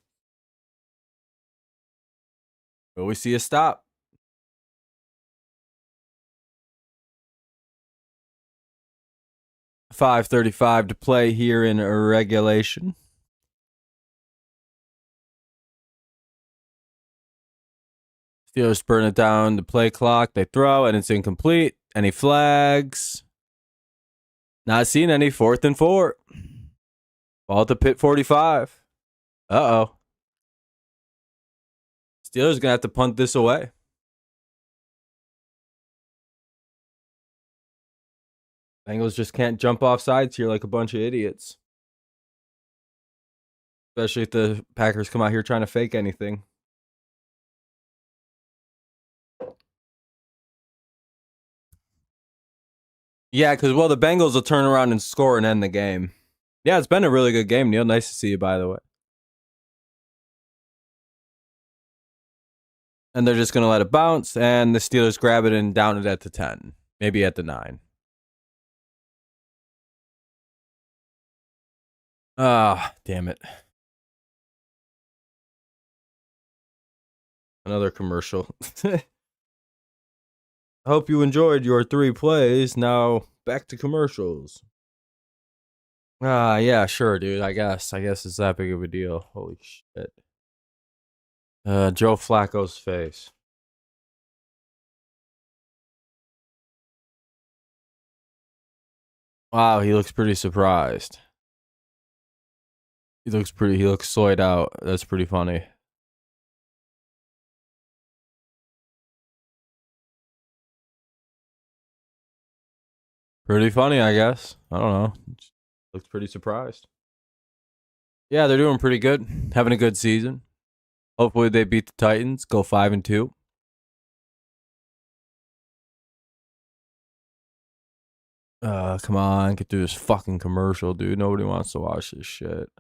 Will we see a stop? .535 to play here in regulation. Steelers burn it down the play clock. They throw, and it's incomplete. Any flags? Not seeing any. 4th and 4. Ball at the pit 45. Uh-oh. Steelers going to have to punt this away. Bengals just can't jump off sides here like a bunch of idiots. Especially if the Packers come out here trying to fake anything. Yeah, because, well, the Bengals will turn around and score and end the game. Yeah, it's been a really good game, Neil. Nice to see you, by the way. And they're just going to let it bounce, and the Steelers grab it and down it at the 10. Maybe at the 9. Ah, damn it. Another commercial. I hope you enjoyed your 3 plays. Now, back to commercials. Yeah, sure, dude. I guess it's that big of a deal. Holy shit. Joe Flacco's face. Wow, he looks pretty surprised. He looks soyed out. That's pretty funny. Pretty funny, I guess. I don't know. Looks pretty surprised. Yeah, they're doing pretty good. Having a good season. Hopefully they beat the Titans, go 5-2. Come on, get through this fucking commercial, dude. Nobody wants to watch this shit.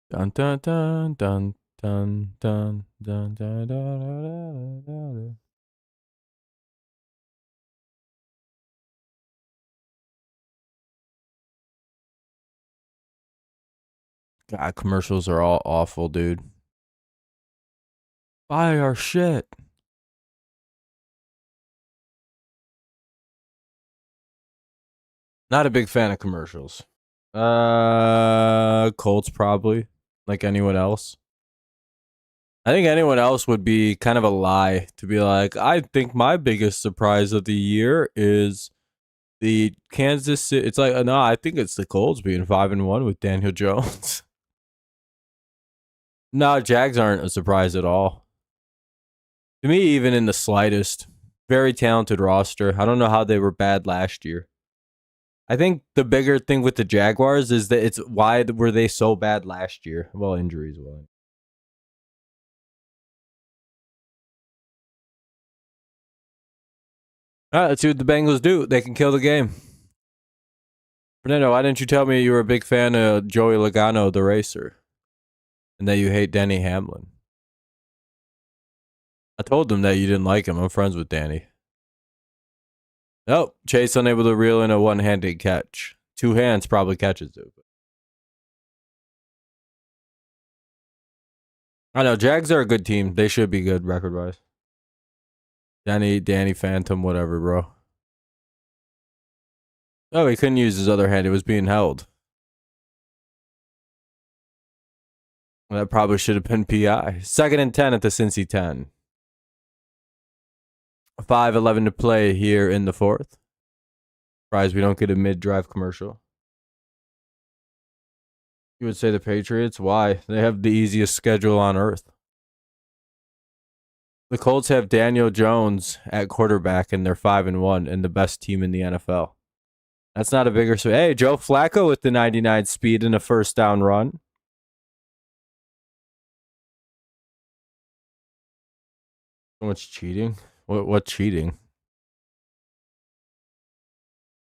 Dun dun dun dun dun dun dun dun dun dun. God, commercials are all awful, dude. Buy our shit. Not a big fan of commercials. Colts probably, like anyone else. I think anyone else would be kind of a lie to be like, I think my biggest surprise of the year is the Kansas City. It's like, no, I think it's the Colts being 5-1 with Daniel Jones. No, Jags aren't a surprise at all. To me, even in the slightest. Very talented roster. I don't know how they were bad last year. I think the bigger thing with the Jaguars is that it's why were they so bad last year? Well, injuries will. All right, let's see what the Bengals do. They can kill the game. Fernando, why didn't you tell me you were a big fan of Joey Logano, the racer, and that you hate Danny Hamlin? I told them that you didn't like him. I'm friends with Danny. Nope. Chase unable to reel in a one-handed catch. 2 hands probably catches it. I know. Jags are a good team. They should be good record-wise. Danny Phantom, whatever, bro. Oh, he couldn't use his other hand. It was being held. That probably should have been PI. 2nd and 10 at the Cincy 10. 5:11 to play here in the 4th. Surprised we don't get a mid-drive commercial. You would say the Patriots? Why? They have the easiest schedule on earth. The Colts have Daniel Jones at quarterback, and they're 5-1 and the best team in the NFL. That's not a bigger... Hey, Joe Flacco with the 99 speed and a first down run. So much cheating. What cheating?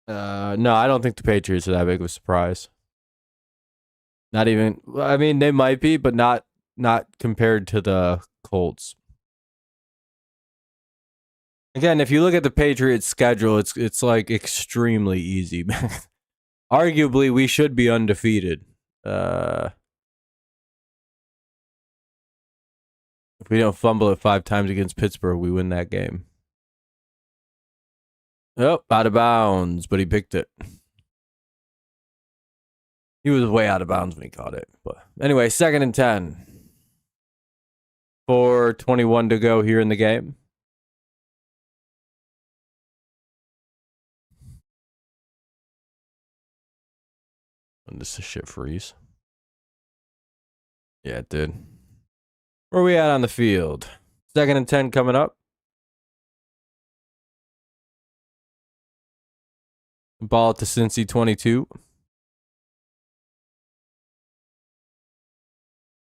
No, I don't think the Patriots are that big of a surprise. Not even. I mean, they might be, but not compared to the Colts. Again, if you look at the Patriots' schedule, it's like extremely easy. Arguably, we should be undefeated. If we don't fumble it 5 times against Pittsburgh, we win that game. Oh, out of bounds, but he picked it. He was way out of bounds when he caught it. But anyway, 2nd and 10. 4:21 to go here in the game. And this is shit freeze. Yeah, it did. Where are we at on the field? 2nd and 10 coming up. Ball at the Cincy 22.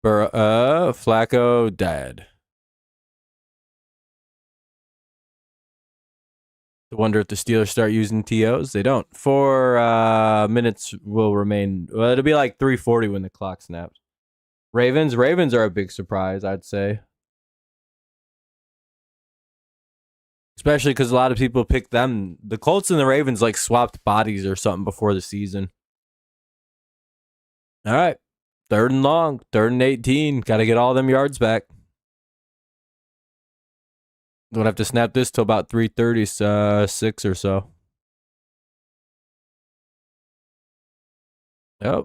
Flacco dead. I wonder if the Steelers start using TOs. They don't. 4 minutes will remain. Well, it'll be like 3:40 when the clock snaps. Ravens are a big surprise, I'd say. Especially because a lot of people pick them. The Colts and the Ravens like swapped bodies or something before the season. All right. 3rd and long. 3rd and 18. Got to get all them yards back. Don't have to snap this till about 3:36 or so. Yep.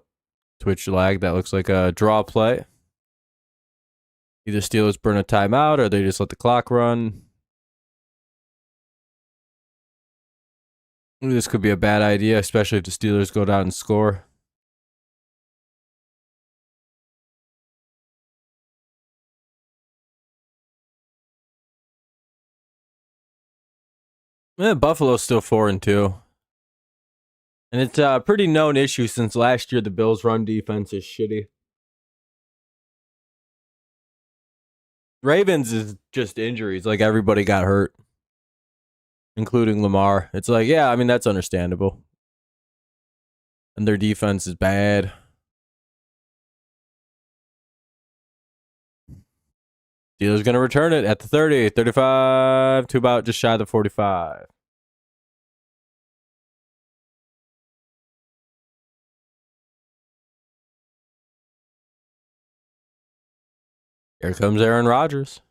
Twitch lag. That looks like a draw play. Either Steelers burn a timeout or they just let the clock run. This could be a bad idea, especially if the Steelers go down and score. Buffalo's still 4-2. And it's a pretty known issue since last year the Bills' run defense is shitty. Ravens is just injuries. Like, everybody got hurt, including Lamar. It's like, yeah, I mean, that's understandable. And their defense is bad. Steelers going to return it at the 30, 35 to about just shy of the 45. Here comes Aaron Rodgers.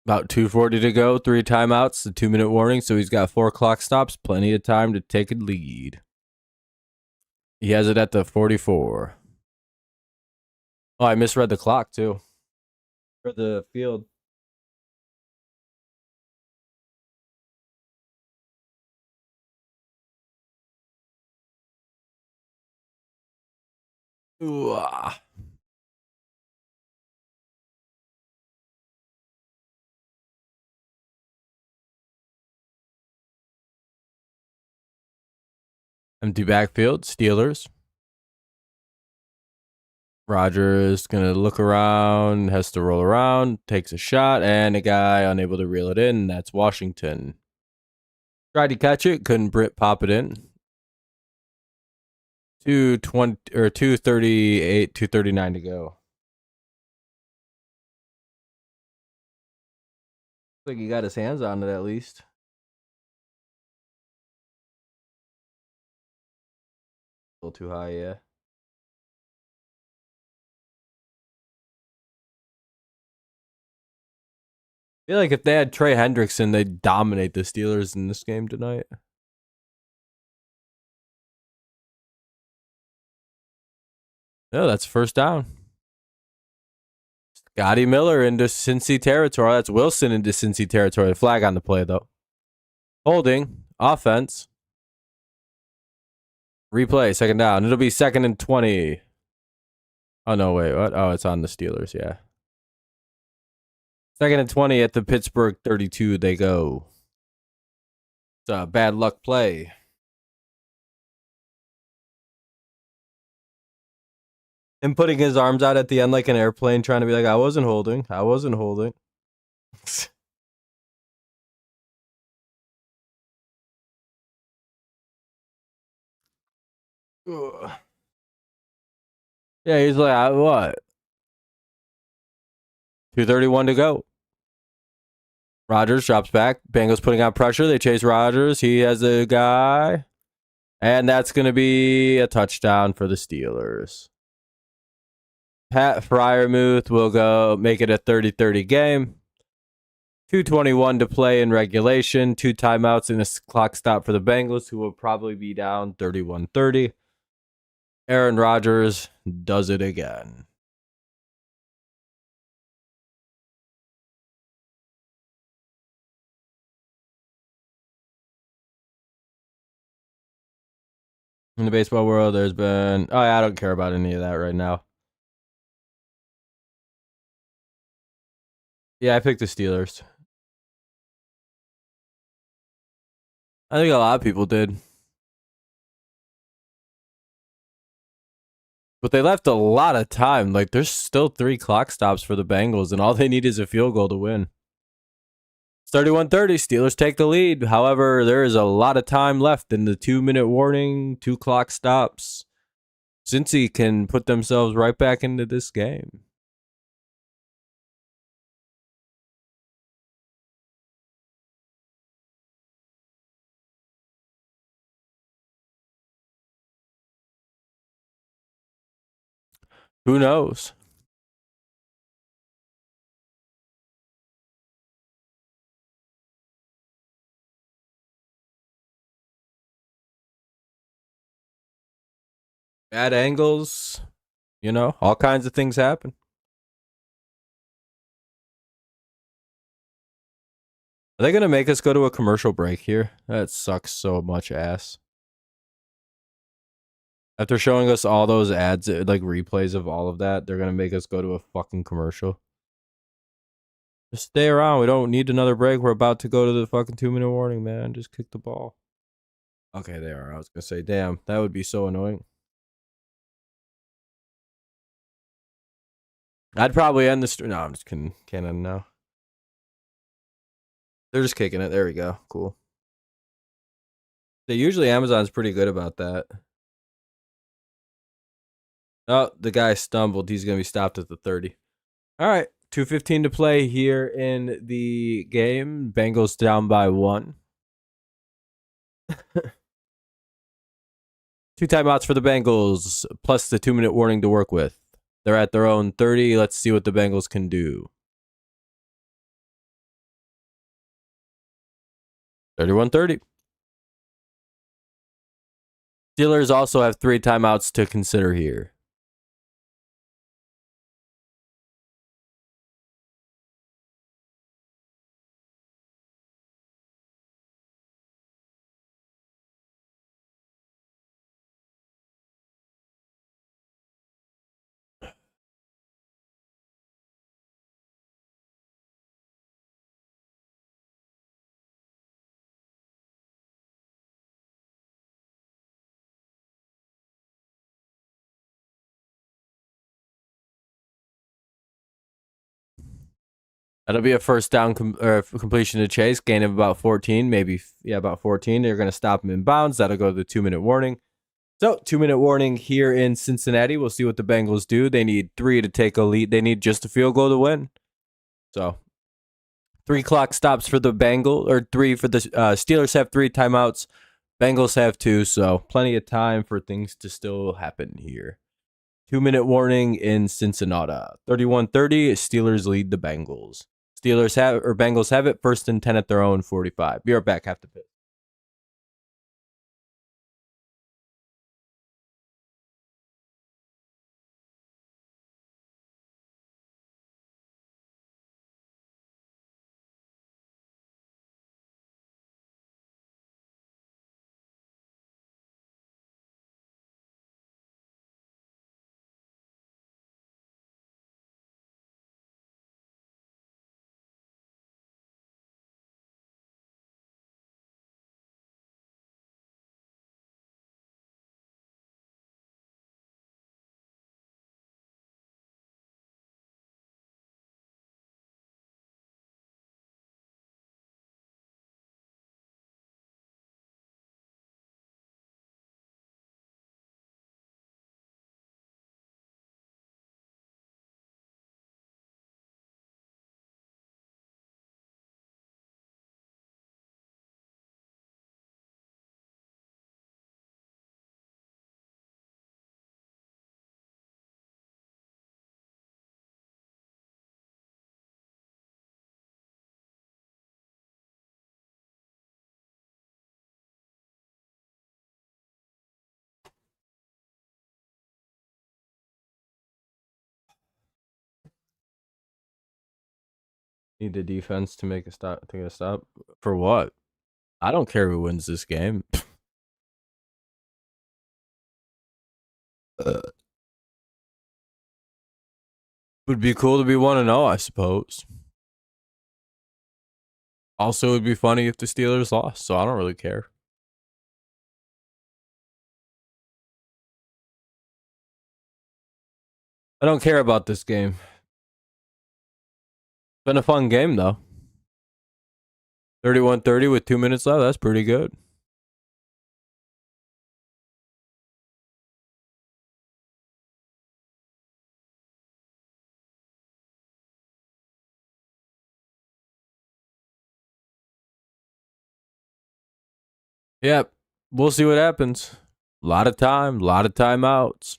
About 2:40 to go, 3 timeouts, the 2-minute warning, so he's got 4 clock stops, plenty of time to take a lead. He has it at the 44. Oh, I misread the clock, too. For the field. Ooh, ah. Empty backfield, Steelers. Rodgers going to look around, has to roll around, takes a shot, and a guy unable to reel it in. That's Washington. Tried to catch it, couldn't pop it in. 2:20 or 2:38, 2:39 to go. Looks like he got his hands on it at least. A little too high, yeah. I feel like if they had Trey Hendrickson, they'd dominate the Steelers in this game tonight. No, that's 1st down. Scotty Miller into Cincy territory. That's Wilson into Cincy territory. Flag on the play, though. Holding. Offense. Replay. 2nd down. It'll be 2nd and 20. Oh, no, wait. What? Oh, it's on the Steelers, yeah. 2nd and 20 at the Pittsburgh 32 they go. It's a bad luck play. 'Cause Him putting his arms out at the end like an airplane, trying to be like, I wasn't holding. I wasn't holding. Yeah, he's like, what? 2:31 to go. Rodgers drops back. Bengals putting out pressure. They chase Rodgers. He has a guy. And that's going to be a touchdown for the Steelers. Pat Freiermuth will go make it a 30-30 game. 2:21 to play in regulation. 2 timeouts and a clock stop for the Bengals, who will probably be down 31-30. Aaron Rodgers does it again. In the baseball world, there's been... Oh, yeah, I don't care about any of that right now. Yeah, I picked the Steelers. I think a lot of people did. But they left a lot of time. Like, there's still 3 clock stops for the Bengals, and all they need is a field goal to win. It's 31-30. Steelers take the lead. However, there is a lot of time left in the 2-minute warning, 2 clock stops. Cincy can put themselves right back into this game. Who knows? Bad angles, you know, all kinds of things happen. Are they going to make us go to a commercial break here? That sucks so much ass. After showing us all those ads, like replays of all of that, they're going to make us go to a fucking commercial. Just stay around. We don't need another break. We're about to go to the fucking 2-minute warning, man. Just kick the ball. Okay, they are. I was going to say, damn, that would be so annoying. I'd probably end the stream. No, I'm just kidding. Can't end now. They're just kicking it. There we go. Cool. Usually Amazon's pretty good about that. Oh, the guy stumbled. He's going to be stopped at the 30. All right. 2:15 to play here in the game. Bengals down by 1. 2 timeouts for the Bengals, plus the 2-minute warning to work with. They're at their own 30. Let's see what the Bengals can do. 31-30. Steelers also have 3 timeouts to consider here. That'll be a first down completion to Chase, gain of about 14, maybe, yeah, about 14. They're going to stop him in bounds. That'll go to the 2-minute warning. So, 2-minute warning here in Cincinnati. We'll see what the Bengals do. They need 3 to take a lead. They need just a field goal to win. So, 3 clock stops for the Bengals, or 3 for the Steelers have 3 timeouts. Bengals have 2, so plenty of time for things to still happen here. 2-minute warning in Cincinnati. 31-30, Steelers lead the Bengals. Bengals have it, 1st and 10 at their own 45. Be right back, have to pitch. Need the defense to make a stop. Take a stop for what? I don't care who wins this game. Would be cool to be 1-0, I suppose. Also, it'd be funny if the Steelers lost, so I don't really care. I don't care about this game. Been a fun game, though. 31-30 with 2 minutes left. That's pretty good. Yep. We'll see what happens. A lot of time, a lot of timeouts.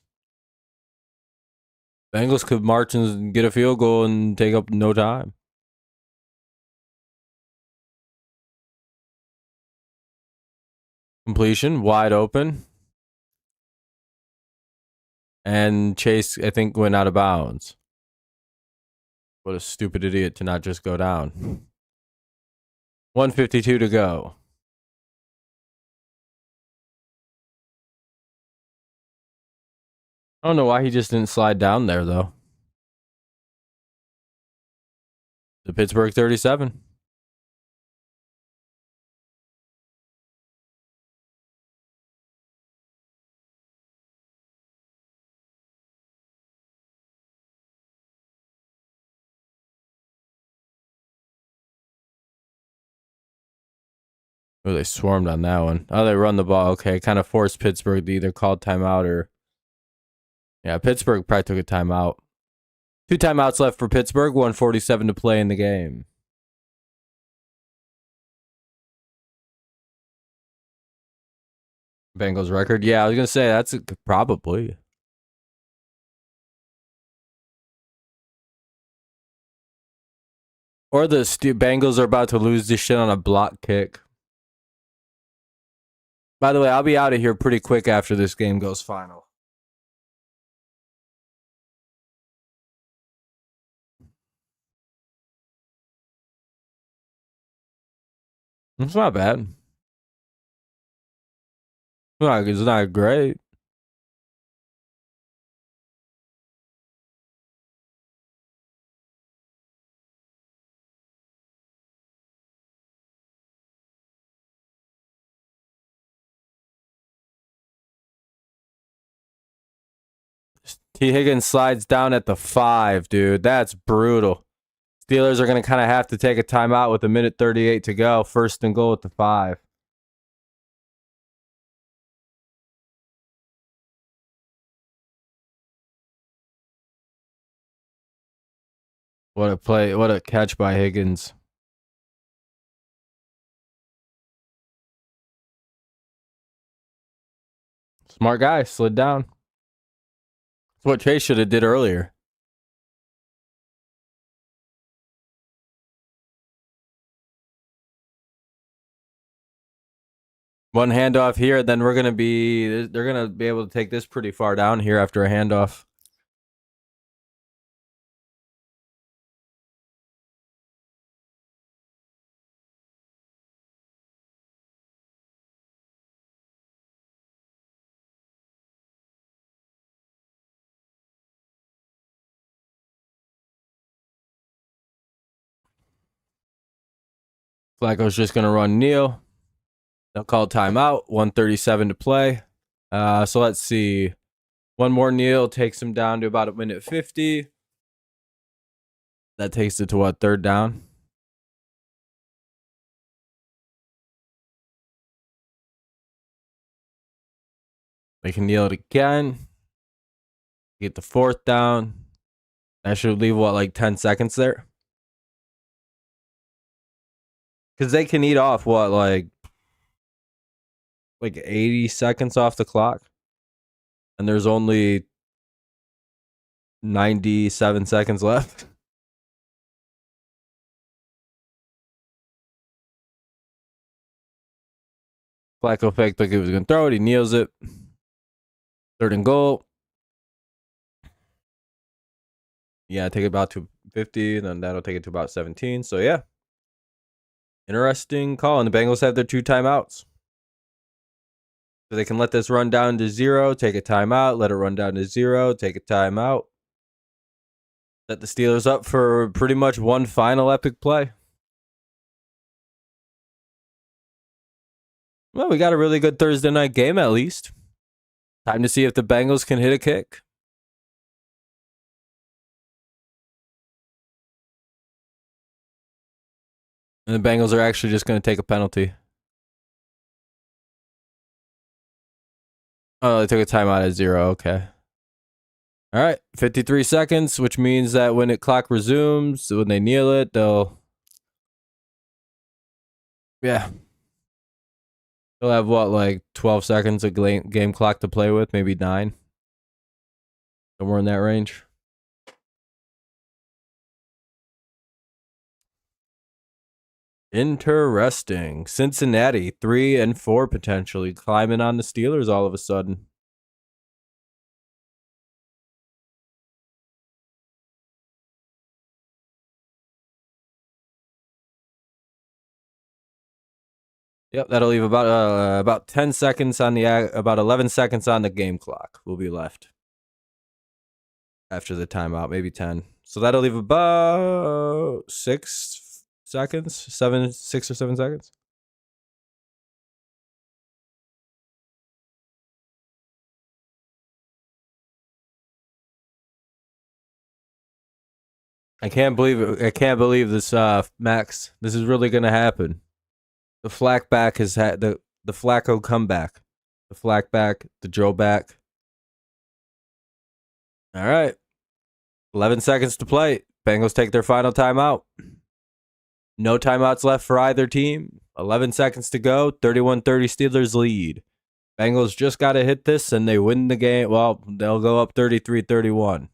Bengals could march and get a field goal and take up no time. Completion, wide open. And Chase, I think, went out of bounds. What a stupid idiot to not just go down. 1:52 to go. I don't know why he just didn't slide down there, though. The Pittsburgh 37. Oh, they swarmed on that one. Oh, they run the ball. Okay, kind of forced Pittsburgh to either call timeout or... Yeah, Pittsburgh probably took a timeout. 2 timeouts left for Pittsburgh. 1:47 to play in the game. Bengals record? Yeah, I was going to say, that's probably. Or the Bengals are about to lose this shit on a block kick. By the way, I'll be out of here pretty quick after this game goes final. It's not bad. It's not great. T. Higgins slides down at the 5, dude. That's brutal. Steelers are going to kind of have to take a timeout with 1:38 to go. 1st and goal at the 5. What a play. What a catch by Higgins. Smart guy. Slid down. That's what Chase should have did earlier. One handoff here, then they're gonna be able to take this pretty far down here after a handoff. Flacco's just gonna run kneel. They'll call timeout. 1:37 to play. So let's see. One more kneel takes him down to about 1:50. That takes it to what, 3rd down? They can kneel it again. Get the 4th down. That should leave what, like 10 seconds there? Because they can eat off what, like 80 seconds off the clock. And there's only 97 seconds left. Flacco faked like he was going to throw it. He kneels it. 3rd and goal. Yeah, take it about to 50, and then that'll take it to about 17. So yeah, interesting call. And the Bengals have their 2 timeouts. So they can let this run down to 0, take a timeout, let it run down to 0, take a timeout. Set the Steelers up for pretty much one final epic play. Well, we got a really good Thursday night game at least. Time to see if the Bengals can hit a kick. And the Bengals are actually just going to take a penalty. Oh, they took a timeout at 0. Okay. All right. 53 seconds, which means that when the clock resumes, when they kneel it, they'll... Yeah. They'll have, what, like 12 seconds of game clock to play with? Maybe 9. Somewhere in that range. Interesting. Cincinnati, 3-4 potentially, climbing on the Steelers all of a sudden. Yep, that'll leave about 10 seconds on the about 11 seconds on the game clock will be left after the timeout, maybe 10. So that'll leave about 6 seconds, 6 or 7 seconds. I can't believe it. I can't believe this, Max. This is really gonna happen. The Flack back has had the Flacco comeback. The Flack back, the Joe back. All right. 11 seconds to play. Bengals take their final timeout. No timeouts left for either team. 11 seconds to go. 31-30 Steelers lead. Bengals just got to hit this and they win the game. Well, they'll go up 33-31. And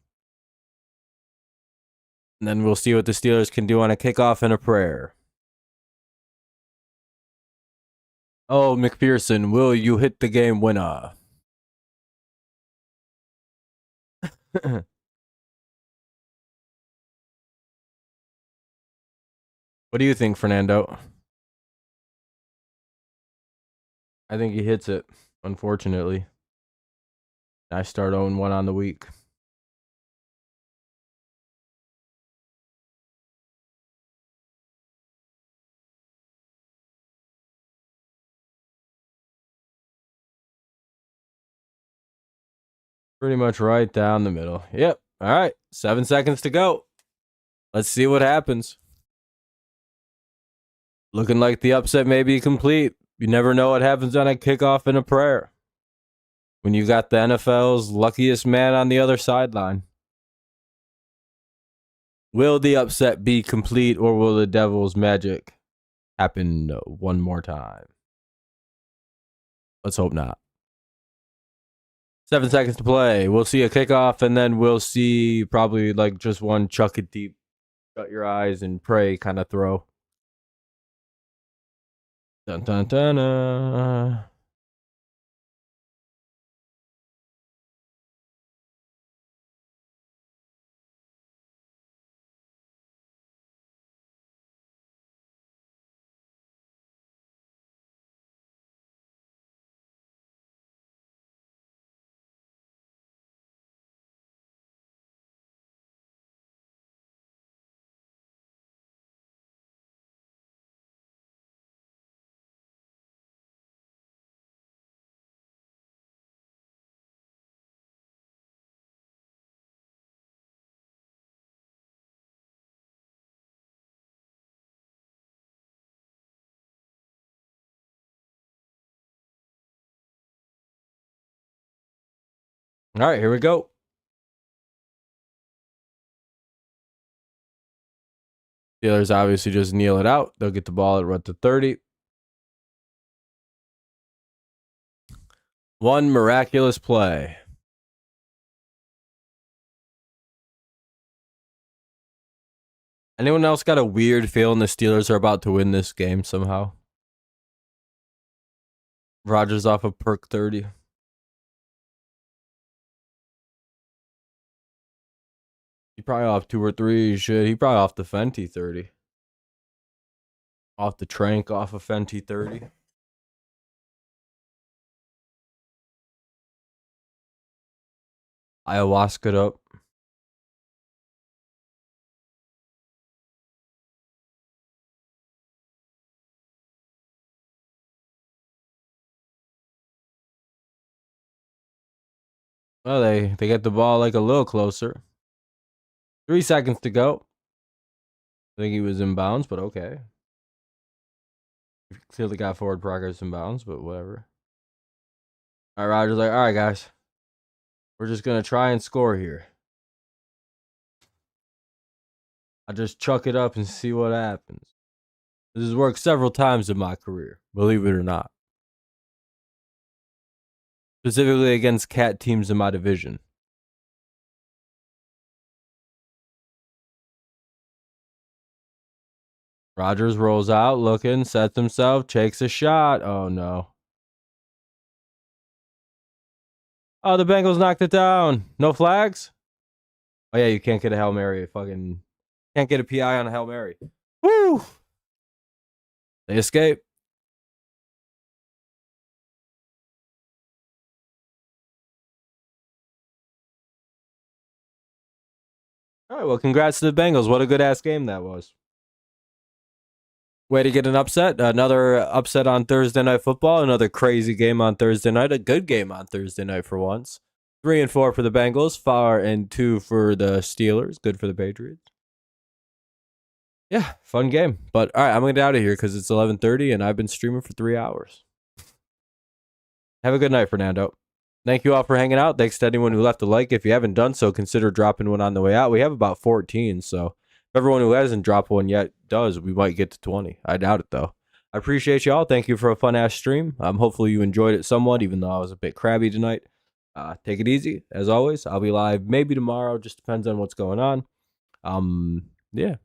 then we'll see what the Steelers can do on a kickoff and a prayer. Oh, McPherson, will you hit the game winner? What do you think, Fernando? I think he hits it, unfortunately. I start 0-1 on the week. Pretty much right down the middle. Yep. All right. 7 seconds to go. Let's see what happens. Looking like the upset may be complete. You never know what happens on a kickoff and a prayer when you got the NFL's luckiest man on the other sideline. Will the upset be complete, or will the Devil's magic happen one more time? Let's hope not. 7 seconds to play. We'll see a kickoff, and then we'll see probably like just one chuck it deep, shut your eyes and pray kind of throw. Dun dun dun. All right, here we go. Steelers obviously just kneel it out. They'll get the ball at the 30. One miraculous play. Anyone else got a weird feeling the Steelers are about to win this game somehow? Rodgers off of perk 30. He probably off 2 or 3. Shit, he probably off the Fenty 30. Off the Trank, off of Fenty 30. Ayahuasca up. Well, they get the ball like a little closer. 3 seconds to go. I think he was in bounds, but okay. Clearly got forward progress in bounds, but whatever. All right, Roger's like, all right, guys. We're just going to try and score here. I just chuck it up and see what happens. This has worked several times in my career, believe it or not. Specifically against cat teams in my division. Rodgers rolls out, looking, sets himself, takes a shot. Oh, no. Oh, the Bengals knocked it down. No flags? Oh, yeah, you can't get a Hail Mary. Fucking can't get a PI on a Hail Mary. Woo! They escape. All right, well, congrats to the Bengals. What a good-ass game that was. Way to get an upset. Another upset on Thursday Night Football. Another crazy game on Thursday night. A good game on Thursday night for once. 3-4 for the Bengals. 4-2 for the Steelers. Good for the Patriots. Yeah, fun game. But all right, I'm going to get out of here because it's 11:30 and I've been streaming for 3 hours. Have a good night, Fernando. Thank you all for hanging out. Thanks to anyone who left a like. If you haven't done so, consider dropping one on the way out. We have about 14, so if everyone who hasn't dropped one yet does, we might get to 20. I doubt it, though. I appreciate y'all. Thank you for a fun-ass stream. Hopefully you enjoyed it somewhat, even though I was a bit crabby tonight. Take it easy. As always, I'll be live maybe tomorrow. Just depends on what's going on. Yeah.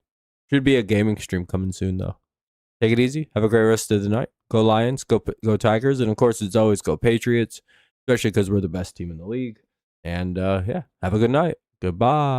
Should be a gaming stream coming soon, though. Take it easy. Have a great rest of the night. Go Lions. Go Tigers. And, of course, it's always go Patriots, especially because we're the best team in the league. And, yeah, have a good night. Goodbye.